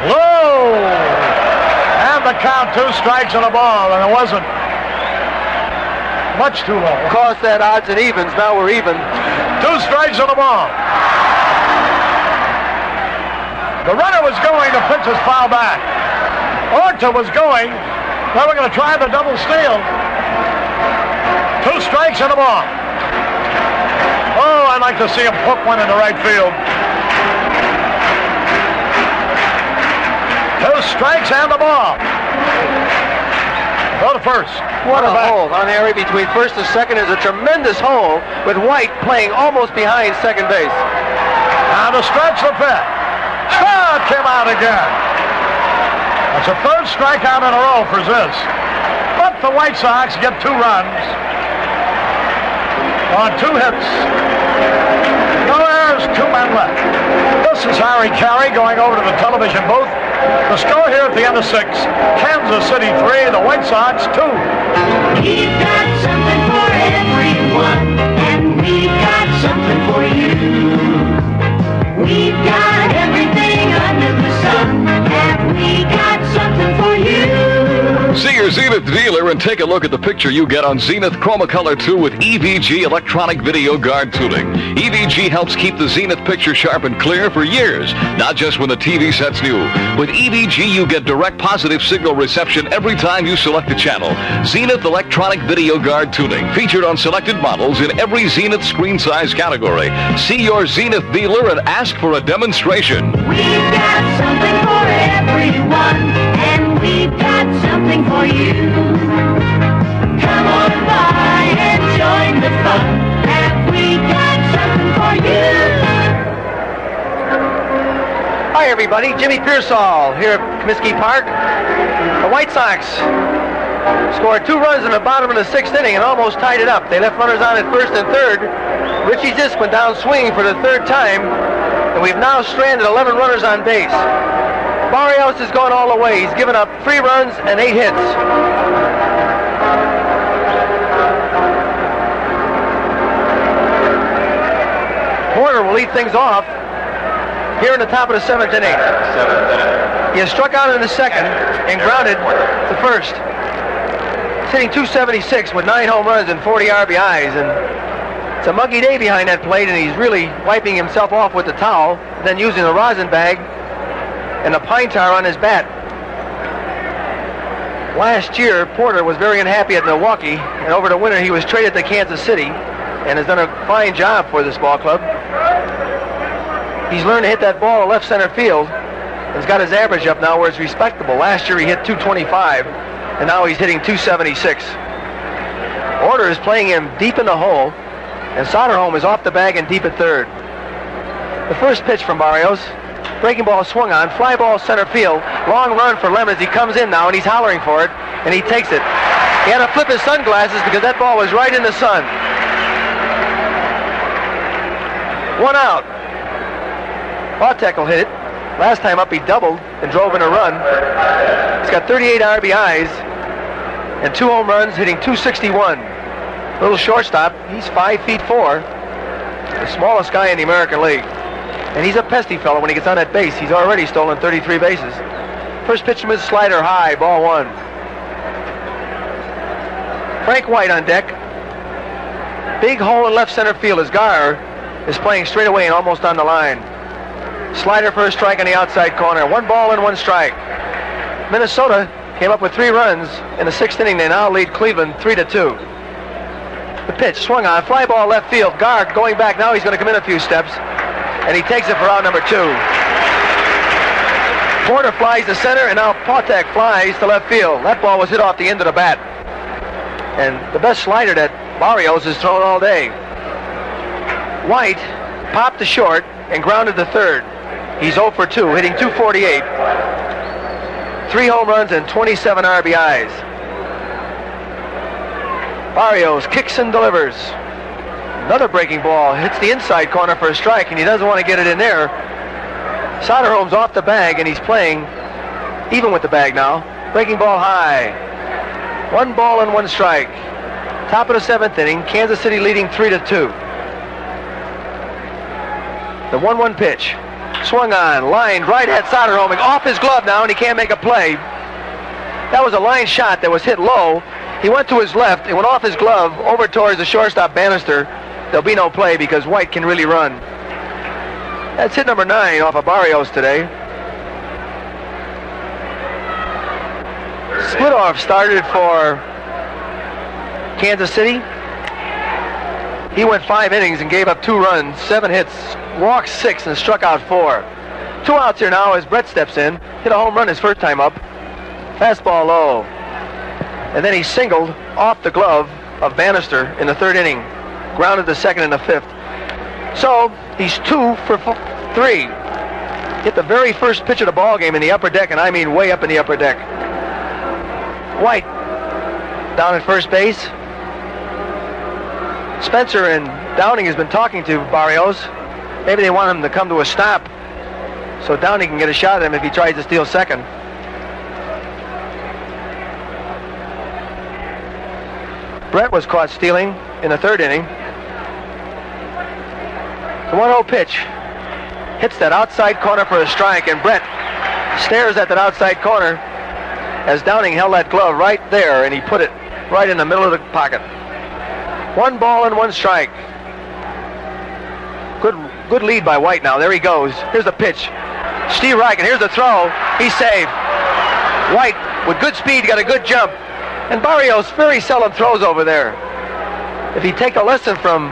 Low. And the count, 2 strikes and a ball, and it wasn't much too low. Caused that odds and evens. Now we're even. 2 strikes and a ball. The runner was going, the pitch is fouled back. Orta was going. Now we're going to try the double steal. 2 strikes and a ball. Oh, I'd like to see him hook one in the right field. 2 strikes and a ball. Go to first. What a hole on Harry between first and second is a tremendous hole with White playing almost behind second base. Now to stretch the pitch. Shot came out again. That's a 3rd strikeout in a row for Zisk. But the White Sox get 2 runs on 2 hits. No errors, 2 men left. This is Harry Carey going over to the television booth. The score here at the end of 6. Kansas City 3, the White Sox 2. We've got something for everyone, and we've got something for you. We've got everything under the sun, and we got something for you. Sears Zenith dealer and take a look at the picture you get on Zenith Chromacolor 2 with EVG electronic video guard tuning. EVG helps keep the Zenith picture sharp and clear for years, not just when the TV set's new. With EVG, you get direct positive signal reception every time you select a channel. Zenith electronic video guard tuning, featured on selected models in every Zenith screen size category. See your Zenith dealer and ask for a demonstration. We've got something for everyone, and we've got something for you. Come on by and join the fun. Have we got something for you? Hi, everybody. Jimmy Pearsall here at Comiskey Park. The White Sox scored 2 runs in the bottom of the 6th inning and almost tied it up. They left runners on at first and third. Richie Zisk went down swinging for the 3rd time, and we've now stranded 11 runners on base. Barrios has gone all the way. He's given up 3 runs and 8 hits. Porter will lead things off here in the top of the 7th inning. He has struck out in the 2nd and grounded the 1st. He's hitting .276 with 9 home runs and 40 RBIs, and it's a muggy day behind that plate, and he's really wiping himself off with the towel, then using a rosin bag and a pine tar on his bat. Last year, Porter was very unhappy at Milwaukee, and over the winter he was traded to Kansas City and has done a fine job for this ball club. He's learned to hit that ball to left center field. He's got his average up now where it's respectable. Last year he hit .225, and now he's hitting .276. Order is playing him deep in the hole, and Soderholm is off the bag and deep at third. The first pitch from Barrios, breaking ball swung on, fly ball center field, long run for Lemons. He comes in now and he's hollering for it, and he takes it. He had to flip his sunglasses because that ball was right in the sun. 1 out. Autek will hit it. Last time up he doubled and drove in a run. He's got 38 RBIs and 2 home runs, hitting .261. Little shortstop. He's 5'4", the smallest guy in the American League. And he's a pesty fellow when he gets on that base. He's already stolen 33 bases. First pitch from his slider high, ball 1. Frank White on deck. Big hole in left center field as Gar is playing straight away and almost on the line. Slider for a strike on the outside corner. 1 ball and 1 strike. Minnesota came up with 3 runs in the 6th inning. They now lead Cleveland 3-2. The pitch swung on, fly ball left field. Gar going back now. He's going to come in a few steps, and he takes it for out number 2. Porter flies to center, and now Autek flies to left field. That ball was hit off the end of the bat, and the best slider that Barrios has thrown all day. White popped to short and grounded to third. He's 0 for 2, hitting .248. 3 home runs and 27 RBIs. Barrios kicks and delivers. Another breaking ball hits the inside corner for a strike, and he doesn't want to get it in there. Soderholm's off the bag, and he's playing even with the bag now. Breaking ball high. 1 ball and 1 strike. Top of the 7th inning. Kansas City leading 3-2. The 1-1 pitch. Swung on, lined right at Soderholm. Off his glove now, and he can't make a play. That was a line shot that was hit low. He went to his left. It went off his glove over towards the shortstop Bannister. There'll be no play because White can really run. That's hit number 9 off of Barrios today. Splitoff started for Kansas City. He went 5 innings and gave up 2 runs, 7 hits, walked 6, and struck out 4. 2 outs here now as Brett steps in. Hit a home run his first time up. Fastball low. And then he singled off the glove of Bannister in the 3rd inning. Grounded the 2nd and the 5th. So he's 2 for 3. Hit the very first pitch of the ball game in the upper deck, and I mean way up in the upper deck. White down at first base. Spencer and Downing has been talking to Barrios. Maybe they want him to come to a stop so Downing can get a shot at him if he tries to steal second. Brett was caught stealing in the 3rd inning. The 1-0 pitch hits that outside corner for a strike, and Brett stares at that outside corner as Downing held that glove right there, and he put it right in the middle of the pocket. 1 ball and 1 strike. Good lead by White now. There he goes. Here's the pitch. Steve Reich, and here's the throw. He's safe. White, with good speed, got a good jump. And Barrios very seldom throws over there. If he take a lesson from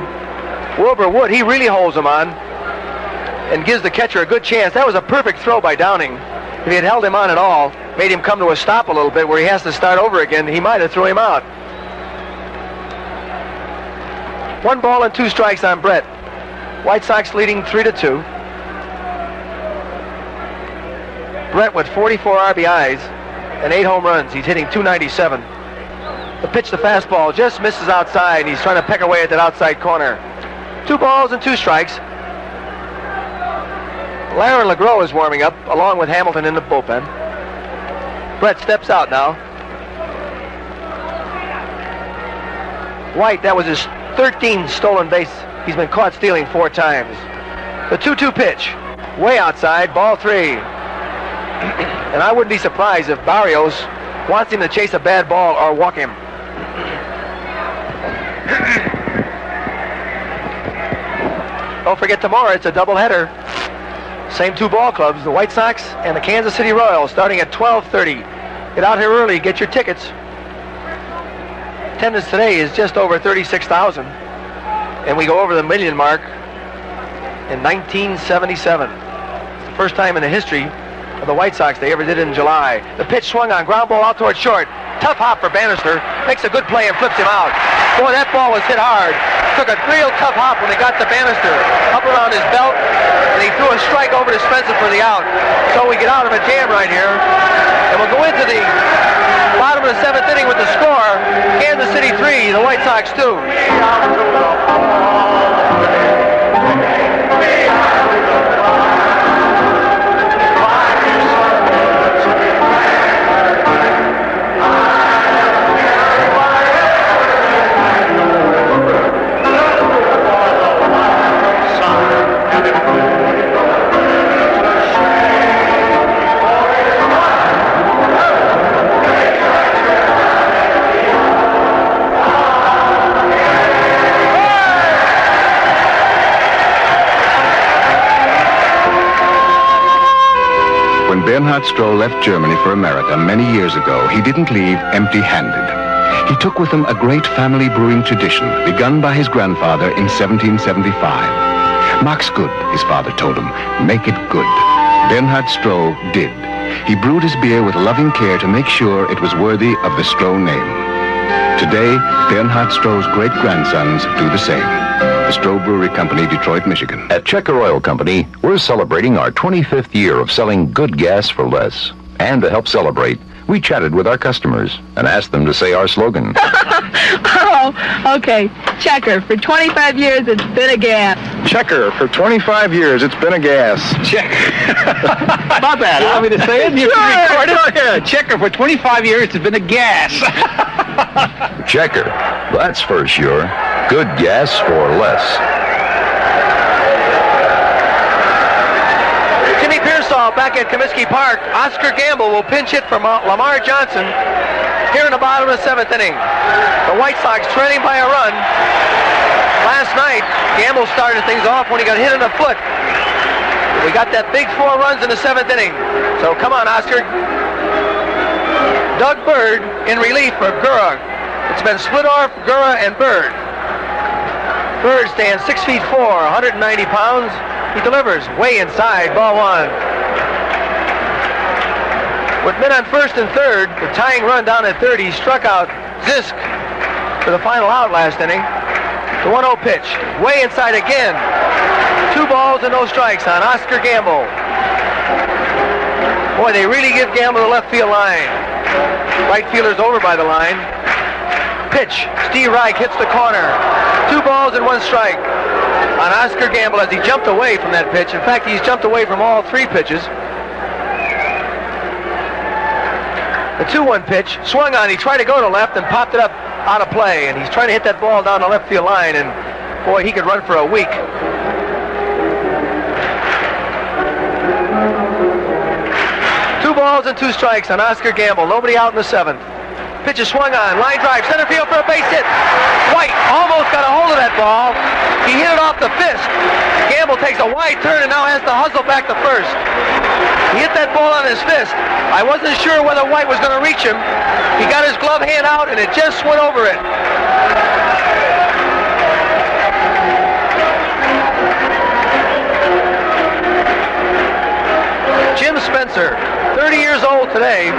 Wilbur Wood, he really holds him on and gives the catcher a good chance. That was a perfect throw by Downing. If he had held him on at all, made him come to a stop a little bit where he has to start over again, he might have threw him out. 1 ball and 2 strikes on Brett. White Sox leading 3-2. Brett with 44 RBIs and 8 home runs. He's hitting .297. The pitch, the fastball, just misses outside, and he's trying to peck away at that outside corner. 2 balls and 2 strikes. Laren LeGros is warming up, along with Hamilton in the bullpen. Brett steps out now. White, that was his 13th stolen base. He's been caught stealing 4 times. The 2-2 pitch, way outside, ball 3. And I wouldn't be surprised if Barrios wants him to chase a bad ball or walk him. Don't forget tomorrow, it's a doubleheader. Same 2 ball clubs, the White Sox and the Kansas City Royals, starting at 12:30. Get out here early, get your tickets. Attendance today is just over 36,000. And we go over the million mark in 1977. It's the first time in the history of the White Sox they ever did it in July. The pitch swung on, ground ball out toward short. Tough hop for Bannister. Makes a good play and flips him out. Boy, that ball was hit hard. Took a real tough hop when he got to Bannister. Up around his belt, and he threw a strike over to Spencer for the out. So we get out of a jam right here. And we'll go into the bottom of the 7th inning with the score. Kansas City 3, the White Sox 2. Bernhard Stroh left Germany for America many years ago, he didn't leave empty-handed. He took with him a great family brewing tradition begun by his grandfather in 1775. Mach's good, his father told him. Make it good. Bernhard Stroh did. He brewed his beer with loving care to make sure it was worthy of the Stroh name. Today, Bernhard Stroh's great-grandsons do the same. The Stroh Brewery Company, Detroit, Michigan. At Checker Oil Company, we're celebrating our 25th year of selling good gas for less. And to help celebrate, we chatted with our customers and asked them to say our slogan. Oh, okay. Checker, for 25 years, it's been a gas. Checker, for 25 years, it's been a gas. Check. About that. You want me to say it? You record it? Yeah. Checker, for 25 years, it's been a gas. Checker, that's for sure. Good gas for less. Jimmy Pearsall back at Comiskey Park. Oscar Gamble will pinch hit for Lamar Johnson here in the bottom of the 7th inning. The White Sox trailing by a run. Last night, Gamble started things off when he got hit in the foot. We got that big 4 runs in the 7th inning. So come on, Oscar. Doug Bird in relief for Gurra. It's been Splittorff, Gurra, and Bird. Bird stands 6'4", 190 pounds. He delivers way inside, ball 1. With men on first and third, the tying run down at third, he struck out Zisk for the final out last inning. The 1-0 pitch, way inside again. 2 balls and no strikes on Oscar Gamble. Boy, they really give Gamble the left field line. Right fielder's over by the line. Pitch, Steve Reich hits the corner. 2 balls and 1 strike on Oscar Gamble as he jumped away from that pitch. In fact, he's jumped away from all 3 pitches. The 2-1 pitch, swung on, he tried to go to left and popped it up out of play, and he's trying to hit that ball down the left field line, and boy, he could run for a week. balls and 2 strikes on Oscar Gamble. Nobody out in the 7th. Pitch is swung on. Line drive. Center field for a base hit. White almost got a hold of that ball. He hit it off the fist. Gamble takes a wide turn and now has to hustle back to first. He hit that ball on his fist. I wasn't sure whether White was going to reach him. He got his glove hand out and it just went over it. Jim Spencer, 30 years old today,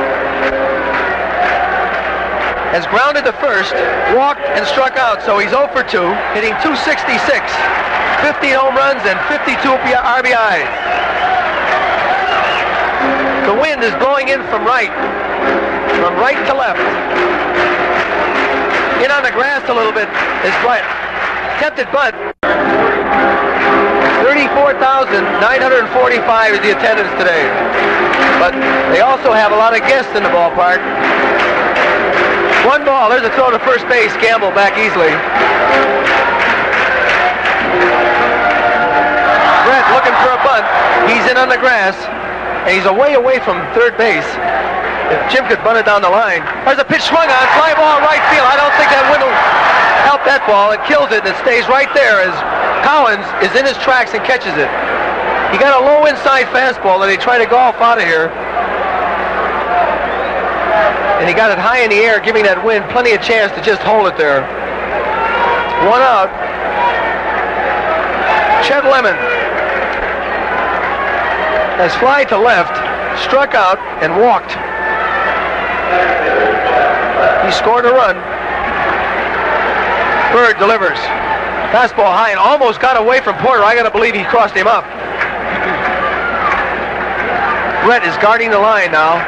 has grounded to first, walked, and struck out, so he's 0 for 2, hitting .266, 15 home runs, and 52 RBIs. The wind is blowing in from right to left. In on the grass a little bit is Brett. Tempted bunt. 34,945 is the attendance today. But they also have a lot of guests in the ballpark. 1 ball. There's a throw to first base. Gamble back easily. Brett looking for a bunt. He's in on the grass. And he's away from third base. If Jim could bunt it down the line. There's a pitch swung on. Fly ball right field. I don't think that wind will help that ball. It kills it and it stays right there as Cowens is in his tracks and catches it. He got a low inside fastball and he tried to golf out of here. And he got it high in the air, giving that wind plenty of chance to just hold it there. 1 out. Chet Lemon has fly to left, struck out, and walked. He scored a run. Bird delivers. Fastball high and almost got away from Porter. I got to believe he crossed him up. Brett is guarding the line now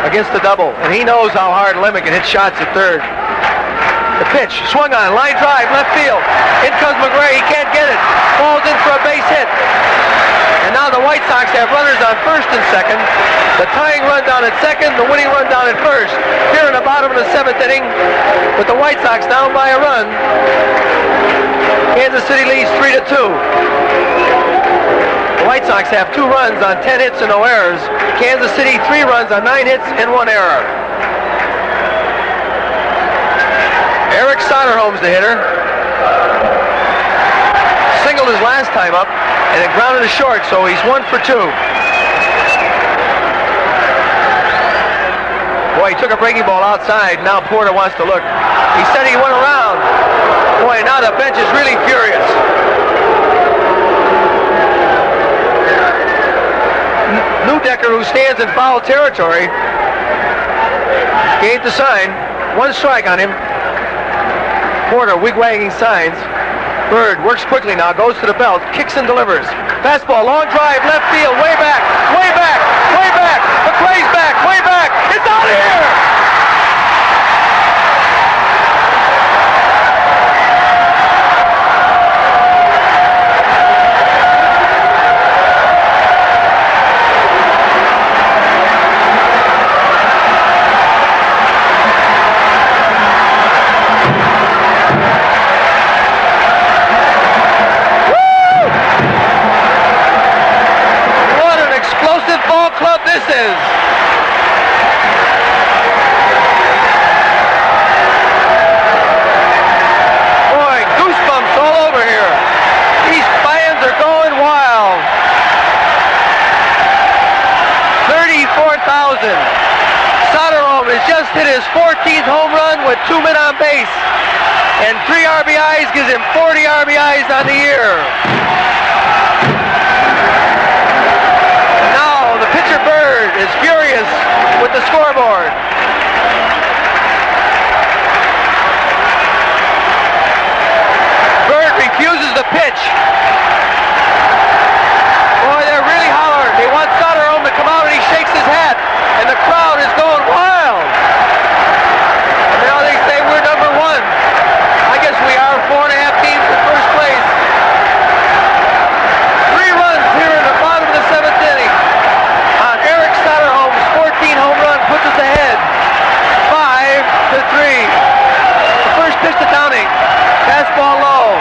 against the double, and he knows how hard Lemon can hit shots at third. The pitch, swung on, line drive, left field. In comes McRae, he can't get it. Falls in for a base hit. And now the White Sox have runners on first and second. The tying run down at second, the winning run down at first. Here in the bottom of the 7th inning, with the White Sox down by a run. Kansas City leads 3-2. The White Sox have 2 runs on 10 hits and no errors. Kansas City 3 runs on 9 hits and 1 error. Eric Soderholm's the hitter. Singled his last time up and then grounded to short, so he's 1 for 2. Boy, he took a breaking ball outside. Now Porter wants to look. He said he went around. Boy, now the bench is really furious. Newdecker, who stands in foul territory, gave the sign. 1 strike on him. Porter wig-wagging signs. Bird works quickly now, goes to the belt, kicks and delivers. Fastball, long drive, left field, way back, way back, way back. McRae's back, way back. It's out of here! This is. Boy, goosebumps all over here. These fans are going wild. 34,000. Soderholm has just hit his 14th home run with 2 men on base. And 3 RBIs gives him 40 RBIs on the year. Bird is furious with the scoreboard. Bird refuses the pitch. Boy, they're really hollering. They want Soderholm to come out and he shakes his hat. And the crowd is going wild. And now they say we're number 1. I guess we are 4.5 teams in first place. 3 runs here in the bottom of the 7th inning. Eric Soderholm's 14 home run puts us ahead, 5-3. The first pitch to Downing, fastball low.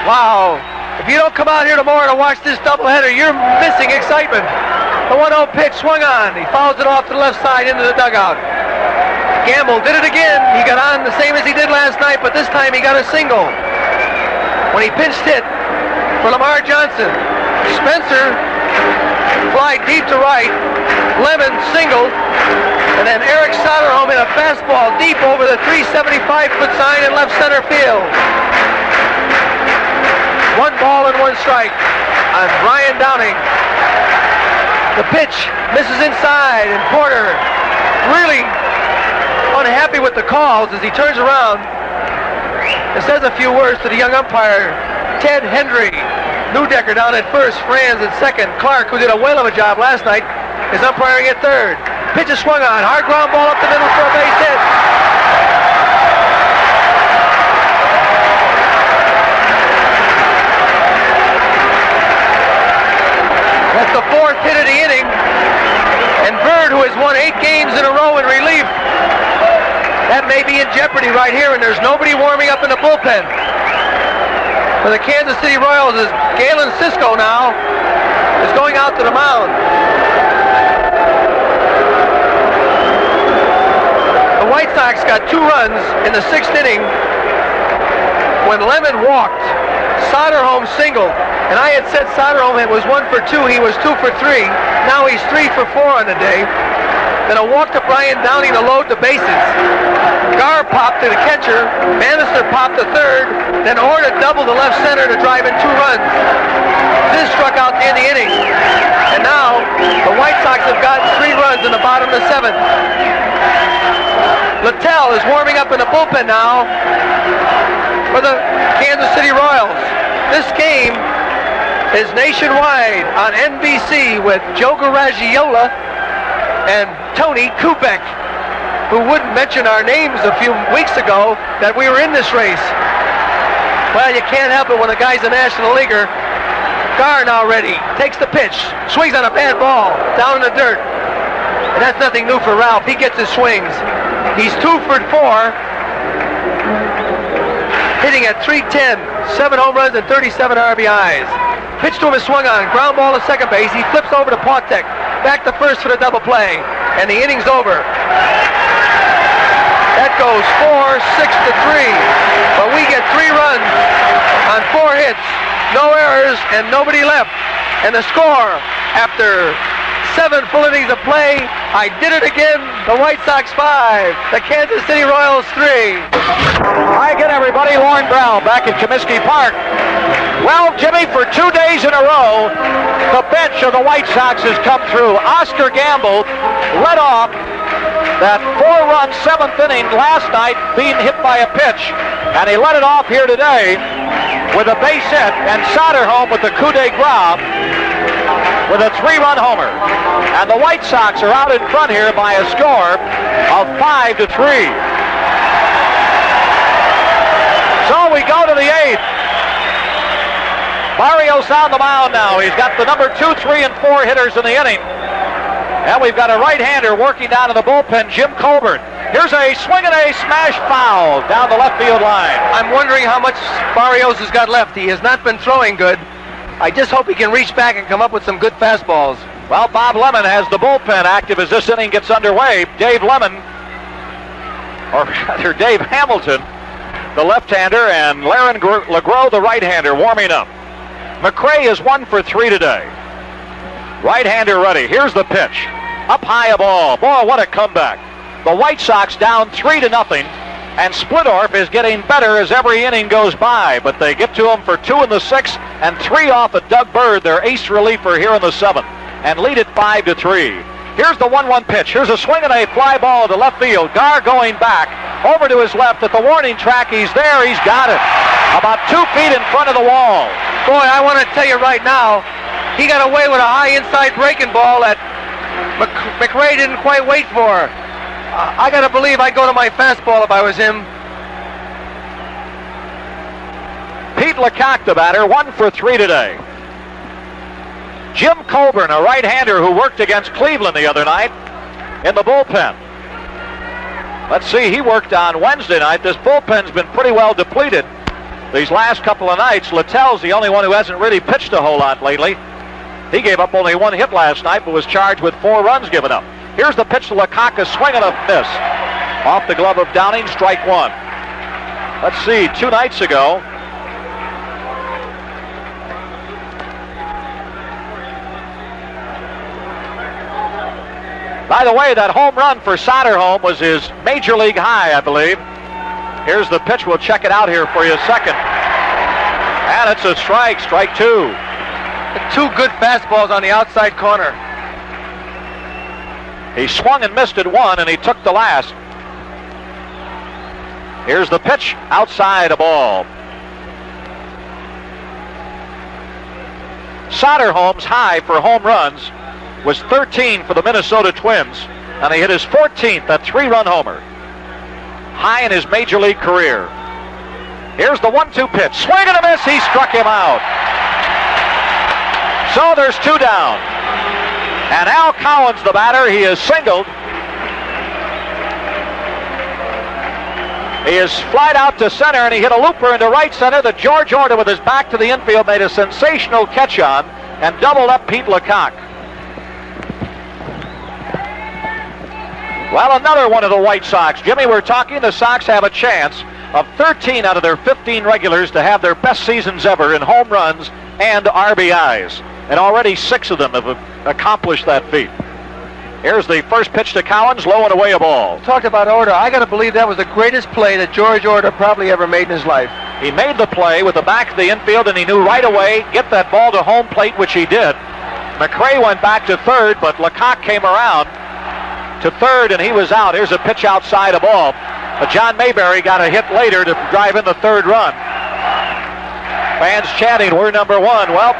Wow, If you don't come out here tomorrow to watch this doubleheader, you're missing excitement. The 1-0 pitch swung on. He fouls it off to the left side into the dugout. Gamble did it again. He got on the same as he did last night, but this time he got a single. When he pinched hit for Lamar Johnson, Spencer fly deep to right, Lemon singled, and then Eric Soderholm hit a fastball deep over the 375-foot sign in left center field. 1 ball and 1 strike on Brian Downing. The pitch misses inside, and Porter really unhappy with the calls as he turns around and says a few words to the young umpire, Ted Hendry. Newdecker down at first, Franz at second. Clark, who did a whale of a job last night, is umpiring at third. Pitch is swung on. Hard ground ball up the middle for a base hit. That's the 4th hit of the inning. And Bird, who has won 8 games in a row in relief, that may be in jeopardy right here, and there's nobody warming up in the bullpen. For the Kansas City Royals is Galen Cisco now is going out to the mound. The White Sox got 2 runs in the 6th inning when Lemon walked. Soderholm singled, and I had said Soderholm was 1 for 2. He was 2 for 3. Now he's 3 for 4 on the day. Then a walk to Brian Downing to load the bases. Garr popped to the catcher. Bannister popped to third. Then Orr to double to left center to drive in 2 runs. This struck out the end of the inning. And now the White Sox have gotten 3 runs in the bottom of the 7th. Littell is warming up in the bullpen now for the Kansas City Royals. This game is nationwide on NBC with Joe Garagiola and Tony Kubek, who wouldn't mention our names a few weeks ago that we were in this race. Well, you can't help it when a guy's a National Leaguer. Garr now ready, takes the pitch, swings on a bad ball, down in the dirt. And that's nothing new for Ralph. He gets his swings. He's 2 for 4, hitting at .310, 7 home runs and 37 RBIs. Pitch to him is swung on, ground ball to second base. He flips over to Pautek, back to first for the double play, and the inning's over. That goes 4-6-3, but we get 3 runs on 4 hits, no errors, and nobody left. And the score after 7 full innings of play, I did it again, the White Sox 5, the Kansas City Royals 3. Hi again, everybody. Lauren Brown back at Comiskey Park. Well, Jimmy, for 2 days in a row, the bench of the White Sox has come through. Oscar Gamble led off that 4-run 7th inning last night, being hit by a pitch, and he led it off here today with a base hit, and Soderholm with the coup de grace with a 3-run homer. And the White Sox are out in front here by a score of 5-3. So we go to the 8th. Barrios on the mound now. He's got the number 2, 3, and 4 hitters in the inning. And we've got a right-hander working down in the bullpen, Jim Colburn. Here's a swing and a smash foul down the left field line. I'm wondering how much Barrios has got left. He has not been throwing good. I just hope he can reach back and come up with some good fastballs. Well, Bob Lemon has the bullpen active as this inning gets underway. Dave Lemon, or rather Dave Hamilton, the left-hander, and Laren LeGros, the right-hander, warming up. McRae is 1 for 3 today. Right-hander ready. Here's the pitch. Up high a ball. Boy, what a comeback. The White Sox down 3-0, and Splittorff is getting better as every inning goes by, but they get to him for 2 in the 6th and 3 off of Doug Bird, their ace reliever here in the 7th, and lead it 5-3. Here's the 1-1 pitch. Here's a swing and a fly ball to left field. Garr going back over to his left at the warning track. He's there. He's got it. About 2 feet in front of the wall. Boy, I want to tell you right now, he got away with a high inside breaking ball that McRae didn't quite wait for. I got to believe I'd go to my fastball if I was him. Pete LaCock, the batter, 1 for 3 today. Jim Colburn, a right-hander who worked against Cleveland the other night in the bullpen. Let's see, he worked on Wednesday night. This bullpen's been pretty well depleted. these last couple of nights. Littell's the only one who hasn't really pitched a whole lot lately. He gave up only 1 hit last night, but was charged with 4 runs given up. Here's the pitch to LaCock, a swing and a miss. Off the glove of Downing, strike 1. Let's see, 2 nights ago, by the way, that home run for Soderholm was his major league high, I believe. Here's the pitch. We'll check it out here for you a second. And it's a strike, strike 2. 2 good fastballs on the outside corner. He swung and missed at 1, and he took the last. Here's the pitch, outside a ball. Soderholm's high for home runs was 13 for the Minnesota Twins, and he hit his 14th, that 3-run homer. High in his major league career. Here's the 1-2 pitch. Swing and a miss. He struck him out. So there's 2 down. And Al Cowens, the batter, he is singled. He is flied out to center, and he hit a looper into right center that George Orta, with his back to the infield, made a sensational catch on and doubled up Pete LaCock. Well, another one of the White Sox. Jimmy, we're talking the Sox have a chance of 13 out of their 15 regulars to have their best seasons ever in home runs and RBIs. And already 6 of them have accomplished that feat. Here's the first pitch to Cowens, low and away a ball. Talked about Orta. I got to believe that was the greatest play that George Orta probably ever made in his life. He made the play with the back of the infield, and he knew right away, get that ball to home plate, which he did. McRae went back to third, but LaCock came around to third, and he was out. Here's a pitch outside a ball. But John Mayberry got a hit later to drive in the 3rd run. Fans chanting, we're number 1. Well,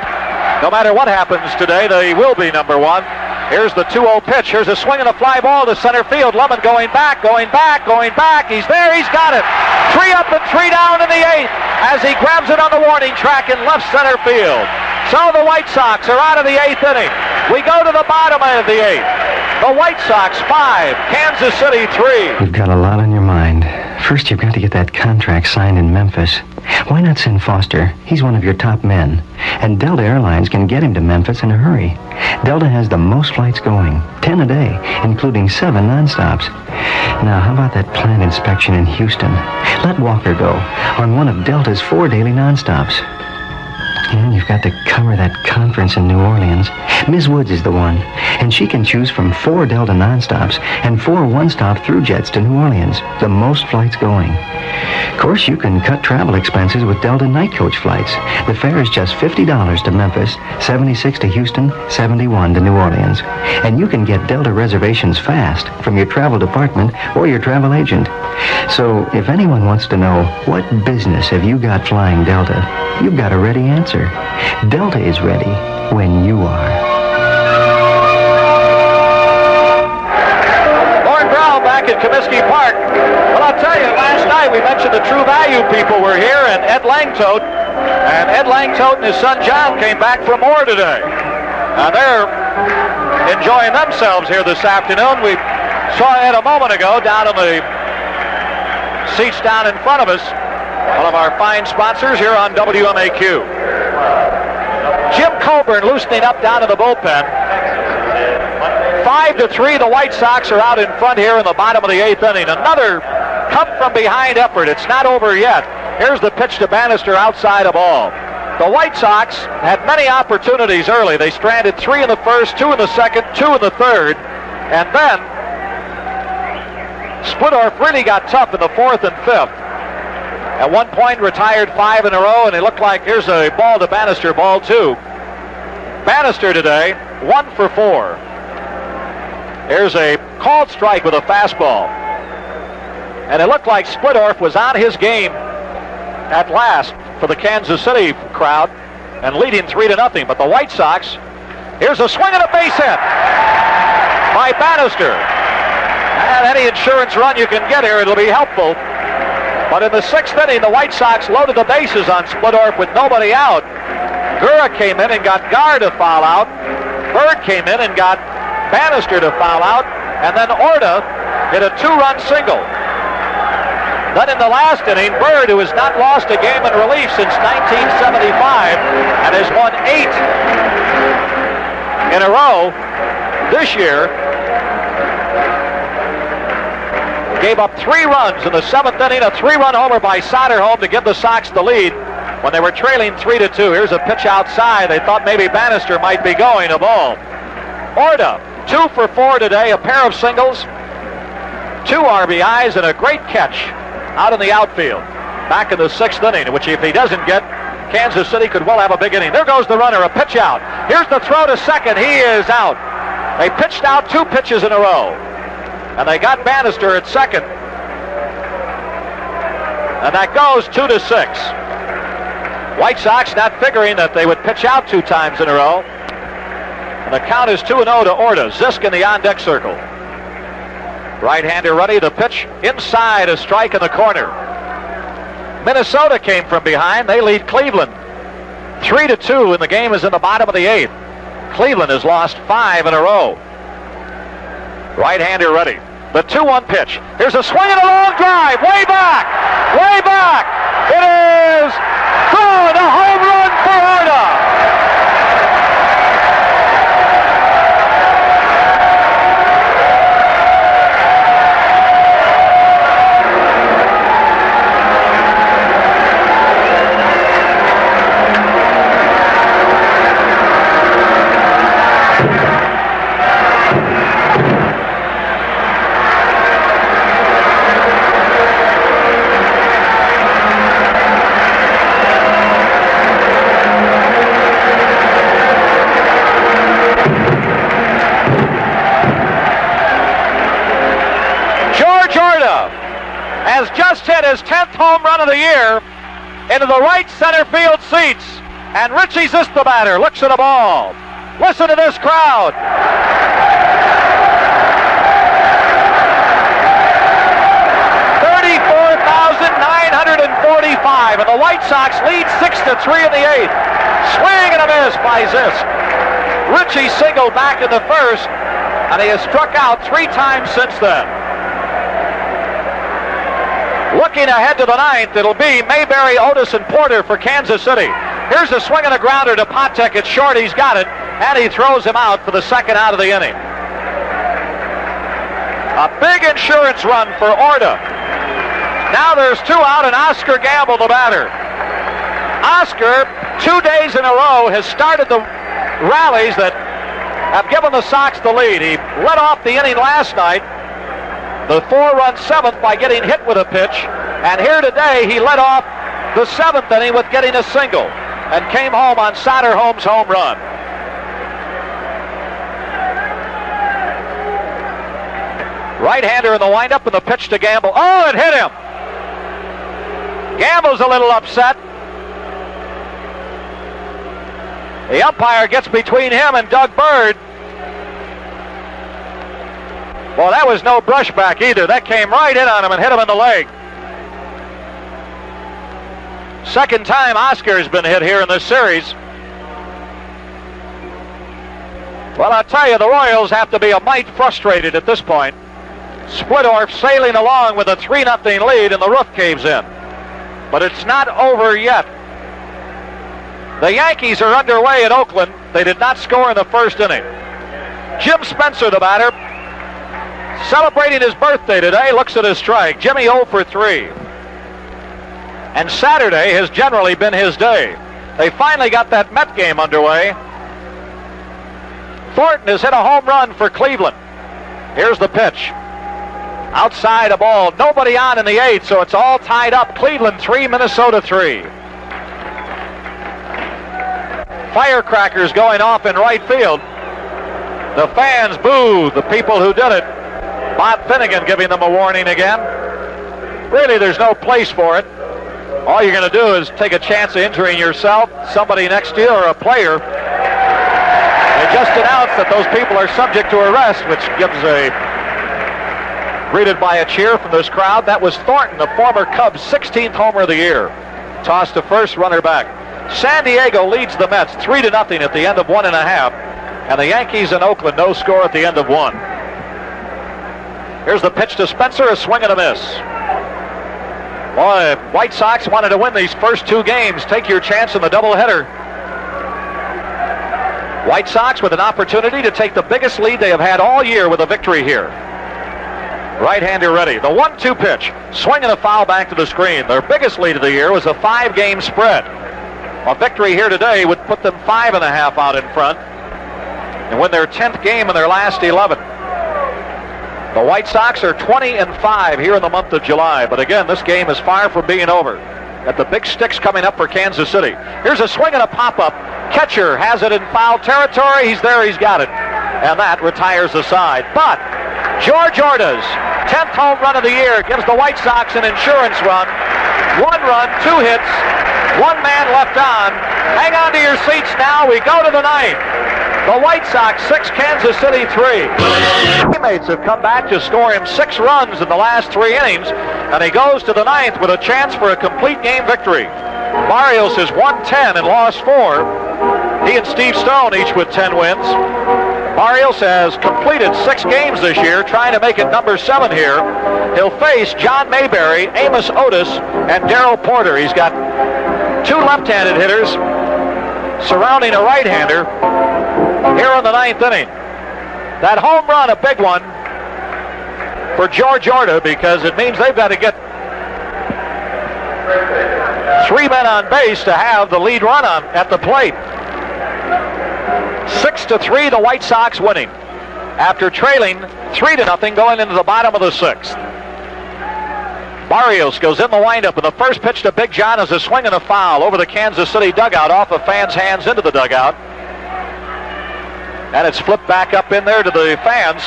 no matter what happens today, they will be number 1. Here's the 2-0 pitch. Here's a swing and a fly ball to center field. Lemon going back, going back, going back. He's there, he's got it. 3 up and 3 down in the 8th as he grabs it on the warning track in left center field. So the White Sox are out of the 8th inning. We go to the bottom of the 8th. The White Sox 5, Kansas City 3. You've got a lot on your mind. First, you've got to get that contract signed in Memphis. Why not send Foster? He's one of your top men. And Delta Airlines can get him to Memphis in a hurry. Delta has the most flights going, 10 a day, including 7 nonstops. Now, how about that plant inspection in Houston? Let Walker go on one of Delta's 4 daily nonstops. And you've got to cover that conference in New Orleans. Ms. Woods is the one, and she can choose from 4 Delta nonstops and 4 one-stop through jets to New Orleans, the most flights going. Of course, you can cut travel expenses with Delta night coach flights. The fare is just $50 to Memphis, $76 to Houston, $71 to New Orleans. And you can get Delta reservations fast from your travel department or your travel agent. So if anyone wants to know what business have you got flying Delta, you've got a ready answer. Delta is ready when you are. Lauren Brown back at Comiskey Park. Well, I'll tell you, last night we mentioned the True Value people were here, and Ed Langtote. And Ed Langtote and his son John came back for more today. They're enjoying themselves here this afternoon. We saw Ed a moment ago down in the seats down in front of us. One of our fine sponsors here on WMAQ. Jim Coburn loosening up down in the bullpen. 5-3, the White Sox are out in front here in the bottom of the 8th inning. Another come-from-behind effort. It's not over yet. Here's the pitch to Bannister outside a ball. The White Sox had many opportunities early. They stranded 3 in the first, 2 in the second, 2 in the third, and then Splittorff really got tough in the 4th and 5th. At one point retired 5 in a row, and it looked like here's a ball to Bannister, ball 2. Bannister today, 1 for 4. Here's a called strike with a fastball. And it looked like Splittorff was on his game at last for the Kansas City crowd and leading 3-0. But the White Sox, here's a swing and a base hit by Bannister. And any insurance run you can get here, it'll be helpful. But in the 6th inning, the White Sox loaded the bases on Splittorff with nobody out. Gura came in and got Gar to foul out. Bird came in and got Bannister to foul out. And then Orta hit a 2-run single. Then in the last inning, Bird, who has not lost a game in relief since 1975 and has won 8 in a row this year, gave up 3 runs in the 7th inning, a 3-run homer by Soderholm to give the Sox the lead when they were trailing 3-2. Here's a pitch outside. They thought maybe Bannister might be going, a ball. Orta, 2 for 4 today, a pair of singles, 2 RBIs, and a great catch out in the outfield. Back in the 6th inning, which if he doesn't get, Kansas City could well have a big inning. There goes the runner, a pitch out. Here's the throw to second. He is out. They pitched out 2 pitches in a row. And they got Bannister at second. And that goes 2-6. White Sox not figuring that they would pitch out 2 times in a row. And the count is 2-0 to Orta. Zisk in the on-deck circle. Right-hander ready to pitch inside, a strike in the corner. Minnesota came from behind. They lead Cleveland 3-2, and the game is in the bottom of the 8th. Cleveland has lost 5 in a row. Right-hander ready. The 2-1 pitch. Here's a swing and a long drive. Way back. Way back. It is gone. A home run for Orta. Has just hit his 10th home run of the year into the right center field seats. And Richie Zisk, the batter, looks at the ball. Listen to this crowd. 34,945, and the White Sox lead 6-3 in the 8th. Swing and a miss by Zisk. Richie singled back in the first, and he has struck out 3 times since then. Looking ahead to the 9th, it'll be Mayberry, Otis, and Porter for Kansas City. Here's a swing and a grounder to Patek. It's short. He's got it, and he throws him out for the 2nd out of the inning. A big insurance run for Orta. Now there's 2 out, and Oscar Gamble, the batter. Oscar, 2 days in a row, has started the rallies that have given the Sox the lead. He led off the inning last night, the 4-run 7th, by getting hit with a pitch, and here today he led off the 7th inning with getting a single and came home on Soderholm's home run. Right-hander in the windup, and the pitch to Gamble. Oh, it hit him! Gamble's a little upset. The umpire gets between him and Doug Bird. Well, that was no brushback either. That came right in on him and hit him in the leg. 2nd time Oscar has been hit here in this series. Well, I'll tell you, the Royals have to be a mite frustrated at this point. Splittorff sailing along with a 3-0 lead, and the roof caves in. But it's not over yet. The Yankees are underway in Oakland. They did not score in the 1st inning. Jim Spencer, the batter, celebrating his birthday today, looks at his strike. Jimmy 0 for 3. And Saturday has generally been his day. They finally got that Met game underway. Thornton has hit a home run for Cleveland. Here's the pitch. Outside a ball. Nobody on in the 8th, so it's all tied up. Cleveland 3, Minnesota 3. Firecrackers going off in right field. The fans boo the people who did it. Bob Finnegan giving them a warning again. Really, there's no place for it. All you're going to do is take a chance of injuring yourself, somebody next to you, or a player. They just announced that those people are subject to arrest, which gives greeted by a cheer from this crowd. That was Thornton, the former Cubs' 16th homer of the year. Tossed to first, runner back. San Diego leads the Mets 3-0 at the end of 1.5. And the Yankees in Oakland, no score at the end of 1. Here's the pitch to Spencer, a swing and a miss. Boy, White Sox wanted to win these first 2 games. Take your chance in the doubleheader. White Sox with an opportunity to take the biggest lead they have had all year with a victory here. Right-hander ready. The 1-2 pitch. Swinging a foul back to the screen. Their biggest lead of the year was a 5-game spread. A victory here today would put them 5.5 out in front and win their 10th game in their last 11. The White Sox are 20-5 here in the month of July. But again, this game is far from being over. Got the big sticks coming up for Kansas City. Here's a swing and a pop-up. Catcher has it in foul territory. He's there. He's got it. And that retires the side. But George Orta's 10th home run of the year gives the White Sox an insurance run. 1 run, 2 hits, 1 man left on. Hang on to your seats now. We go to the 9th. The White Sox 6, Kansas City 3. Teammates have come back to score him 6 runs in the last 3 innings, and he goes to the 9th with a chance for a complete game victory. Barrios has won 10 and lost 4. He and Steve Stone each with 10 wins. Barrios has completed 6 games this year, trying to make it number 7 here. He'll face John Mayberry, Amos Otis, and Darrell Porter. He's got 2 left-handed hitters surrounding a right-hander here in the 9th inning. That home run, a big one for George Orta, because it means they've got to get 3 men on base to have the lead run on at the plate. 6-3, the White Sox winning after trailing 3-0 going into the bottom of the 6th. Barrios goes in the windup, and the first pitch to Big John is a swing and a foul over the Kansas City dugout, off a fan's hands into the dugout. And it's flipped back up in there to the fans.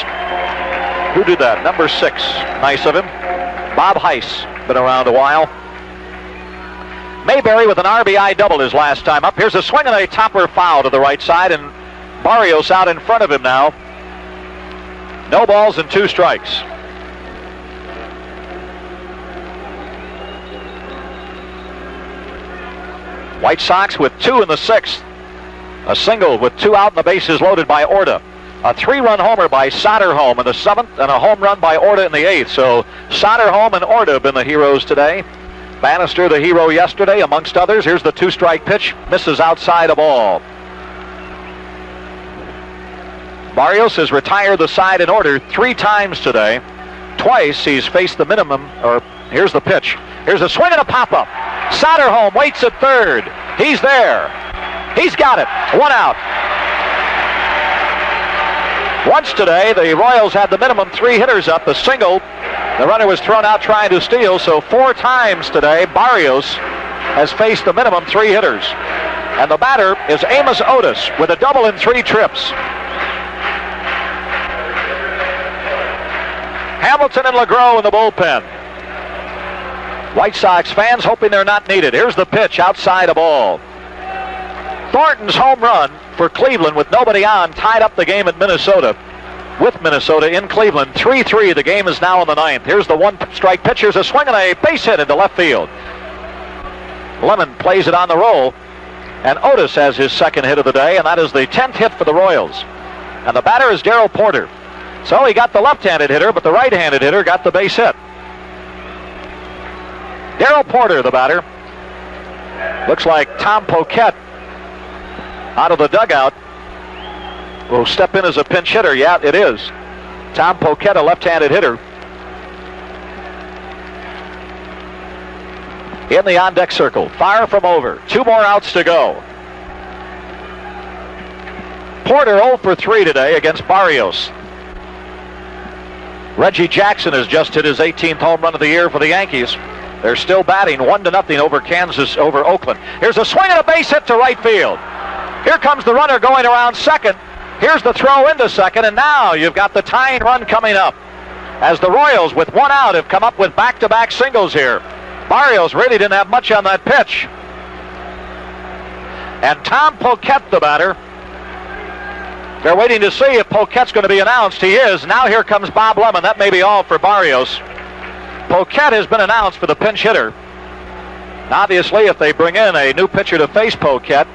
Who did that? Number 6. Nice of him. Bob Heiss, been around a while. Mayberry with an RBI double his last time up. Here's a swing and a topper foul to the right side, and Barrios out in front of him now. No balls and 2 strikes. White Sox with 2 in the 6th. A single with 2 out and the bases loaded by Orta. A 3-run homer by Soderholm in the 7th, and a home run by Orta in the 8th. So Soderholm and Orta have been the heroes today. Bannister the hero yesterday, amongst others. Here's the 2-strike pitch. Misses outside a ball. Barrios has retired the side in order 3 times today. Twice he's faced the minimum, or here's the pitch. Here's a swing and a pop-up. Soderholm waits at third. He's there. He's got it. 1 out. Once today, the Royals had the minimum 3 hitters up. A single. The runner was thrown out trying to steal, so 4 times today, Barrios has faced the minimum 3 hitters. And the batter is Amos Otis with a double in 3 trips. Hamilton and LeGros in the bullpen. White Sox fans hoping they're not needed. Here's the pitch, outside a ball. Thornton's home run for Cleveland with nobody on tied up the game at Minnesota. With Minnesota in Cleveland, 3-3. The game is now in the 9th. Here's the 1-strike pitch. Here's a swing and a base hit into left field. Lemon plays it on the roll, and Otis has his 2nd hit of the day, and that is the 10th hit for the Royals. And the batter is Darrell Porter. So he got the left-handed hitter, but the right-handed hitter got the base hit. Darrell Porter, the batter. Looks like Tom Poquette out of the dugout will step in as a pinch hitter. Yeah, it is. Tom Poquette, a left-handed hitter. In the on-deck circle. Fire from over. 2 more outs to go. Porter 0 for 3 today against Barrios. Reggie Jackson has just hit his 18th home run of the year for the Yankees. They're still batting 1-0 over Oakland. Here's a swing and a base hit to right field. Here comes the runner going around second. Here's the throw into second, and now you've got the tying run coming up, as the Royals, with 1 out, have come up with back-to-back singles here. Barrios really didn't have much on that pitch. And Tom Poquette, the batter. They're waiting to see if Poquette's going to be announced. He is. Now here comes Bob Lemon. That may be all for Barrios. Poquette has been announced for the pinch hitter. Obviously, if they bring in a new pitcher to face Poquette,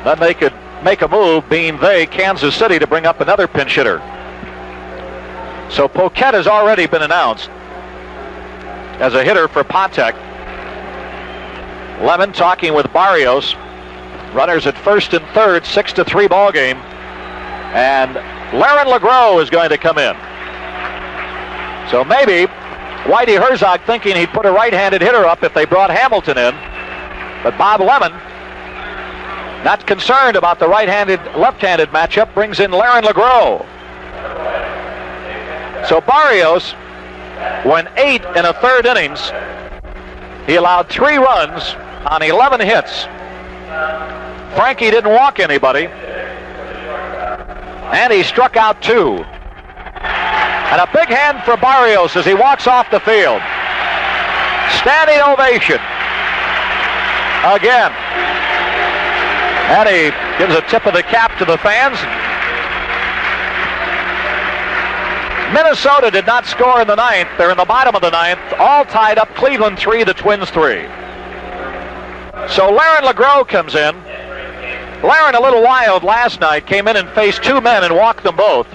then they could make a move, being they, Kansas City, to bring up another pinch hitter. So Poquette has already been announced. as a hitter for Pontek. Lemon talking with Barrios. Runners at first and third, 6-3 ball game. And Laren LeGros is going to come in. So maybe Whitey Herzog thinking he'd put a right-handed hitter up if they brought Hamilton in. But Bob Lemon, not concerned about the right-handed, left-handed matchup, brings in Laren LeGros. So Barrios went 8 in a third innings. He allowed 3 runs on 11 hits. Frankie didn't walk anybody. And he struck out 2. And a big hand for Barrios as he walks off the field. Standing ovation. Again. And he gives a tip of the cap to the fans. Minnesota did not score in the 9th. They're in the bottom of the 9th. All tied up. Cleveland 3, the Twins 3. So Laren LeGros comes in. Laren, a little wild last night, came in and faced 2 men and walked them both.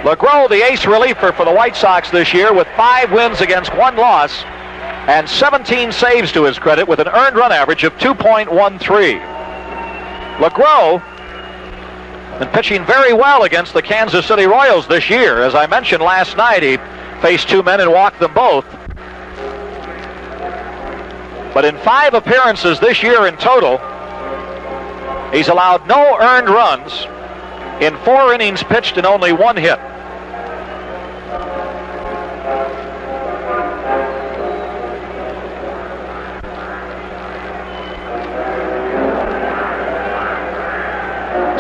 LeGros, the ace reliever for the White Sox this year, with 5 wins against 1 loss and 17 saves to his credit, with an earned run average of 2.13. LeGros been pitching very well against the Kansas City Royals this year. As I mentioned last night, he faced 2 men and walked them both. But in 5 appearances this year in total, he's allowed no earned runs in 4 innings pitched and only 1 hit.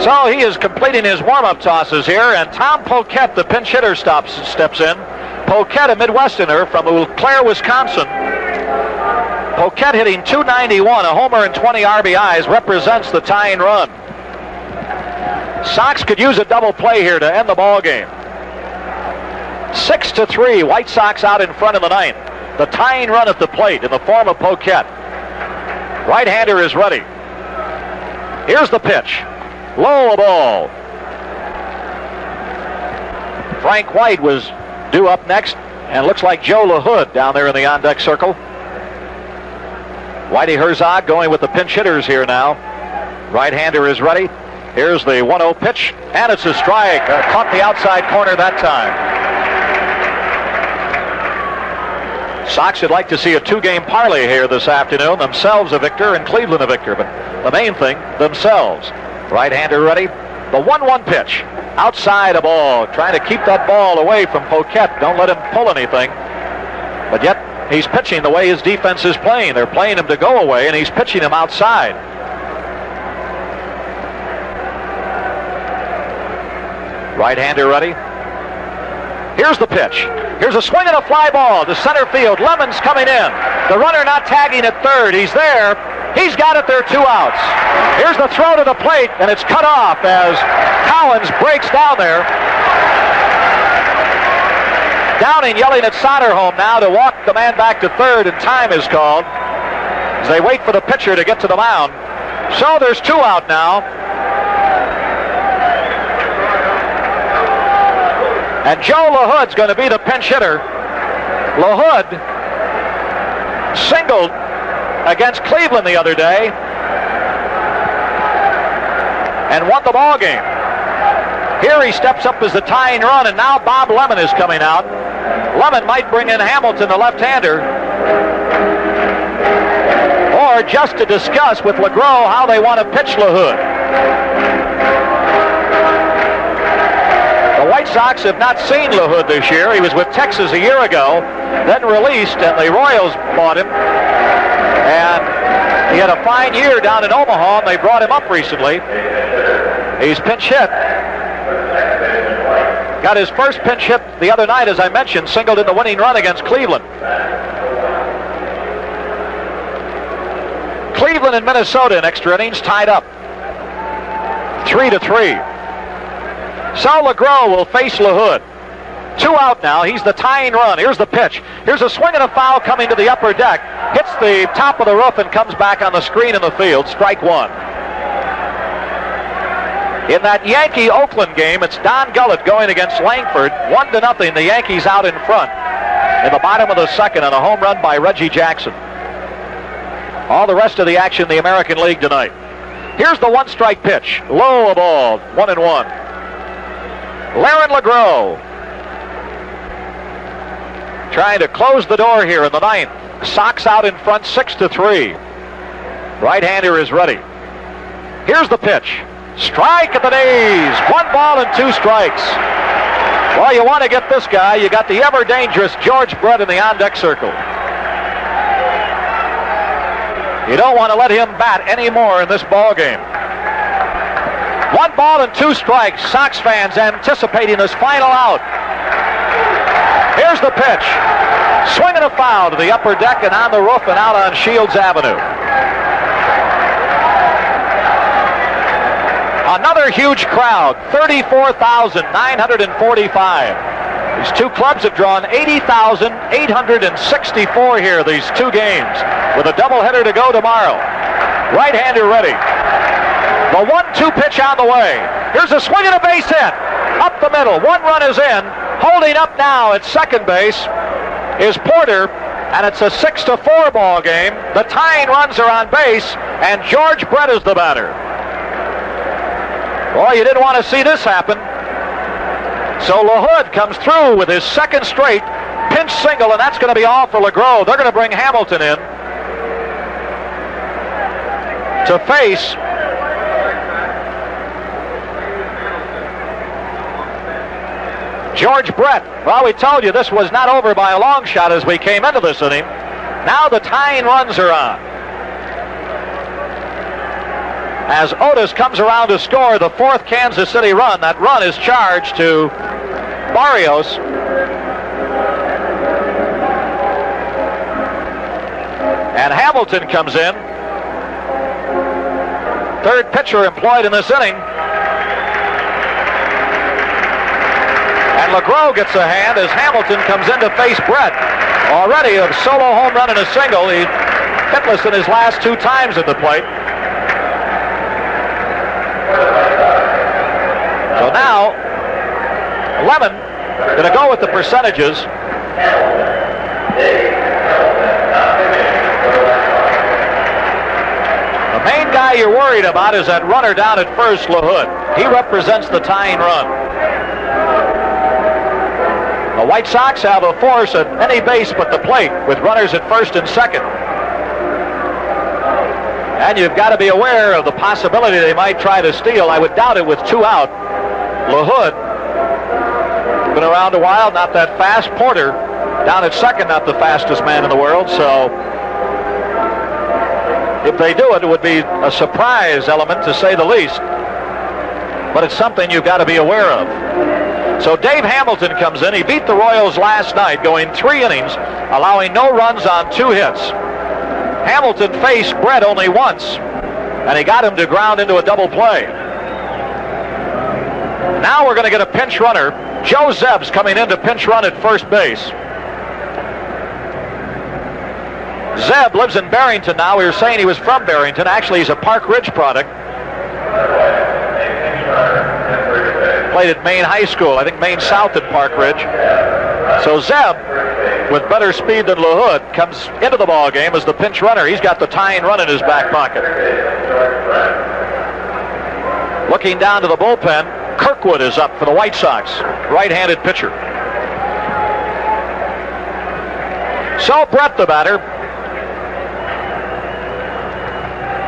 So he is completing his warm-up tosses here, and Tom Poquette, the pinch hitter, steps in. Poquette, a Midwesterner from Eau Claire, Wisconsin. Poquette hitting .291, a homer and 20 RBIs, represents the tying run. Sox could use a double play here to end the ball game. 6-3, White Sox out in front in the 9th. The tying run at the plate in the form of Poquette. Right-hander is ready. Here's the pitch. Low a ball. Frank White was due up next, and looks like Joe LaHood down there in the on-deck circle. Whitey Herzog going with the pinch hitters here now. Right-hander is ready. Here's the 1-0 pitch, and it's a strike. Caught the outside corner that time. Sox would like to see a 2-game parlay here this afternoon. Themselves a victor and Cleveland a victor, but the main thing, themselves. Right-hander ready. The 1-1 pitch. Outside a ball. Trying to keep that ball away from Poquette. Don't let him pull anything. But yet, he's pitching the way his defense is playing. They're playing him to go away, and he's pitching him outside. Right-hander ready. Here's the pitch. Here's a swing and a fly ball to center field. Lemon's coming in. The runner not tagging at third. He's there. He's got it there, 2 outs. Here's the throw to the plate, and it's cut off as Cowens breaks down there. Downing yelling at Soderholm now to walk the man back to third, and time is called as they wait for the pitcher to get to the mound. So there's 2 out now. And Joe LaHood's going to be the pinch hitter. LaHood singled against Cleveland the other day and won the ball game. Here he steps up as the tying run, and now Bob Lemon is coming out. Lemon might bring in Hamilton, the left-hander, or just to discuss with LeGros how they want to pitch LaHood. The White Sox have not seen LaHood this year. He was with Texas a year ago, then released, and the Royals bought him. And he had a fine year down in Omaha, and they brought him up recently. He's pinch hit. Got his first pinch hit the other night, as I mentioned, singled in the winning run against Cleveland. Cleveland and Minnesota in extra innings tied up 3-3. So LeGros will face LaHood. 2 out now. He's the tying run. Here's the pitch. Here's a swing and a foul coming to the upper deck. Hits the top of the roof and comes back on the screen in the field. Strike 1. In that Yankee-Oakland game, it's Don Gullett going against Langford. 1-0. The Yankees out in front. in the bottom of the second on a home run by Reggie Jackson. All the rest of the action in the American League tonight. Here's the one-strike pitch. Low a ball, 1-1. Laren LeGros trying to close the door here in the ninth. Sox out in front, 6-3. Right-hander is ready. Here's the pitch. Strike at the knees. 1 ball and 2 strikes. Well, you want to get this guy. You got the ever-dangerous George Brett in the on-deck circle. You don't want to let him bat anymore in this ball game. 1 ball and 2 strikes. Sox fans anticipating this final out. Here's the pitch. Swing and a foul to the upper deck and on the roof and out on Shields Avenue. Another huge crowd, 34,945. These two clubs have drawn 80,864 here, these 2 games, with a doubleheader to go tomorrow. Right-hander ready. The 1-2 pitch on the way. Here's a swing and a base hit. Up the middle. 1 run is in. Holding up now at second base is Porter, and it's a 6-4 ball game. The tying runs are on base, and George Brett is the batter. Boy, you didn't want to see this happen. So LaHood comes through with his second straight pinch single, and that's going to be all for LeGros. They're going to bring Hamilton in to face George Brett. Well, we told you this was not over by a long shot as we came into this inning. Now the tying runs are on. As Otis comes around to score the 4th Kansas City run. That run is charged to Barrios. And Hamilton comes in. 3rd pitcher employed in this inning. And LeGros gets a hand as Hamilton comes in to face Brett. Already a solo home run and a single. He's hitless in his last 2 times at the plate. So now, Lemon going to go with the percentages. The main guy you're worried about is that runner down at first, LaHood. He represents the tying run. The White Sox have a force at any base but the plate with runners at first and second. And you've got to be aware of the possibility they might try to steal. I would doubt it with 2 out. LaHood, been around a while, not that fast. Porter, down at second, not the fastest man in the world. So if they do it, it would be a surprise element, to say the least. But it's something you've got to be aware of. So Dave Hamilton comes in. He beat the Royals last night, going 3 innings, allowing no runs on 2 hits. Hamilton faced Brett only once, and he got him to ground into a double play. Now we're going to get a pinch runner. Joe Zebb's coming in to pinch run at first base. Zebb lives in Barrington now. We were saying he was from Barrington. Actually, he's a Park Ridge product. Played at Maine High School, I think Maine South at Park Ridge. So Zebb, with better speed than LaHood, comes into the ball game as the pinch runner. He's got the tying run in his back pocket. Looking down to the bullpen, Kirkwood is up for the White Sox, right-handed pitcher. So Brett the batter.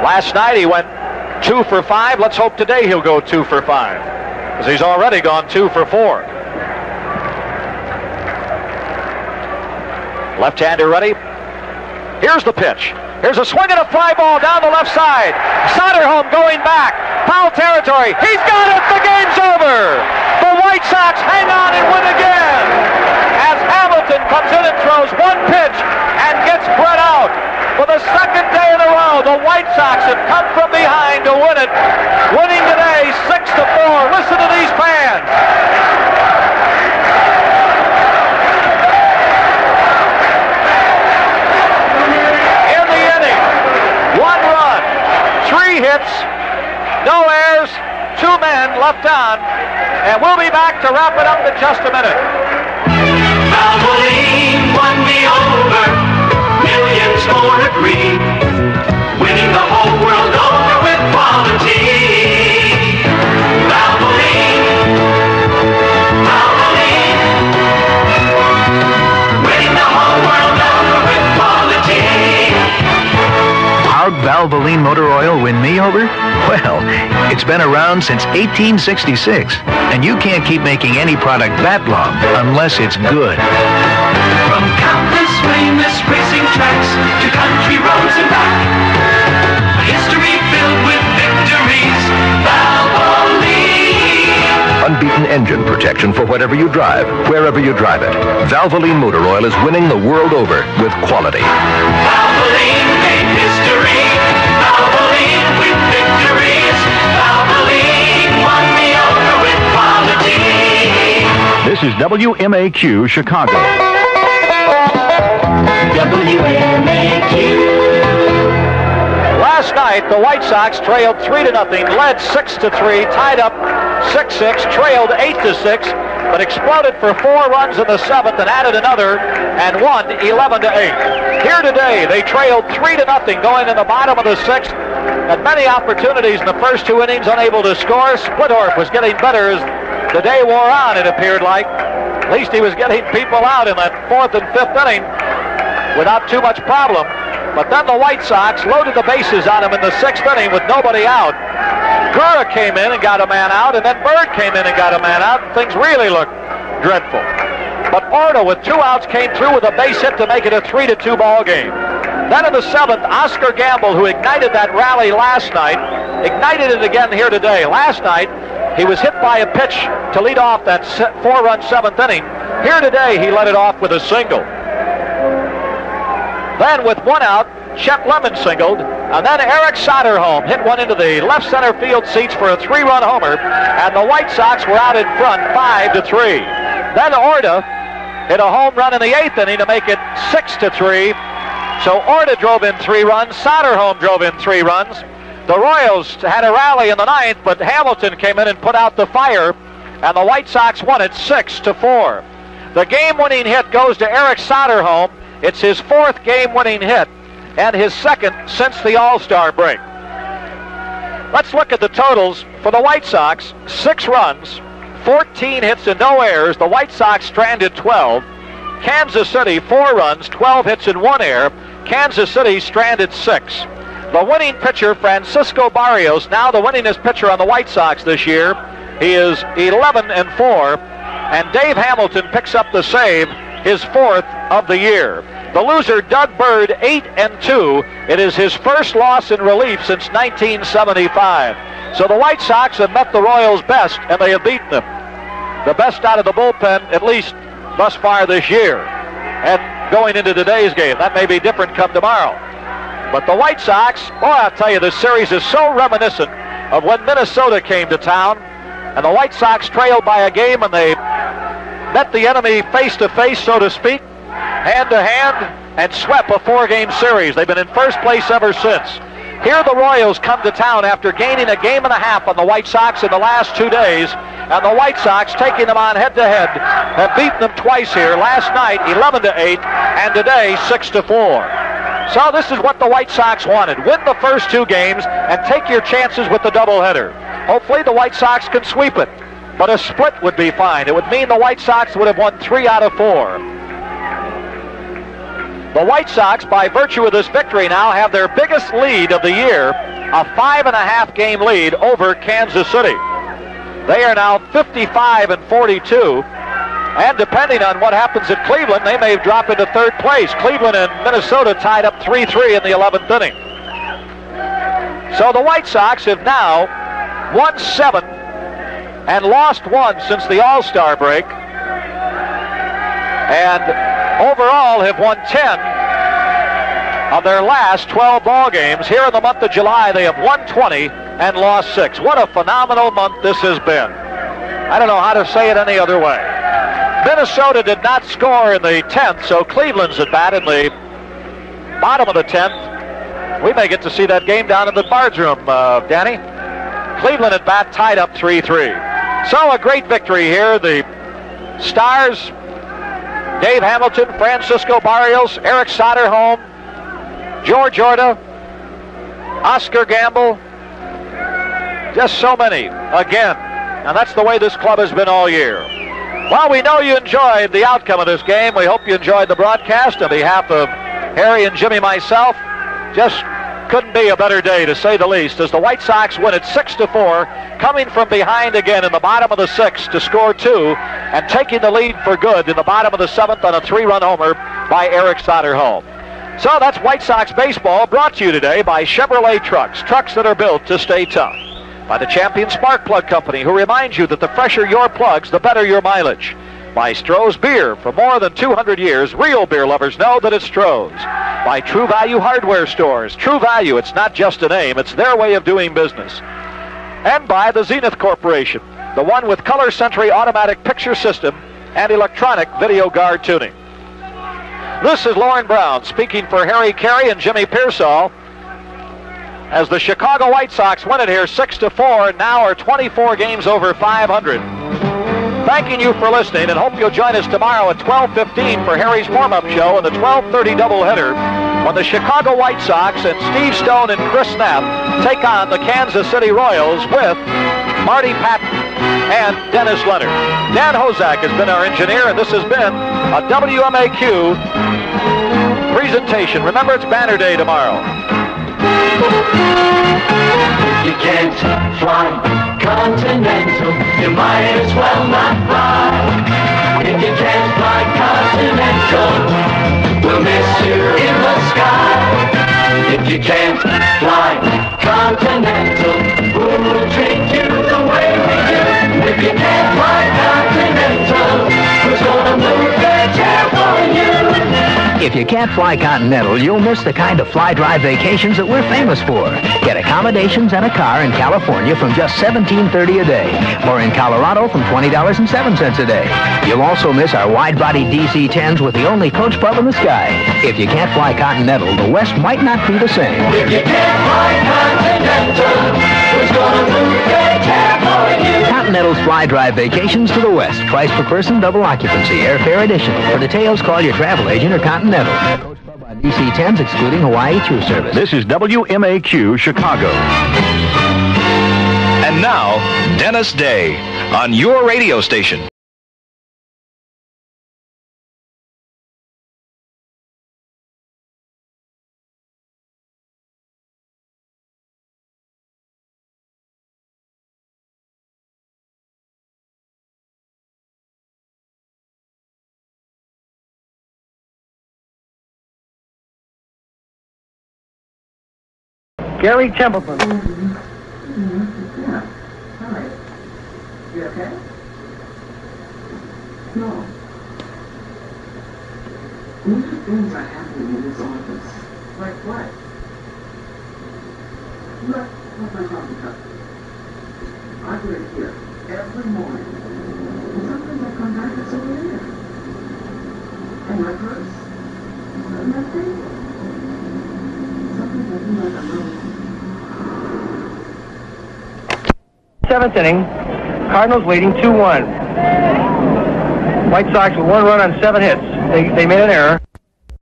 Last night he went 2 for 5. Let's hope today he'll go 2 for 5, because he's already gone 2 for 4. Left-hander ready. Here's the pitch. Here's a swing and a fly ball down the left side. Soderholm going back. Foul territory. He's got it. The game's over. The White Sox hang on and win again, as Hamilton comes in and throws 1 pitch and gets Brett out. For the 2nd day in a row, the White Sox have come from behind to win it. Winning today 6-4. Listen to these fans. In the inning, 1 run, 3 hits, no errors, 2 men left on, and we'll be back to wrap it up in just a minute. Valvoline, 1 more agree. Winning the whole world over with quality. Valvoline. Valvoline. Winning the whole world over with quality. How'd Valvoline motor oil win me over? Well, it's been around since 1866, and you can't keep making any product that long unless it's good. From countless famous racing tracks to country roads and back, a history filled with victories, Valvoline. Unbeaten engine protection for whatever you drive, wherever you drive it. Valvoline motor oil is winning the world over with quality. Valvoline made history. Valvoline with victories. Valvoline won me over with quality. This is WMAQ Chicago. Last night, the White Sox trailed 3-0, led 6-3, tied up 6-6, trailed 8-6, but exploded for 4 runs in the 7th and added another and won 11-8. Here today, they trailed 3-0 going in the bottom of the 6th. Had many opportunities in the first 2 innings, unable to score. Splittorff was getting better as the day wore on, it appeared like. At least he was getting people out in that 4th and 5th inning without too much problem. But then the White Sox loaded the bases on him in the 6th inning with nobody out. Gura came in and got a man out, and then Bird came in and got a man out, and things really looked dreadful. But Orta, with 2 outs, came through with a base hit to make it a 3-2 ball game. Then in the 7th, Oscar Gamble, who ignited that rally last night, ignited it again here today. Last night, he was hit by a pitch to lead off that 4-run 7th inning. Here today, he led it off with a single. Then with 1 out, Chet Lemon singled, and then Eric Soderholm hit one into the left center field seats for a 3-run homer, and the White Sox were out in front 5-3. Then Orta hit a home run in the 8th inning to make it 6-3. So Orta drove in 3 runs, Soderholm drove in 3 runs. The Royals had a rally in the 9th, but Hamilton came in and put out the fire, and the White Sox won it 6-4. The game-winning hit goes to Eric Soderholm. It's his 4th game-winning hit and his 2nd since the All-Star break. Let's look at the totals for the White Sox. 6 runs, 14 hits and no errors. The White Sox stranded 12. Kansas City, 4 runs, 12 hits and 1 error. Kansas City stranded 6. The winning pitcher, Francisco Barrios, now the winningest pitcher on the White Sox this year. He is 11-4, and Dave Hamilton picks up the save, his 4th of the year. The loser, Doug Bird, 8-2. It is his first loss in relief since 1975. So the White Sox have met the Royals' best, and they have beaten them. The best out of the bullpen, at least thus far this year. And going into today's game, that may be different come tomorrow. But the White Sox, boy, I'll tell you, this series is so reminiscent of when Minnesota came to town, and the White Sox trailed by a game, and they met the enemy face-to-face, so to speak, hand-to-hand, and swept a 4-game series. They've been in first place ever since. Here the Royals come to town after gaining a game and a half on the White Sox in the last 2 days, and the White Sox, taking them on head-to-head, have beaten them twice here. Last night, 11-8, and today, 6-4. So this is what the White Sox wanted. Win the first 2 games and take your chances with the doubleheader. Hopefully the White Sox can sweep it, but a split would be fine. It would mean the White Sox would have won 3 out of 4. The White Sox, by virtue of this victory now, have their biggest lead of the year, a 5.5-game lead over Kansas City. They are now 55-42. And depending on what happens at Cleveland, they may drop into 3rd place. Cleveland and Minnesota tied up 3-3 in the 11th inning. So the White Sox have now won 7 and lost 1 since the All-Star break. And overall have won 10 of their last 12 ball games. Here in the month of July, they have won 20 and lost 6. What a phenomenal month this has been. I don't know how to say it any other way. Minnesota did not score in the 10th, so Cleveland's at bat in the bottom of the 10th. We may get to see that game down in the Bards room, Danny. Cleveland at bat tied up 3-3. So a great victory here. The Stars, Dave Hamilton, Francisco Barrios, Eric Soderholm, George Orta, Oscar Gamble, just so many, again. And that's the way this club has been all year. Well, we know you enjoyed the outcome of this game. We hope you enjoyed the broadcast. On behalf of Harry and Jimmy, myself, just couldn't be a better day, to say the least, as the White Sox win it 6-4, coming from behind again in the bottom of the 6th to score 2, and taking the lead for good in the bottom of the 7th on a 3-run homer by Eric Soderholm. So that's White Sox baseball, brought to you today by Chevrolet Trucks, trucks that are built to stay tough. By the Champion Spark Plug Company, who reminds you that the fresher your plugs, the better your mileage. By Stroh's Beer. For more than 200 years, real beer lovers know that it's Stroh's. By True Value Hardware Stores. True Value, it's not just a name, it's their way of doing business. And by the Zenith Corporation, the one with Color Sentry automatic picture system and electronic video guard tuning. This is Lauren Brown speaking for Harry Carey and Jimmy Pearsall as the Chicago White Sox win it here 6-4 and now are 24 games over 500. Thanking you for listening, and hope you'll join us tomorrow at 12:15 for Harry's warm-up show and the 12:30 doubleheader when the Chicago White Sox and Steve Stone and Chris Knapp take on the Kansas City Royals with Marty Patton and Dennis Leonard. Dan Hozak has been our engineer, and this has been a WMAQ presentation. Remember, it's Banner Day tomorrow. You can't fly Continental, you might as well not fly. If you can't fly Continental, we'll miss you in the sky. If you can't fly Continental, we'll treat you the way we do. If you can't fly Continental, who's gonna move their chair for you? If you can't fly Continental, you'll miss the kind of fly-dry vacations that we're famous for. Get accommodations and a car in California from just $17.30 a day, or in Colorado from $20.07 a day. You'll also miss our wide-body DC-10s with the only coach pub in the sky. If you can't fly Continental, the West might not be the same. If you can't fly Continental, who's gonna move their chair for you? Continental's fly-dry vacations to the West. Price per person, double occupancy, airfare additional. For details, call your travel agent or Continental. Coach Pub on DC-10s excluding Hawaii through service. This is WMAQ Chicago. And now, Dennis Day on your radio station. Gary Templeton. Yeah. All right. You okay? No. Many things are happening in this office. Like what? Look, what's my coffee cup? I put it here every morning. And sometimes I come back, it's over there. And my purse? And my table. Sometimes I feel like I'm wrong. 7th inning, Cardinals leading 2-1. White Sox with 1 run on 7 hits. They made an error.